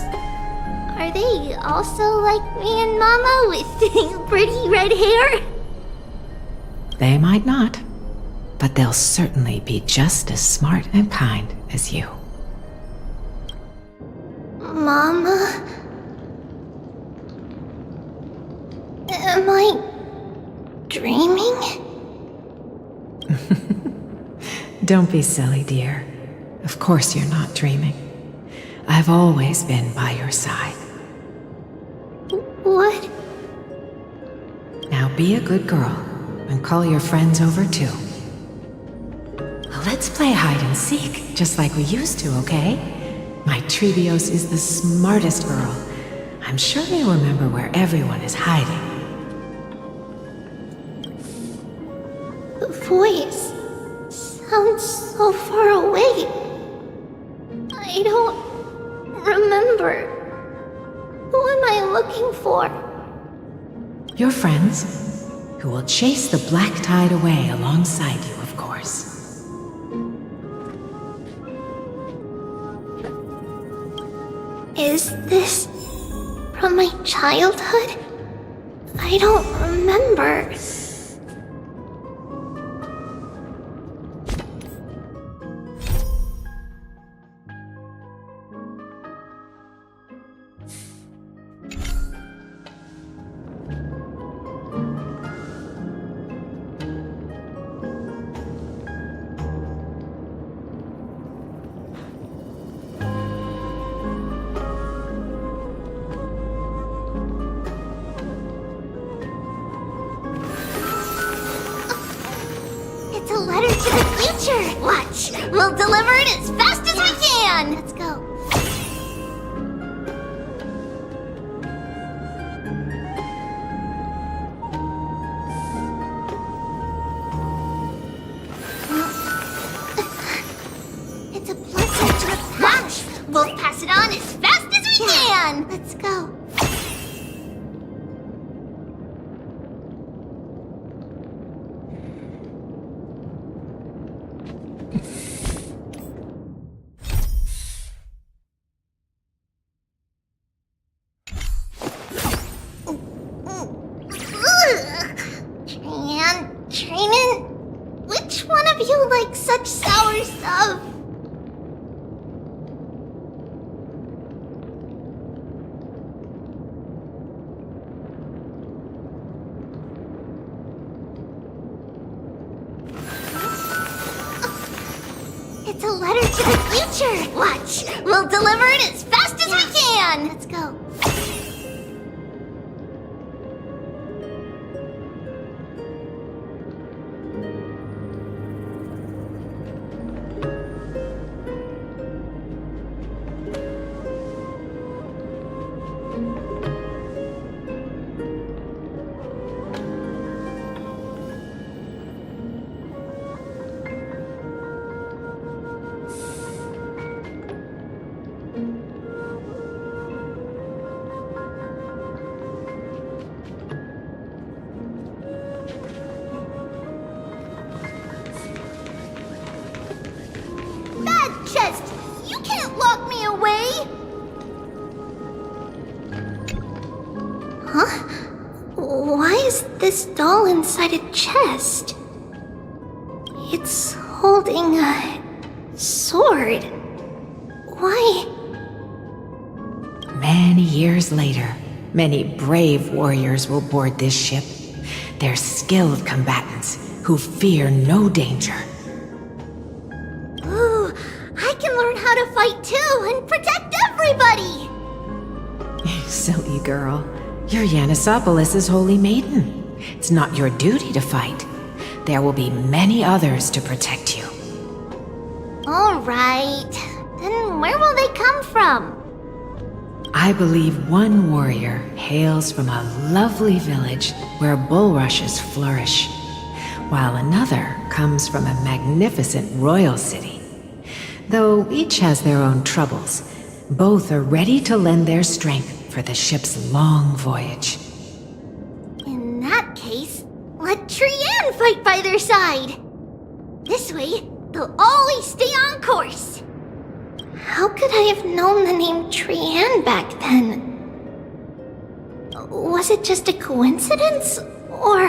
Are they also like me and Mama with pretty red hair? They might not, but they'll certainly be just as smart and kind as you. Mama? Am I dreaming? Don't be silly, dear. Of course you're not dreaming. I've always been by your side. What? Now be a good girl and call your friends over too. Let's play hide and seek, just like we used to, okay? My Trebios is the smartest girl. I'm sure you remember where everyone is hiding. The voice sounds so far away. I don't remember. Who am I looking for? Your friends, who will chase the Black Tide away alongside you, of course. Is this from my childhood? I don't remember. future! Watch! We'll deliver it as fast as we can! Let's go. It's a blessing to the patch! We'll pass it on as fast as we can! Let's go. Training? Which one of you likes such sour stuff? It's a letter to the future! Watch! We'll deliver it as fast as we can! Let's go. Chest! You can't lock me away! Huh? Why is this doll inside a chest? It's holding a sword. Why? Many years later, many brave warriors will board this ship. They're skilled combatants who fear no danger. Ooh, I can learn how to fight too and protect everybody! Silly girl. You're Yanisopoulos' holy maiden. It's not your duty to fight. There will be many others to protect you. Alright. Then where will they come from? I believe one warrior hails from a lovely village where bulrushes flourish, while another comes from a magnificent royal city. Though each has their own troubles, both are ready to lend their strength for the ship's long voyage. In that case, let Trian fight by their side! This way, they'll always stay on course! How could I have known the name Trian back then? Was it just a coincidence, or...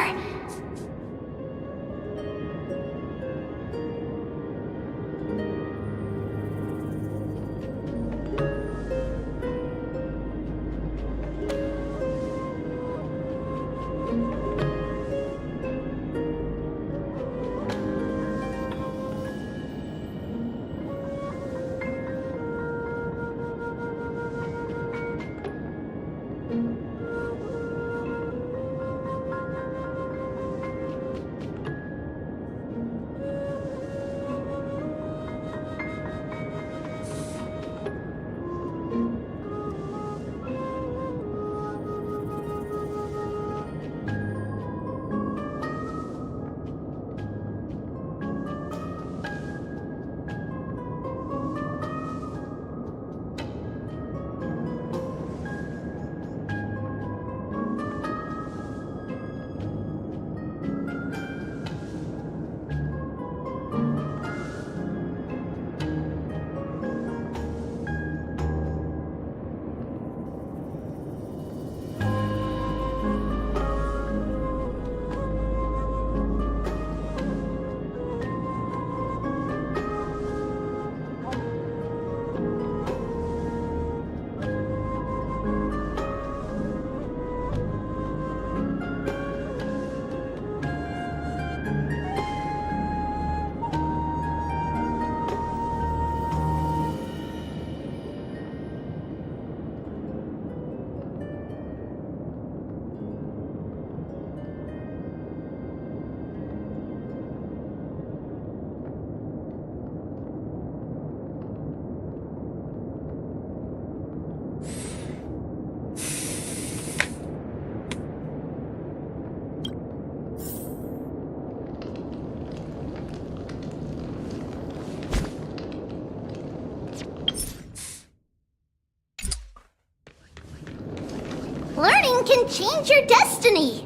can change your destiny.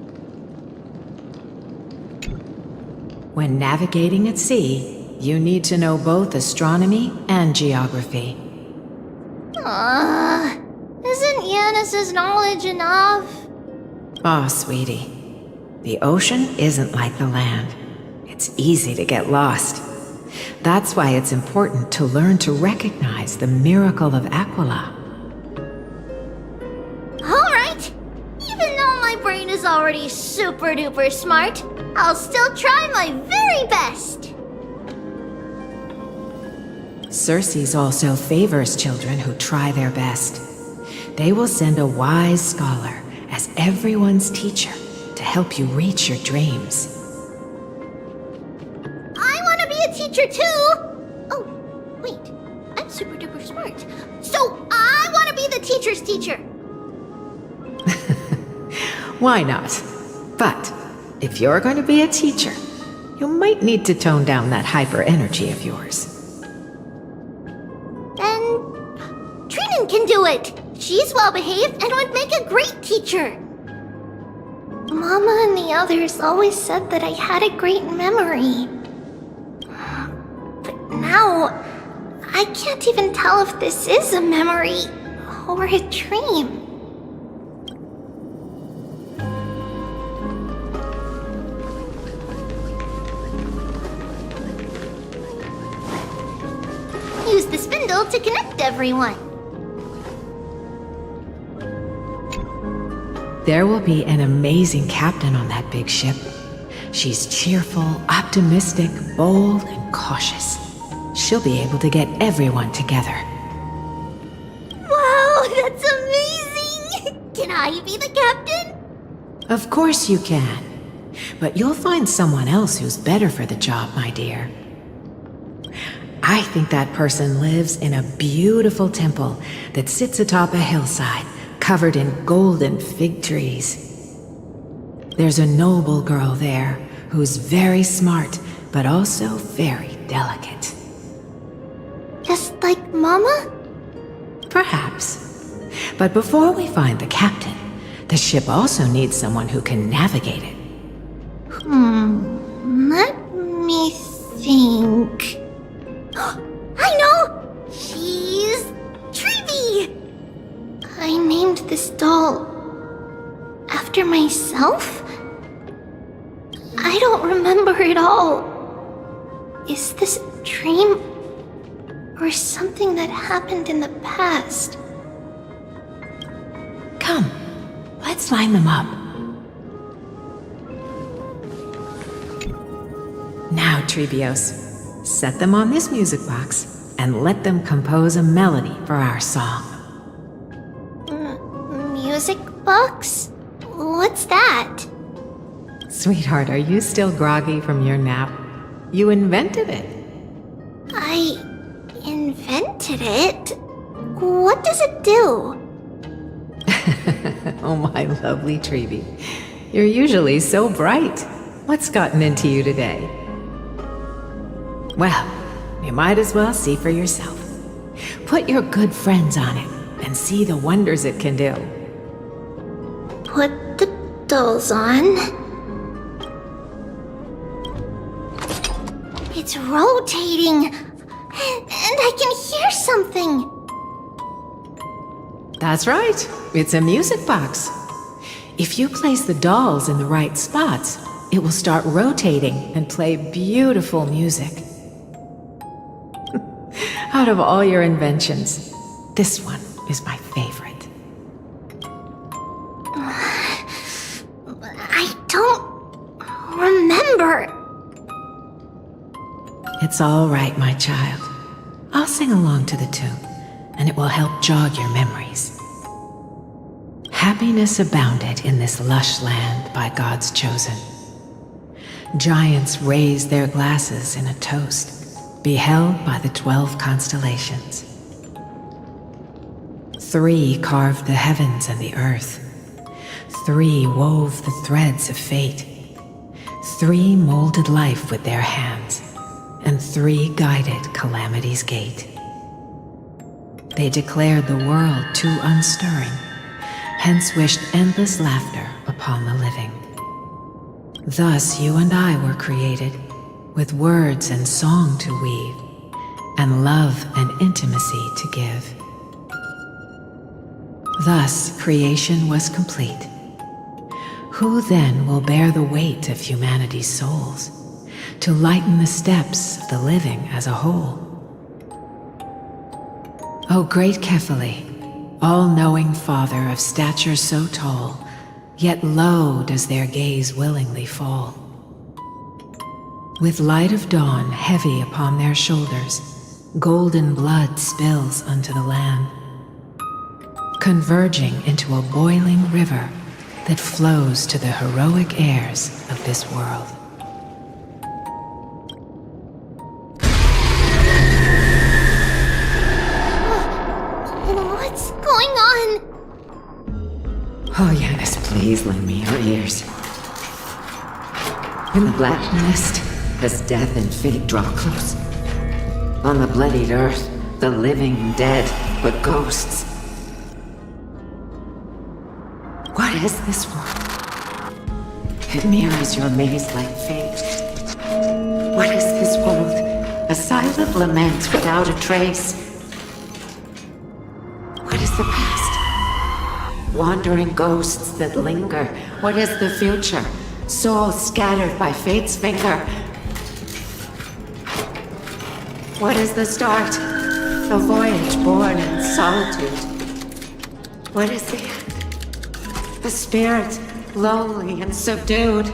When navigating at sea, you need to know both astronomy and geography. Isn't Yanis's knowledge enough? Oh, sweetie. The ocean isn't like the land. It's easy to get lost. That's why it's important to learn to recognize the miracle of Aquila. Alright. Even though my brain is already super duper smart, I'll still try my very best. Circe also favors children who try their best. They will send a wise scholar as everyone's teacher to help you reach your dreams. I want to be a teacher too! Oh, wait. I'm super duper smart. So I want to be the teacher's teacher. Why not? But if you're going to be a teacher, you might need to tone down that hyper energy of yours. Then Trinin can do it. She's well behaved and would make a great teacher. Mama and the others always said that I had a great memory. But now, I can't even tell if this is a memory or a dream. Use the spindle to connect everyone. There will be an amazing captain on that big ship. She's cheerful, optimistic, bold, and cautious. She'll be able to get everyone together. Wow, that's amazing! Can I be the captain? Of course you can. But you'll find someone else who's better for the job, my dear. I think that person lives in a beautiful temple that sits atop a hillside, covered in golden fig trees. There's a noble girl there who's very smart, but also very delicate. Just like Mama? Perhaps. But before we find the captain, the ship also needs someone who can navigate it. Let me think. I know! She's Tribbi! I named this doll after myself? I don't remember it all. Is this a dream or something that happened in the past? Come, let's line them up. Now, Trebios, set them on this music box and let them compose a melody for our song. Music box? What's that? Sweetheart, are you still groggy from your nap? You invented it. I invented it? What does it do? Oh, my lovely Tribbi. You're usually so bright. What's gotten into you today? Well, you might as well see for yourself. Put your good friends on it and see the wonders it can do. Put the dolls on. It's rotating, and I can hear something. That's right. It's a music box. If you place the dolls in the right spots, it will start rotating and play beautiful music. Out of all your inventions, this one is my favorite. I don't remember. It's all right, my child. I'll sing along to the tune, and it will help jog your memories. Happiness abounded in this lush land by God's chosen. Giants raised their glasses in a toast, beheld by the 12 constellations. 3 carved the heavens and the earth. 3 wove the threads of fate. 3 molded life with their hands, and 3 guided calamity's gate. They declared the world too unstirring, hence wished endless laughter upon the living. Thus you and I were created, with words and song to weave, and love and intimacy to give. Thus creation was complete. Who then will bear the weight of humanity's souls, to lighten the steps of the living as a whole? O great Kephalli, all-knowing Father of stature so tall, yet low does their gaze willingly fall. With light of dawn heavy upon their shoulders, golden blood spills unto the land, converging into a boiling river that flows to the heroic heirs of this world. What's going on? Oh yes, please lend me your ears. In the black mist, as death and fate draw close, on the bloodied earth, the living and dead, but ghosts. What is this world? It mirrors your maze-like fate. What is this world? A silent lament without a trace. What is the past? Wandering ghosts that linger. What is the future? Souls scattered by fate's finger. What is the start? A voyage born in solitude. What is the end? The spirit, lonely and subdued.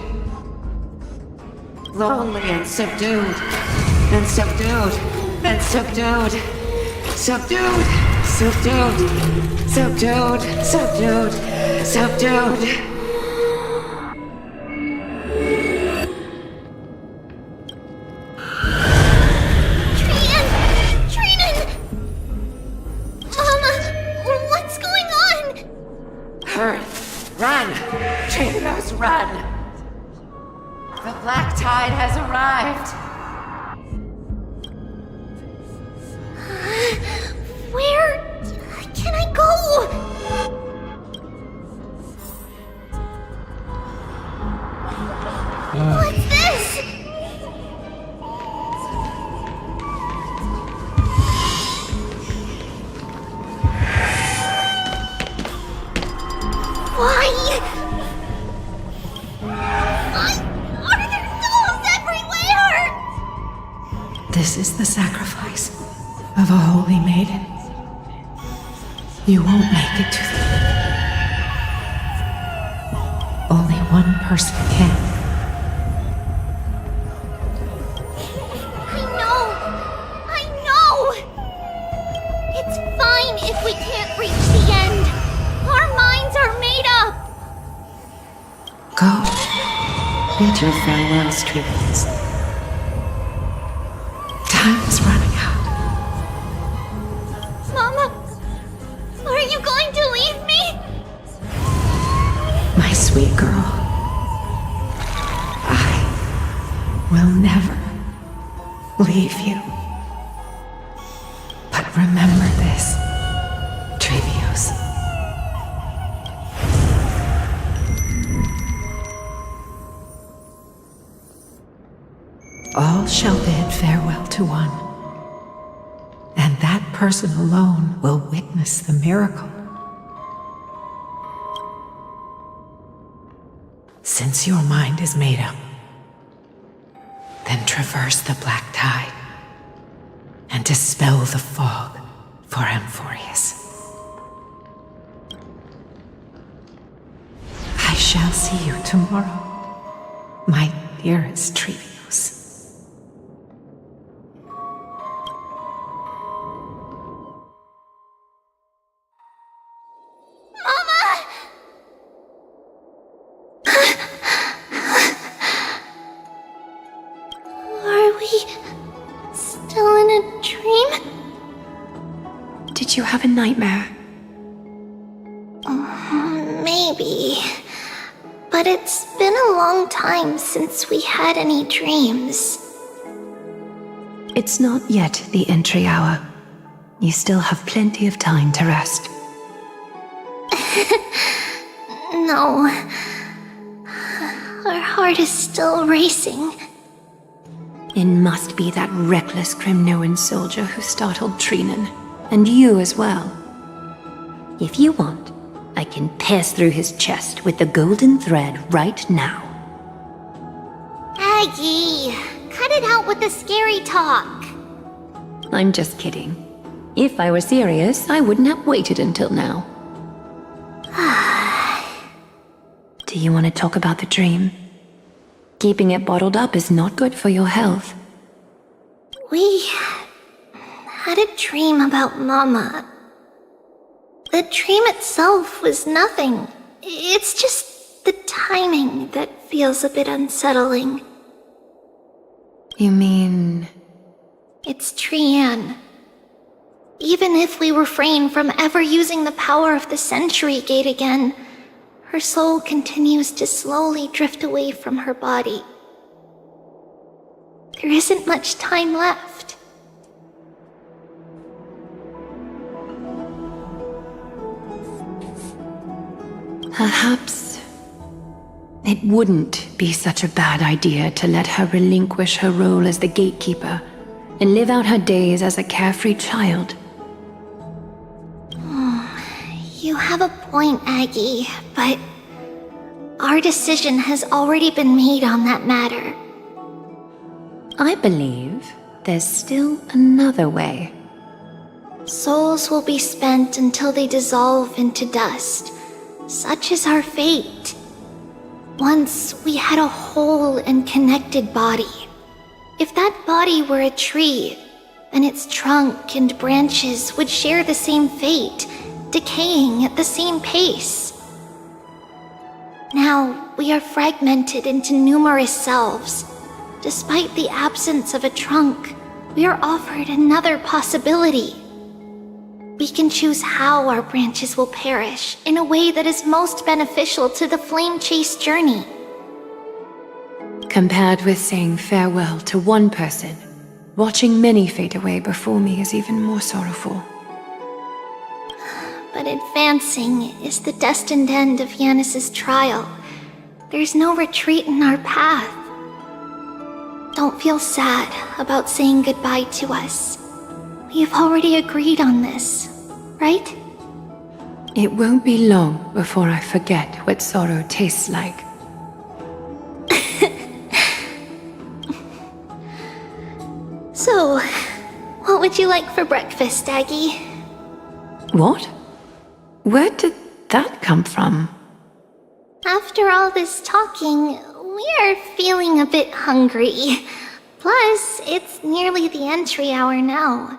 Lonely and subdued. And subdued. And subdued. Subdued. Subdued. Subdued. Subdued. Subdued. Run! The black tide has arrived! Where can I go? What's this? Why? Are there souls everywhere? This is the sacrifice of a holy maiden. You won't make it to the... Only one person can. I know! It's fine if we can't reach the end. Our minds are made up. Go. Bid your farewells, Tribbi's. Time is running out. Mama, are you going to leave me? My sweet girl. I will never leave you. But remember this, Tribbios. All shall bid farewell to one, and that person alone will witness the miracle. Since your mind is made up, then traverse the black tide and dispel the fog for Amphorius. I shall see you tomorrow, my dearest Tribbios. Did you have a nightmare? Maybe. But it's been a long time since we had any dreams. It's not yet the entry hour. You still have plenty of time to rest. No. Our heart is still racing. It must be that reckless Kremnoan soldier who startled Trinan, and you as well. If you want, I can pass through his chest with the golden thread right now. Aggie, cut it out with the scary talk. I'm just kidding. If I were serious, I wouldn't have waited until now. Do you want to talk about the dream? Keeping it bottled up is not good for your health. We had a dream about Mama. The dream itself was nothing. It's just the timing that feels a bit unsettling. You mean... It's Trian. Even if we refrain from ever using the power of the Century Gate again, her soul continues to slowly drift away from her body. There isn't much time left. Perhaps it wouldn't be such a bad idea to let her relinquish her role as the gatekeeper and live out her days as a carefree child. You have a point, Aggie, but our decision has already been made on that matter. I believe there's still another way. Souls will be spent until they dissolve into dust. Such is our fate. Once we had a whole and connected body. If that body were a tree, then its trunk and branches would share the same fate, decaying at the same pace. Now, we are fragmented into numerous selves. Despite the absence of a trunk, we are offered another possibility. We can choose how our branches will perish in a way that is most beneficial to the flame chase journey. Compared with saying farewell to one person, watching many fade away before me is even more sorrowful. But advancing is the destined end of Yanis's trial. There's no retreat in our path. Don't feel sad about saying goodbye to us. We've already agreed on this, right? It won't be long before I forget what sorrow tastes like. So, what would you like for breakfast, Aggie? What? Where did that come from? After all this talking, we are feeling a bit hungry. Plus, it's nearly the entry hour now.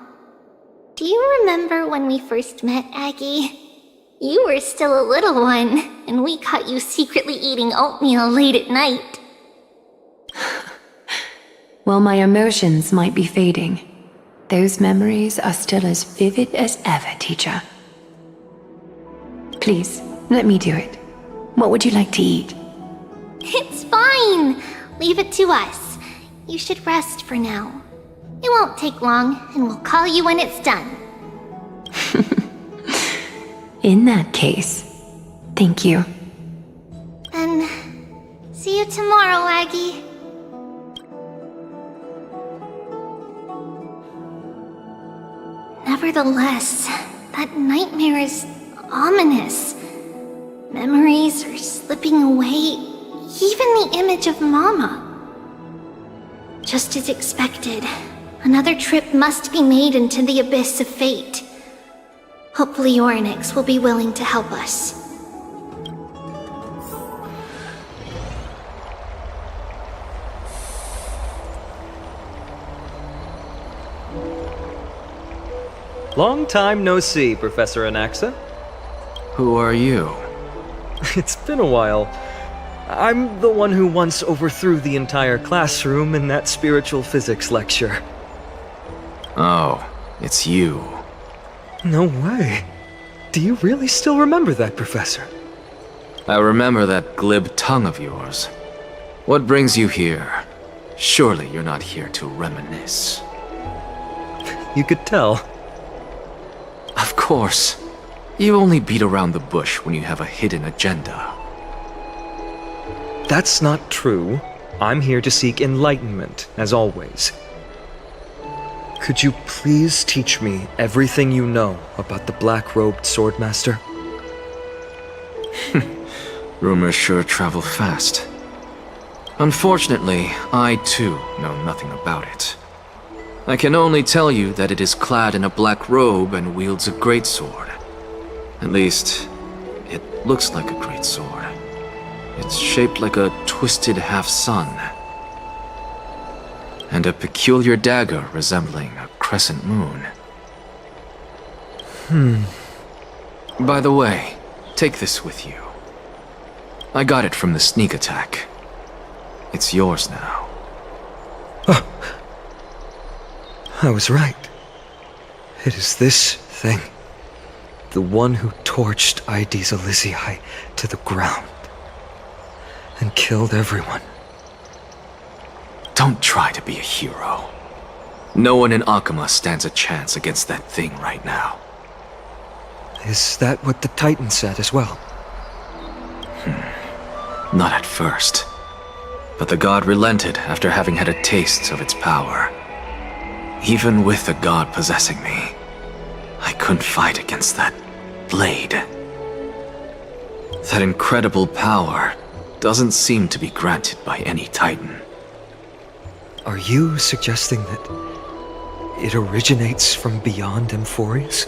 Do you remember when we first met, Aggie? You were still a little one, and we caught you secretly eating oatmeal late at night. While my emotions might be fading, those memories are still as vivid as ever, teacher. Please, let me do it. What would you like to eat? It's fine! Leave it to us. You should rest for now. It won't take long, and we'll call you when it's done. In that case, thank you. Then, see you tomorrow, Aggie. Nevertheless, that nightmare is ominous. Memories are slipping away, even the image of Mama. Just as expected, another trip must be made into the abyss of fate. Hopefully Orynyx will be willing to help us. Long time no see, Professor Anaxa. Who are you? It's been a while. I'm the one who once overthrew the entire classroom in that spiritual physics lecture. Oh, it's you. No way. Do you really still remember that, Professor? I remember that glib tongue of yours. What brings you here? Surely you're not here to reminisce. You could tell. Of course. You only beat around the bush when you have a hidden agenda. That's not true. I'm here to seek enlightenment, as always. Could you please teach me everything you know about the black-robed swordmaster? Rumors sure travel fast. Unfortunately, I too know nothing about it. I can only tell you that it is clad in a black robe and wields a greatsword. At least, it looks like a greatsword. It's shaped like a twisted half-sun. And a peculiar dagger resembling a crescent moon. By the way, take this with you. I got it from the sneak attack. It's yours now. Oh. I was right. It is this thing. The one who torched Aedes Elysiae to the ground. And killed everyone. Don't try to be a hero. No one in Akama stands a chance against that thing right now. Is that what the Titan said as well? Not at first. But the god relented after having had a taste of its power. Even with the god possessing me, I couldn't fight against that blade. That incredible power doesn't seem to be granted by any Titan. Are you suggesting that it originates from beyond Amphorius?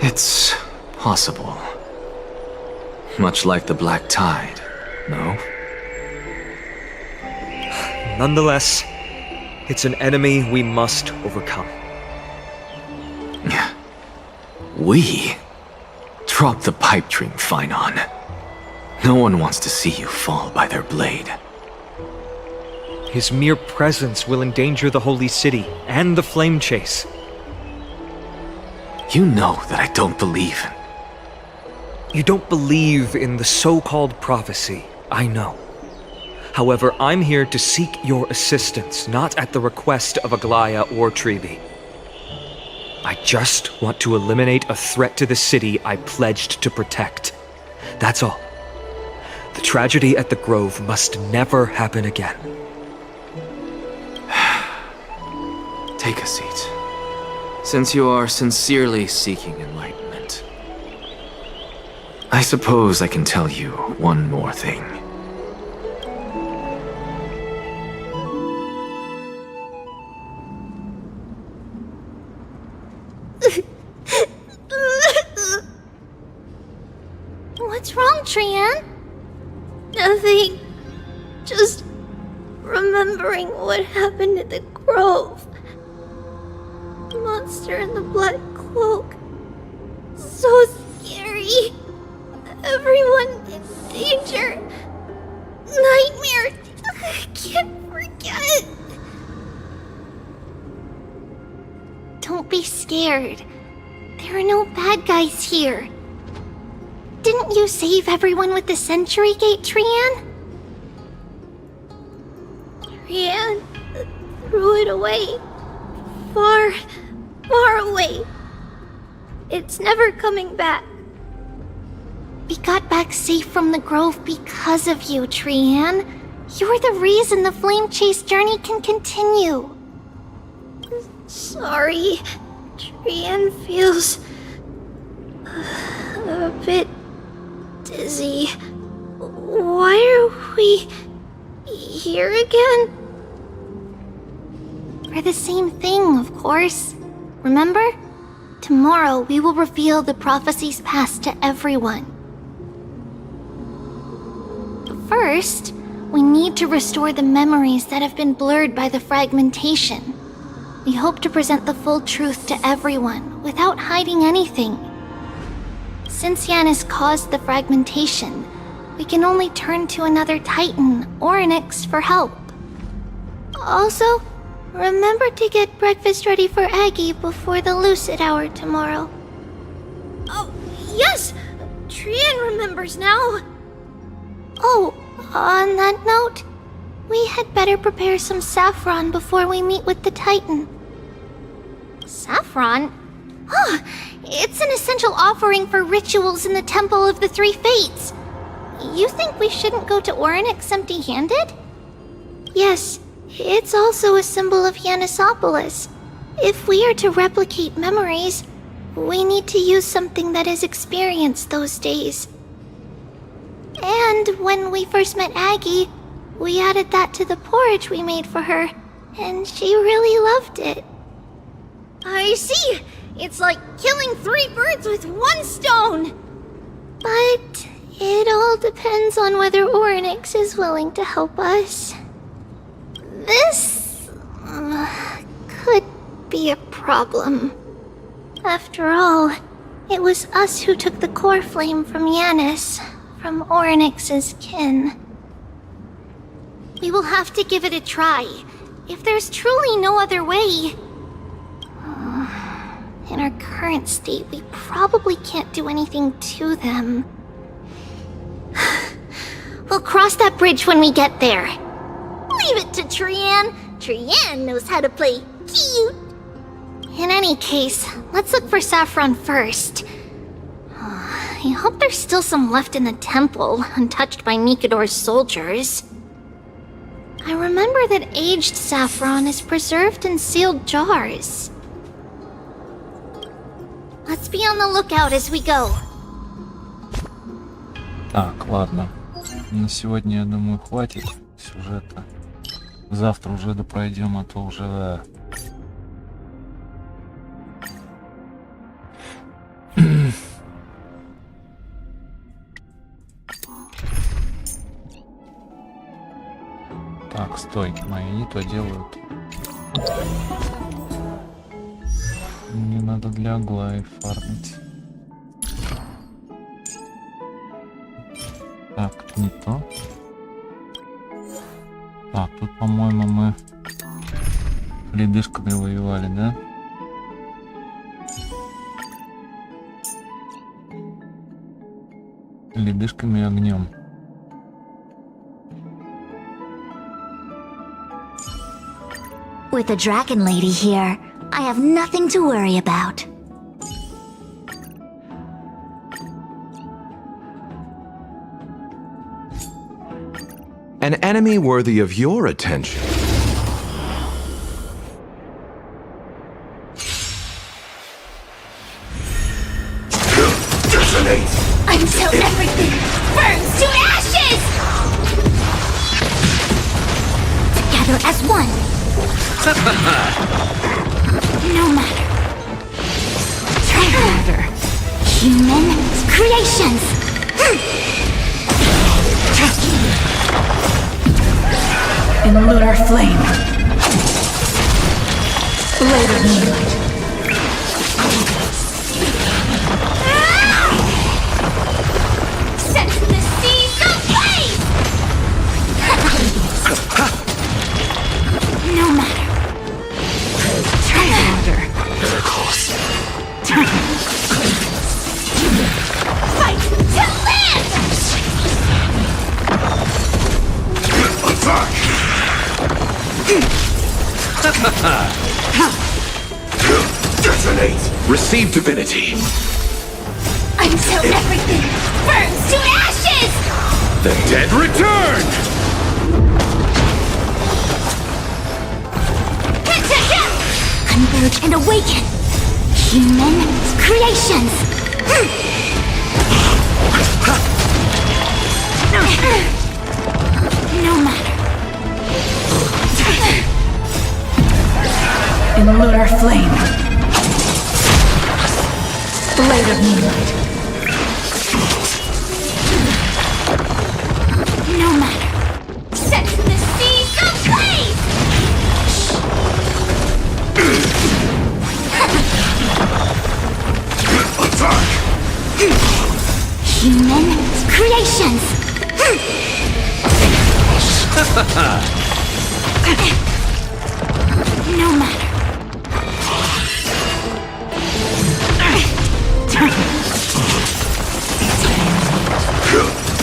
It's possible. Much like the Black Tide, no? Nonetheless, it's an enemy we must overcome. We? Drop the pipe dream, Finon. No one wants to see you fall by their blade. His mere presence will endanger the Holy City and the Flame Chase. You know that I don't believe in... You don't believe in the so-called prophecy, I know. However, I'm here to seek your assistance, not at the request of Aglaia or Tribbi. I just want to eliminate a threat to the city I pledged to protect. That's all. The tragedy at the Grove must never happen again. Take a seat. Since you are sincerely seeking enlightenment, I suppose I can tell you one more thing. What's wrong, Trian? Nothing. Just remembering what happened at the Grove. The monster in the black cloak. So scary. Everyone in danger. Nightmare. I can't forget. Don't be scared. There are no bad guys here. Didn't you save everyone with the Century Gate, Trian? Trian threw it away. Far, far away. It's never coming back. We got back safe from the Grove because of you, Trian. You're the reason the Flame Chase journey can continue. Sorry. Trian feels... a bit... dizzy. Why are we... here again? For the same thing, of course. Remember? Tomorrow we will reveal the prophecies past to everyone. But first, we need to restore the memories that have been blurred by the fragmentation. We hope to present the full truth to everyone, without hiding anything. Since Yanis caused the fragmentation, we can only turn to another Titan or Nyx for help. Also, remember to get breakfast ready for Aggie before the lucid hour tomorrow. Oh, yes! Trian remembers now. Oh, on that note, we had better prepare some saffron before we meet with the Titan. Saffron? It's an essential offering for rituals in the Temple of the Three Fates. You think we shouldn't go to Orynyx empty-handed? Yes, it's also a symbol of Yanisopolis. If we are to replicate memories, we need to use something that has experienced those days. And when we first met Aggie, we added that to the porridge we made for her, and she really loved it. I see! It's like killing 3 birds with 1 stone! But it all depends on whether Orynyx is willing to help us. This could be a problem. After all, it was us who took the core flame from Yanis, from Orynyx's kin. We will have to give it a try. If there's truly no other way... In our current state, we probably can't do anything to them. We'll cross that bridge when we get there. Leave it to Trian. Trian knows how to play cute. In any case, let's look for Saffron first. I hope there's still some left in the temple, untouched by Nikador's soldiers. I remember that aged saffron is preserved in sealed jars. Let's be on the lookout as we go. Так, ладно. На сегодня, я думаю, хватит сюжета. Завтра уже допройдем, а то уже... Так, стойки мои не то делают. Мне надо для Аглаи фармить. Так, не то. Так, тут, по-моему, мы ледышками воевали, да? Ледышками и огнем. With the dragon lady here, I have nothing to worry about. An enemy worthy of your attention. Detonate! Until everything burns to ashes! Together as one! No matter. Treasure. Human creations! In lunar flame. Blade of moonlight. Set the seas ablaze! No matter. Treasure. Miracles. Fight to live! Attack! Detonate! Receive divinity. Until everything burns to ashes! The dead return! Converge and awaken! Human creations! No matter. In lunar flame. Blade of moonlight. No matter. Set the seas ablaze! Attack! Human creations! No matter.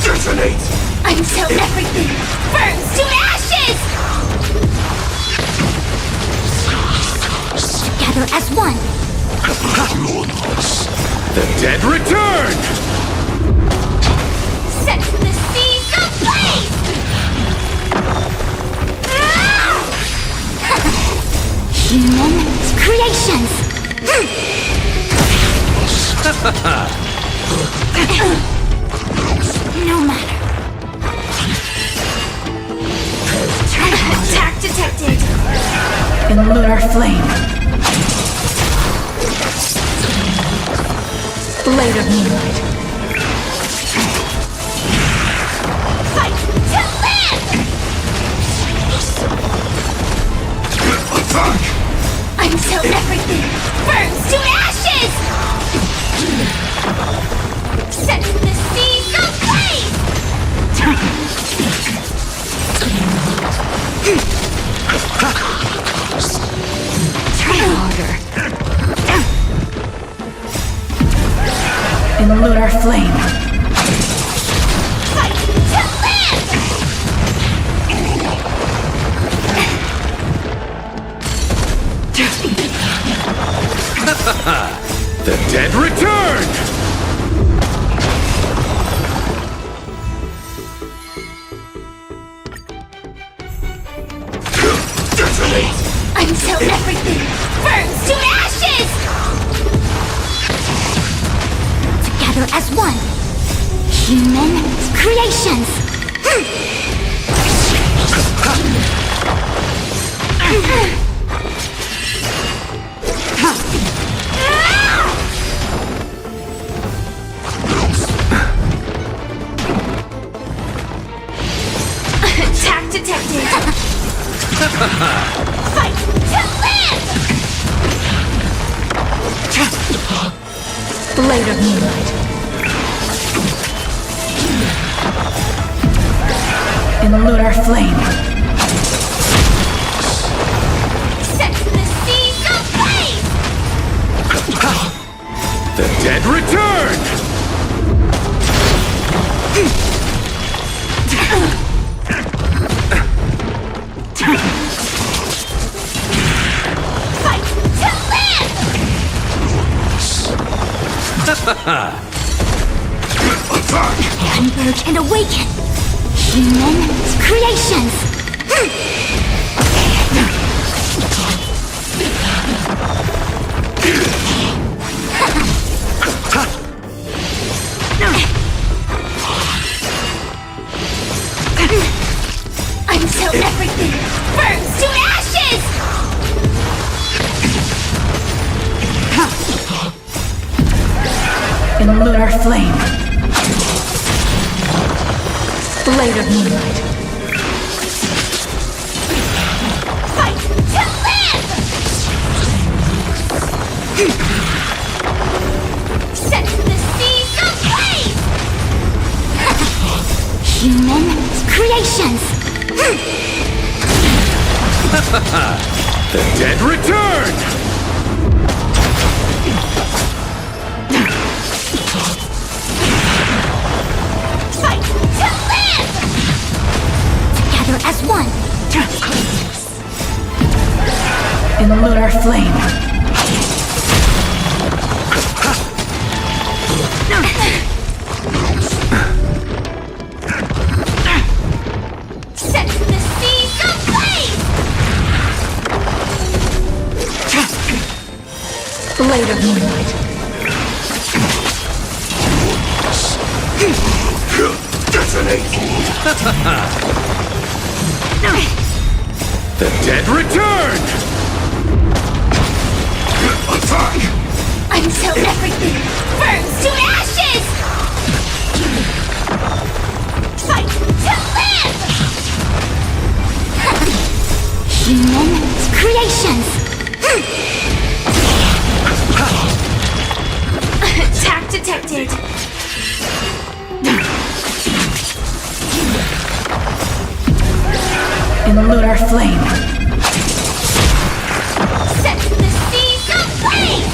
Detonate! Until everything burns to ashes! Together as one! The dead return! Set the seas ablaze! Human creations! No matter. Attack detected! In lunar flame. Blade of moonlight. Fight to live! Until everything burns to ashes! Set the seas ablaze! Try harder. In lunar flame. Fight to live! The dead return! Detonate! Until everything burns to ashes! Together as one. Human creations! Attack detected! Fight to live! Blade of moonlight. In lunar flame. Set the seas ablaze! The dead return! Fight to live! Converge and awaken! Human creations! Until everything burns to ashes! In lunar flame. Blade of moonlight. Fight to live! Set the seas ablaze! Human creations! The dead return! Fight to live! Together as one! In lunar flame. Set the seas ablaze! Blade of moonlight. Detonate! The dead return! Attack! Until everything burns to ashes! Fight to live! Human creations! Attack detected! In lunar flame. Set the seas ablaze!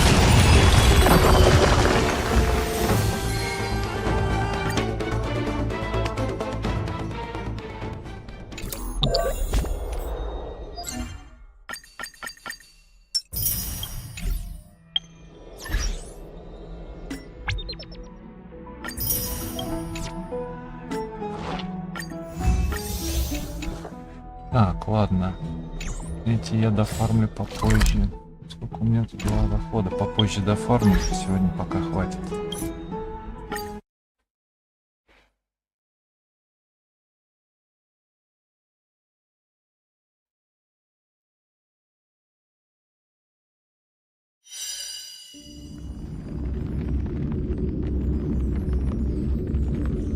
Так, ладно. Эти я дофармлю попозже. Сколько у меня тут было дохода? Попозже дофармлю, сегодня пока хватит.